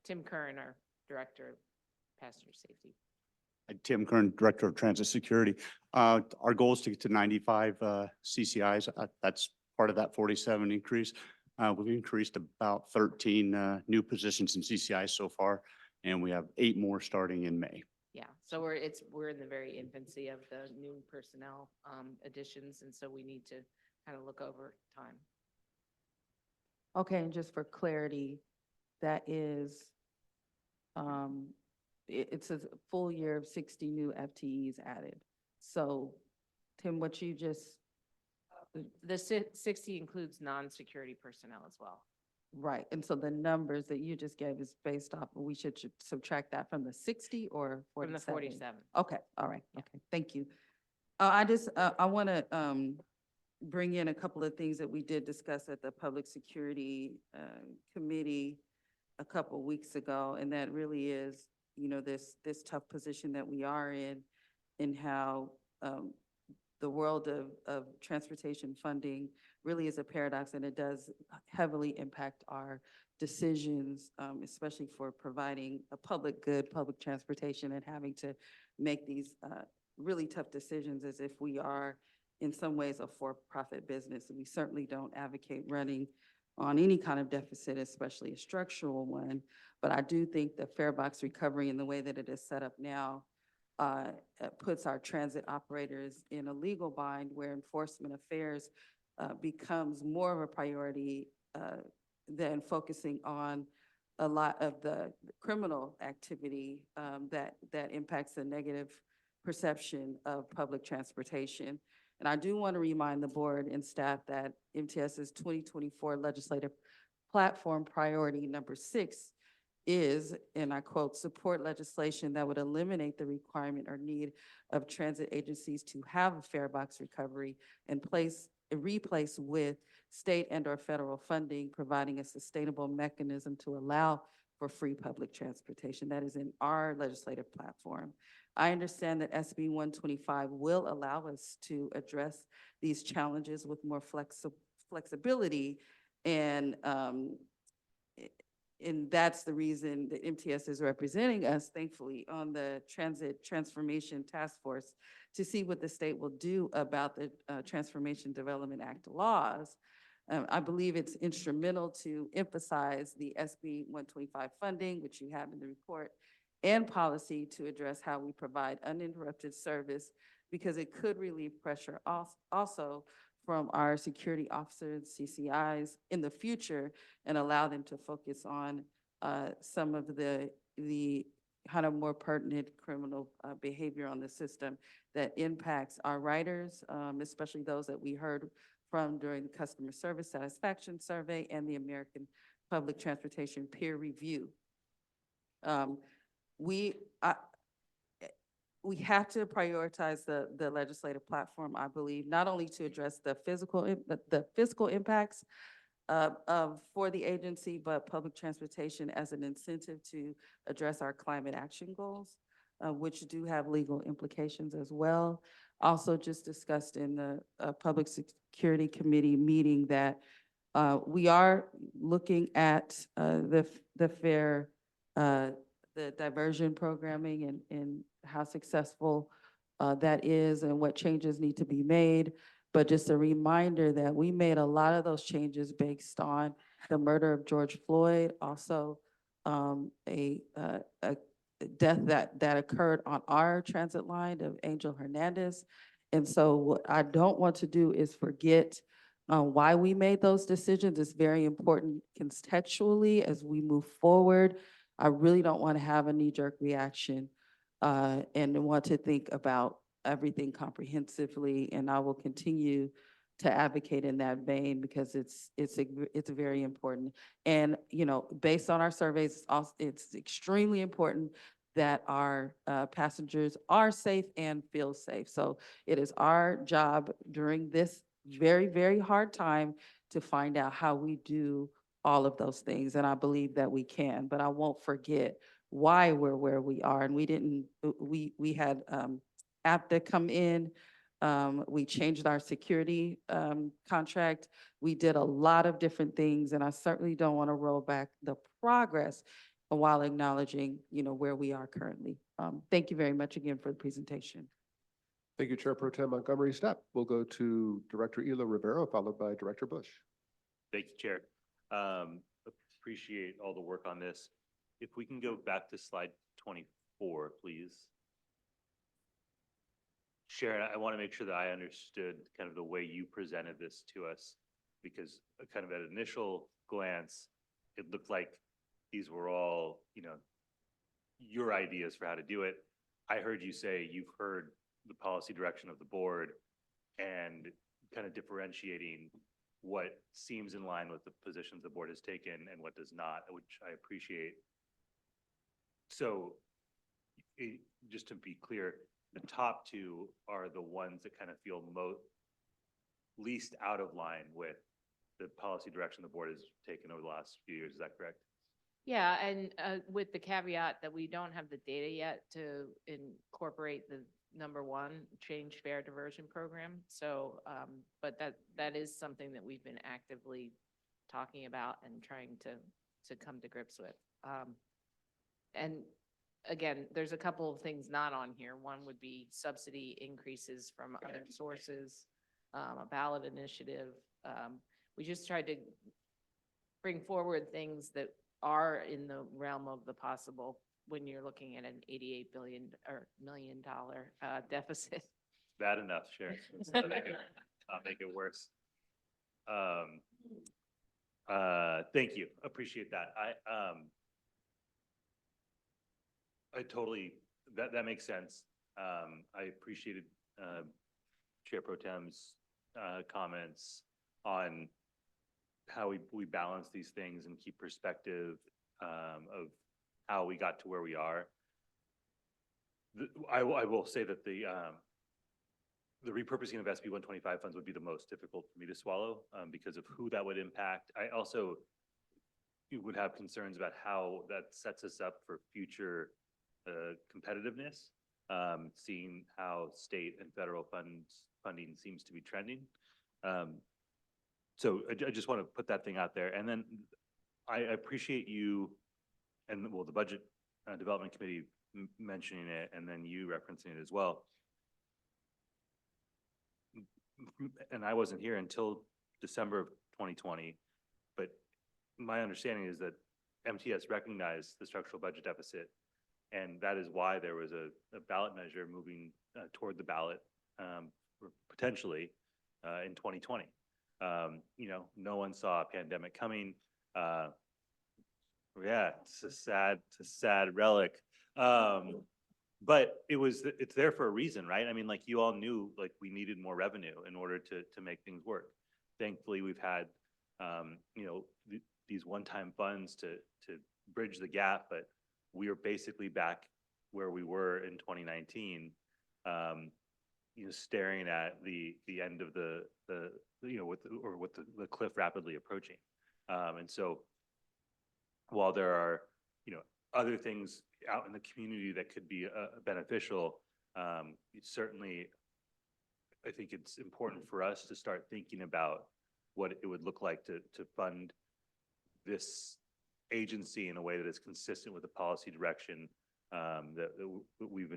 Tim Curran, our Director of Passenger Safety. Tim Kern, Director of Transit Security. Our goal is to get to 95 CCIs. That's part of that 47 increase. We've increased about 13 new positions in CCI so far, and we have 8 more starting in May. Yeah, so we're in the very infancy of the new personnel additions, and so we need to kind of look over time. Okay, and just for clarity, that is, it's a full year of 60 new FTEs added. So, Tim, what you just, The 60 includes non-security personnel as well. right, and so the numbers that you just gave is based off, we should subtract that from the 60 or 47? From the 47. Okay, all right, okay, thank you. I want to bring in a couple of things that we did discuss at the Public Security Committee a couple weeks ago, and that really is, this tough position that we are in, and how the world of transportation funding really is a paradox, and it does heavily impact our decisions, especially for providing a public good, public transportation, and having to make these really tough decisions as if we are in some ways a for-profit business. And we certainly don't advocate running on any kind of deficit, especially a structural one. But I do think the fare box recovery and the way that it is set up now puts our transit operators in a legal bind where enforcement of fares becomes more of a priority than focusing on a lot of the criminal activity that impacts the negative perception of public transportation. And I do want to remind the board and staff that MTS's 2024 legislative platform priority number 6 is, and I quote, support legislation that would eliminate the requirement or need of transit agencies to have a fare box recovery and replace with state and/or federal funding, providing a sustainable mechanism to allow for free public transportation. That is in our legislative platform. I understand that SB 125 will allow us to address these challenges with more flexibility, and that's the reason that MTS is representing us, thankfully, on the Transit Transformation Task Force to see what the state will do about the Transformation Development Act laws. I believe it's instrumental to emphasize the SB 125 funding, which you have in the report, and policy to address how we provide uninterrupted service, because it could relieve pressure also from our security officers, CCIs, in the future, and allow them to focus on some of the kind of more pertinent criminal behavior on the system that impacts our riders, especially those that we heard from during the customer service satisfaction survey and the American Public Transportation peer review. We have to prioritize the legislative platform, I believe, not only to address the fiscal impacts for the agency, but public transportation as an incentive to address our climate action goals, which do have legal implications as well. Also just discussed in the Public Security Committee meeting that we are looking at the fare, the diversion programming and how successful that is and what changes need to be made. But just a reminder that we made a lot of those changes based on the murder of George Floyd, also a death that occurred on our transit line of Angel Hernandez. And so what I don't want to do is forget why we made those decisions is very important contextually as we move forward. I really don't want to have a knee-jerk reaction and want to think about everything comprehensively. And I will continue to advocate in that vein because it's very important. And, you know, based on our surveys, it's extremely important that our passengers are safe and feel safe. So it is our job during this very, very hard time to find out how we do all of those things. And I believe that we can, but I won't forget why we're where we are. And we had APTA come in. We changed our security contract. We did a lot of different things, and I certainly don't want to roll back the progress while acknowledging, you know, where we are currently. Thank you very much again for the presentation. Thank you, Chair Pro Tem Montgomery Stepp. We'll go to Director Elo Rivera, followed by Director Bush. Thank you, Chair. Appreciate all the work on this. If we can go back to slide 24, please. Sharon, I want to make sure that I understood kind of the way you presented this to us, because kind of at initial glance, it looked like these were all, you know, your ideas for how to do it. I heard you say you've heard the policy direction of the board and kind of differentiating what seems in line with the positions the board has taken and what does not, which I appreciate. So just to be clear, the top two are the ones that kind of feel least out of line with the policy direction the board has taken over the last few years. Is that correct? Yeah, and with the caveat that we don't have the data yet to incorporate the number one, change fare diversion program. So, but that is something that we've been actively talking about and trying to come to grips with. And again, there's a couple of things not on here. One would be subsidy increases from other sources, a ballot initiative. We just tried to bring forward things that are in the realm of the possible when you're looking at an $88 million deficit. Bad enough, Sharon. Not make it worse. Thank you. Appreciate that. I totally, that makes sense. I appreciated Chair Pro Tem's comments on how we balance these things and keep perspective of how we got to where we are. I will say that the repurposing of SB 125 funds would be the most difficult for me to swallow because of who that would impact. I also would have concerns about how that sets us up for future competitiveness, seeing how state and federal funding seems to be trending. So I just want to put that thing out there. And then I appreciate you and well, the Budget Development Committee mentioning it, and then you referencing it as well. And I wasn't here until December of 2020, but my understanding is that MTS recognized the structural budget deficit, and that is why there was a ballot measure moving toward the ballot potentially in 2020. You know, no one saw a pandemic coming. Yeah, it's a sad relic. But it's there for a reason, right? I mean, like you all knew, like we needed more revenue in order to make things work. Thankfully, we've had, you know, these one-time funds to bridge the gap, but we are basically back where we were in 2019. You know, staring at the end of the you know, with the cliff rapidly approaching. And so while there are, you know, other things out in the community that could be beneficial, certainly I think it's important for us to start thinking about what it would look like to fund this agency in a way that is consistent with the policy direction that we've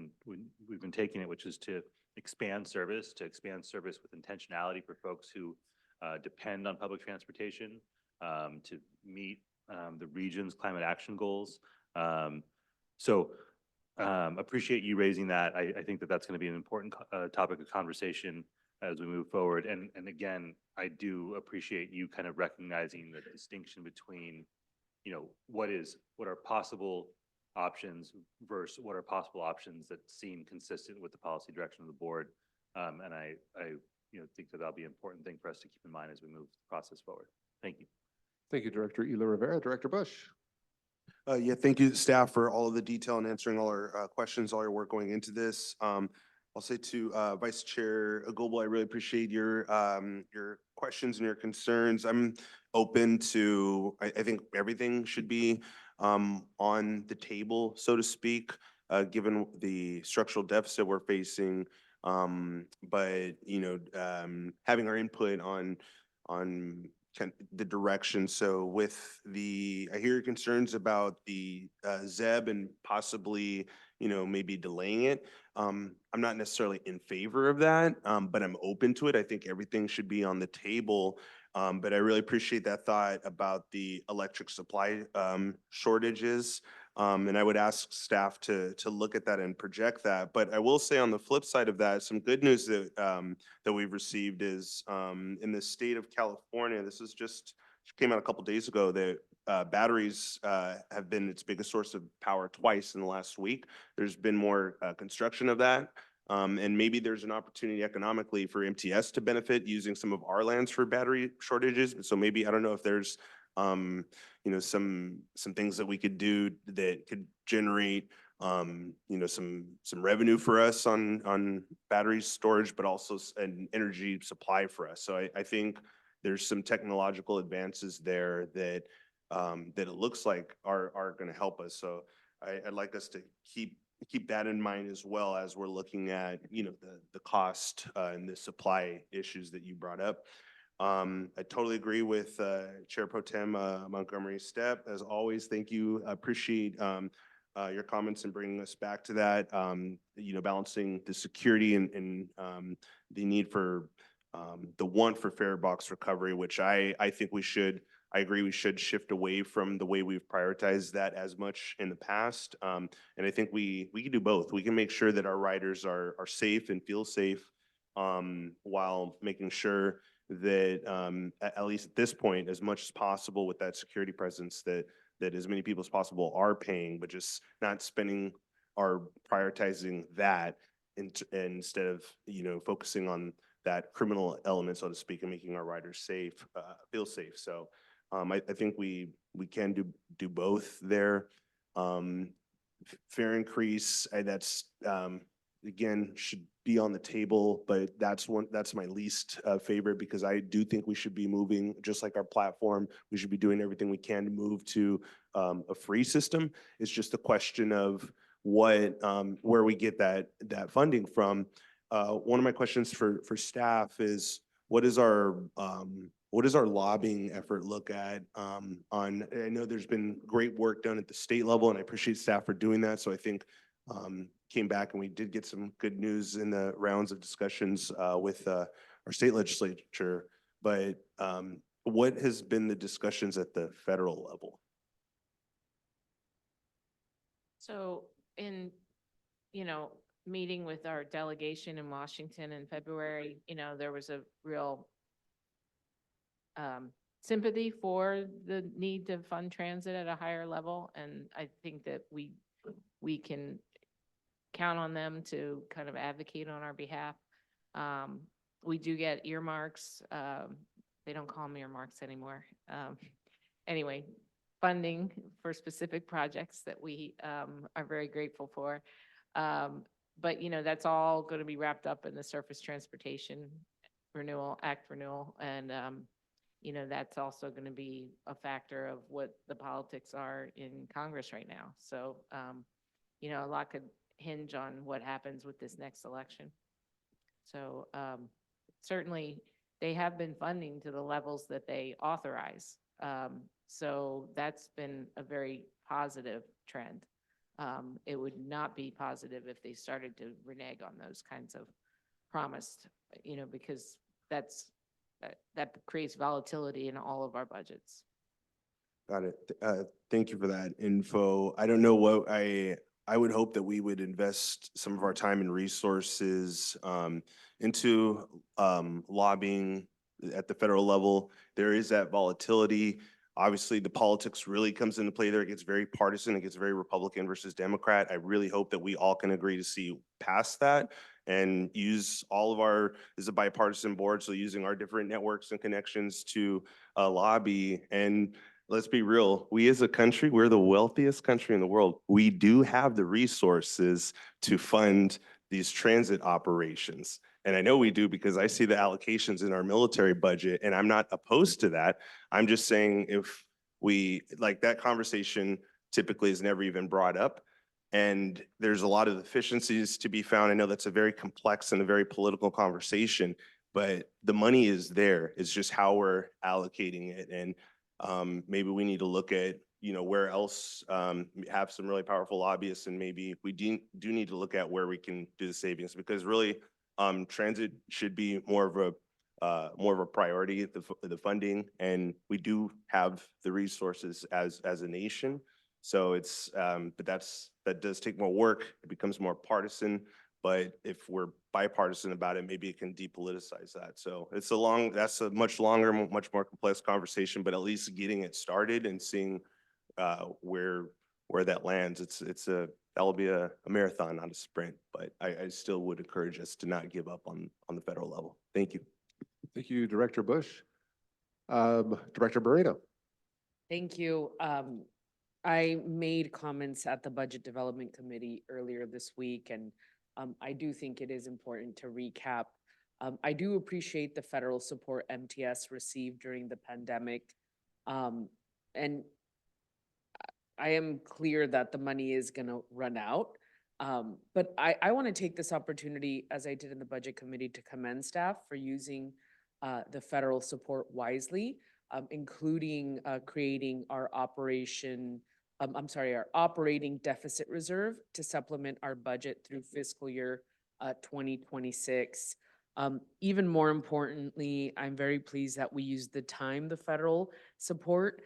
been taking it, which is to expand service with intentionality for folks who depend on public transportation, to meet the region's climate action goals. So appreciate you raising that. I think that that's going to be an important topic of conversation as we move forward. And again, I do appreciate you kind of recognizing the distinction between, what are possible options versus what are possible options that seem consistent with the policy direction of the board. And I think that that'll be an important thing for us to keep in mind as we move the process forward. Thank you. Thank you, Director Ela Rivera. Director Bush. Yeah, thank you, staff, for all of the detail and answering all our questions, all your work going into this. I'll say to Vice Chair Goebel, I really appreciate your questions and your concerns. I'm open to, I think everything should be on the table, so to speak, given the structural deficit we're facing. But having our input on the direction. So with I hear your concerns about the ZEB and possibly, maybe delaying it. I'm not necessarily in favor of that, but I'm open to it. I think everything should be on the table. But I really appreciate that thought about the electric supply shortages. And I would ask staff to look at that and project that. But I will say on the flip side of that, some good news that we've received is in the state of California, this is came out a couple days ago, that batteries have been its biggest source of power twice in the last week. There's been more construction of that. And maybe there's an opportunity economically for MTS to benefit using some of our lands for battery shortages. So maybe, I don't know if there's some things that we could do that could generate some revenue for us on battery storage, but also an energy supply for us. So I think there's some technological advances there that it looks like are going to help us. So I'd like us to keep that in mind as well as we're looking at the cost and the supply issues that you brought up. I totally agree with Chair Pro Tem Montgomery Steppe. As always, thank you. I appreciate your comments and bringing us back to that. Balancing the security and the need for the want for fare box recovery, which I think I agree we should shift away from the way we've prioritized that as much in the past. And I think we can do both. We can make sure that our riders are safe and feel safe while making sure that at least at this point, as much as possible with that security presence, that as many people as possible are paying, but just not spending or prioritizing that instead of focusing on that criminal element, so to speak, and making our riders safe, feel safe. So I think we can do both there. Fare increase, that's again should be on the table, but that's my least favorite, because I do think we should be moving, just like our platform, we should be doing everything we can to move to a free system. It's just a question of where we get that funding from. One of my questions for staff is, what does our lobbying effort look at I know there's been great work done at the state level, and I appreciate staff for doing that. So I think came back and we did get some good news in the rounds of discussions with our state legislature. But what has been the discussions at the federal level? So in, meeting with our delegation in Washington in February, there was a real sympathy for the need to fund transit at a higher level. And I think that we can count on them to kind of advocate on our behalf. We do get earmarks. They don't call them earmarks anymore. Anyway, funding for specific projects that we are very grateful for. But, that's all going to be wrapped up in the Surface Transportation Act renewal. And, that's also going to be a factor of what the politics are in Congress right now. So, a lot could hinge on what happens with this next election. So certainly they have been funding to the levels that they authorize. So that's been a very positive trend. It would not be positive if they started to renege on those kinds of promised, because that creates volatility in all of our budgets. Got it. Thank you for that info. I don't know what I would hope that we would invest some of our time and resources into lobbying at the federal level. There is that volatility. Obviously, the politics really comes into play there. It gets very partisan. It gets very Republican versus Democrat. I really hope that we all can agree to see past that and use all of our, this is a bipartisan board, so using our different networks and connections to lobby. And let's be real, we as a country, we're the wealthiest country in the world. We do have the resources to fund these transit operations. And I know we do because I see the allocations in our military budget, and I'm not opposed to that. I'm just saying if we, like, that conversation typically is never even brought up. And there's a lot of efficiencies to be found. I know that's a very complex and a very political conversation, but the money is there. It's just how we're allocating it. And maybe we need to look at, you know, where else have some really powerful lobbyists, and maybe we do need to look at where we can do the savings, because really transit should be more of a priority, the funding, and we do have the resources as a nation. So it's but that does take more work. It becomes more partisan. But if we're bipartisan about it, maybe it can depoliticize that. So it's that's a much longer, much more complex conversation, but at least getting it started and seeing where that lands. That'll be a marathon, not a sprint, but I still would encourage us to not give up on the federal level. Thank you. Thank you, Director Bush. Director Moreno. Thank you. I made comments at the Budget Development Committee earlier this week, and I do think it is important to recap. I do appreciate the federal support MTS received during the pandemic. And I am clear that the money is going to run out. But I want to take this opportunity, as I did in the Budget Committee, to commend staff for using the federal support wisely, including creating our our operating deficit reserve to supplement our budget through fiscal year 2026. Even more importantly, I'm very pleased that we used the time the federal support,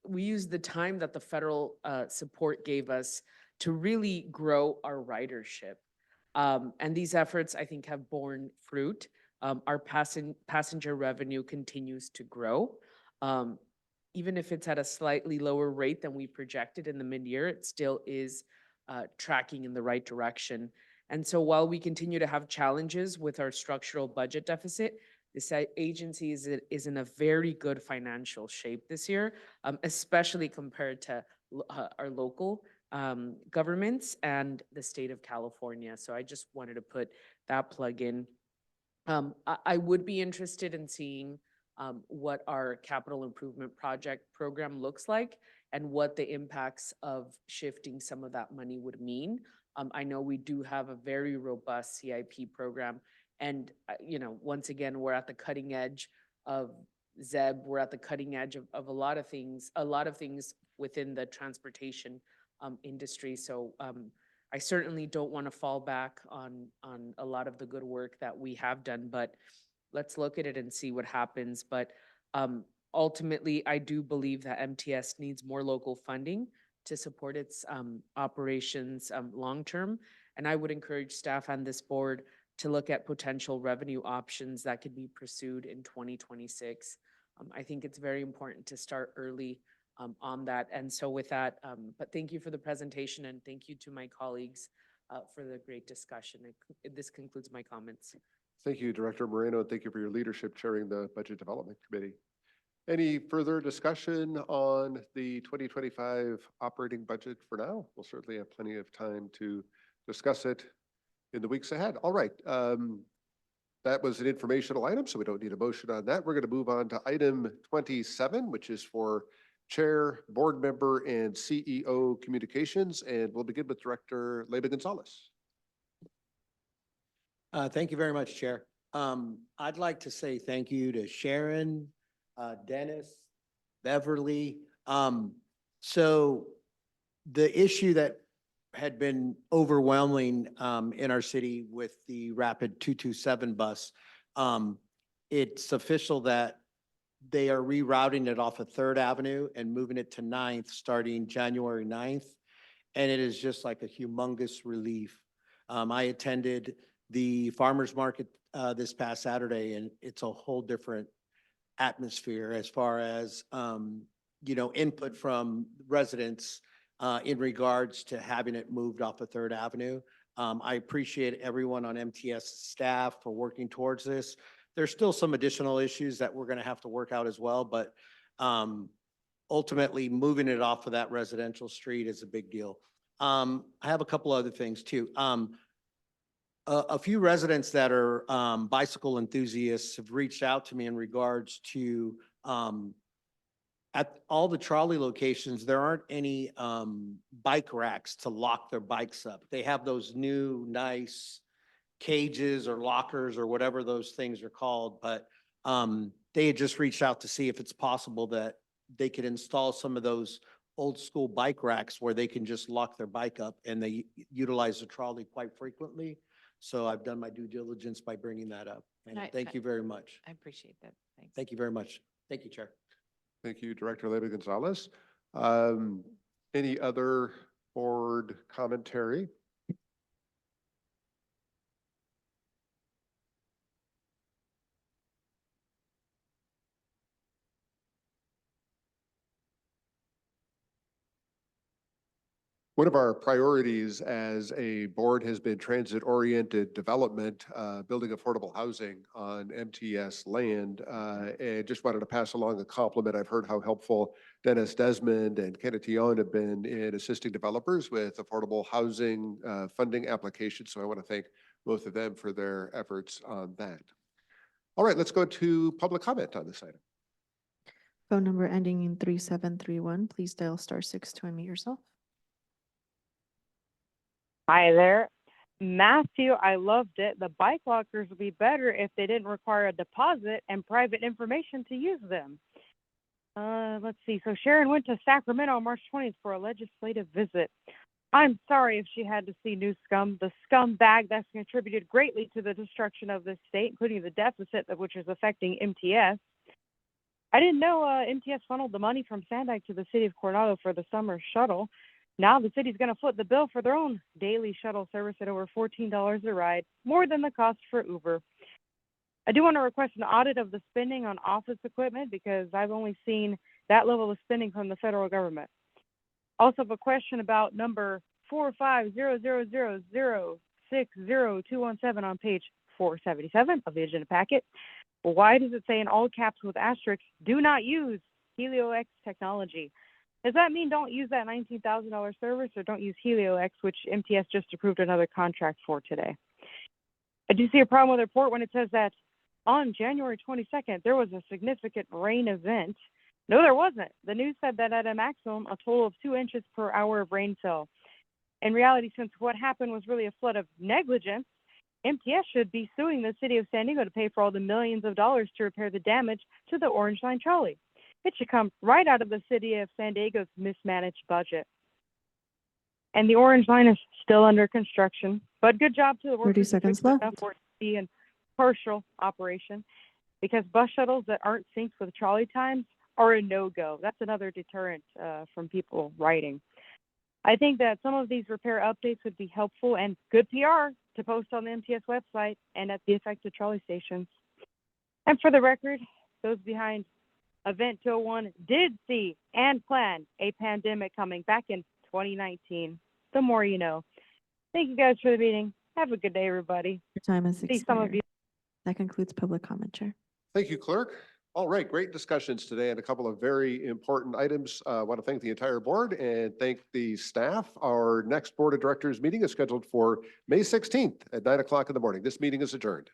we used the time that the federal support gave us to really grow our ridership. And these efforts, I think, have borne fruit. Our passenger revenue continues to grow. Even if it's at a slightly lower rate than we projected in the mid-year, it still is tracking in the right direction. And so while we continue to have challenges with our structural budget deficit, this agency is in a very good financial shape this year, especially compared to our local governments and the state of California. So I just wanted to put that plug in. I would be interested in seeing what our capital improvement project program looks like and what the impacts of shifting some of that money would mean. I know we do have a very robust CIP program, and you know, once again, we're at the cutting edge of ZEB. We're at the cutting edge of a lot of things within the transportation industry. So I certainly don't want to fall back on a lot of the good work that we have done, but let's look at it and see what happens. But ultimately, I do believe that MTS needs more local funding to support its operations long-term. And I would encourage staff and this board to look at potential revenue options that could be pursued in 2026. I think it's very important to start early on that. And so with that, but thank you for the presentation, and thank you to my colleagues for the great discussion. This concludes my comments. Thank you, Director Moreno, and thank you for your leadership chairing the Budget Development Committee. Any further discussion on the 2025 operating budget for now? We'll certainly have plenty of time to discuss it in the weeks ahead. All right. That was an informational item, so we don't need a motion on that. We're going to move on to item 27, which is for Chair, Board Member, and CEO Communications, and we'll begin with Director Leyva Gonzalez. Thank you very much, Chair. I'd like to say thank you to Sharon, Dennis, Beverly. So the issue that had been overwhelming in our city with the Rapid 227 bus, it's official that they are rerouting it off of 3rd Avenue and moving it to 9th starting January 9th. and it is just like a humongous relief. I attended the farmer's market this past Saturday, and it's a whole different atmosphere as far as, input from residents in regards to having it moved off of Third Avenue. I appreciate everyone on MTS staff for working towards this. There's still some additional issues that we're going to have to work out as well, but ultimately moving it off of that residential street is a big deal. I have a couple other things too. A few residents that are bicycle enthusiasts have reached out to me in regards to at all the trolley locations, there aren't any bike racks to lock their bikes up. They have those new nice cages or lockers or whatever those things are called, but they had just reached out to see if it's possible that they could install some of those old school bike racks where they can just lock their bike up, and they utilize the trolley quite frequently. So I've done my due diligence by bringing that up. And thank you very much. I appreciate that. Thanks. Thank you very much. Thank you, Chair. Thank you, Director Leyva Gonzalez. Any other board commentary? One of our priorities as a board has been transit-oriented development, building affordable housing on MTS land. And just wanted to pass along a compliment. I've heard how helpful Dennis Desmond and Kenneth Tion have been in assisting developers with affordable housing funding applications. So I want to thank both of them for their efforts on that. All right, let's go to public comment on this item. Phone number ending in 3731. Please dial *6 to unmute yourself. Hi there. Matthew, I loved it. The bike lockers would be better if they didn't require a deposit and private information to use them. Let's see. So Sharon went to Sacramento on March 20th for a legislative visit. I'm sorry if she had to see new scum, the scumbag that's contributed greatly to the destruction of this state, including the deficit of which is affecting MTS. I didn't know MTS funneled the money from Sandyke to the city of Coronado for the summer shuttle. Now the city's going to foot the bill for their own daily shuttle service at over $14 a ride, more than the cost for Uber. I do want to request an audit of the spending on office equipment because I've only seen that level of spending from the federal government. Also have a question about number 45000060217 on page 477 of the agenda packet. Why does it say in all caps with asterisks, do not use HelioX technology? Does that mean don't use that $19,000 service or don't use HelioX, which MTS just approved another contract for today? I do see a problem with the report when it says that on January 22nd, there was a significant rain event. No, there wasn't. The news said that at a maximum, a total of 2 inches per hour of rain fell. In reality, since what happened was really a flood of negligence, MTS should be suing the city of San Diego to pay for all the millions of dollars to repair the damage to the Orange Line trolley. It should come right out of the city of San Diego's mismanaged budget. And the Orange Line is still under construction, but good job to the workers. 30 seconds left. For it to be in partial operation, because bus shuttles that aren't synced with trolley times are a no-go. That's another deterrent from people riding. I think that some of these repair updates would be helpful and good PR to post on the MTS website and at the affected trolley stations. And for the record, those behind Event 201 did see and plan a pandemic coming back in 2019. The more you know. Thank you guys for the meeting. Have a good day, everybody. Your time is See some of expired. you. That concludes public comment, Chair. Thank you, Clerk. All right, great discussions today and a couple of very important items. I want to thank the entire board and thank the staff. Our next Board of Directors meeting is scheduled for May 16th at 9 o'clock in the morning. This meeting is adjourned.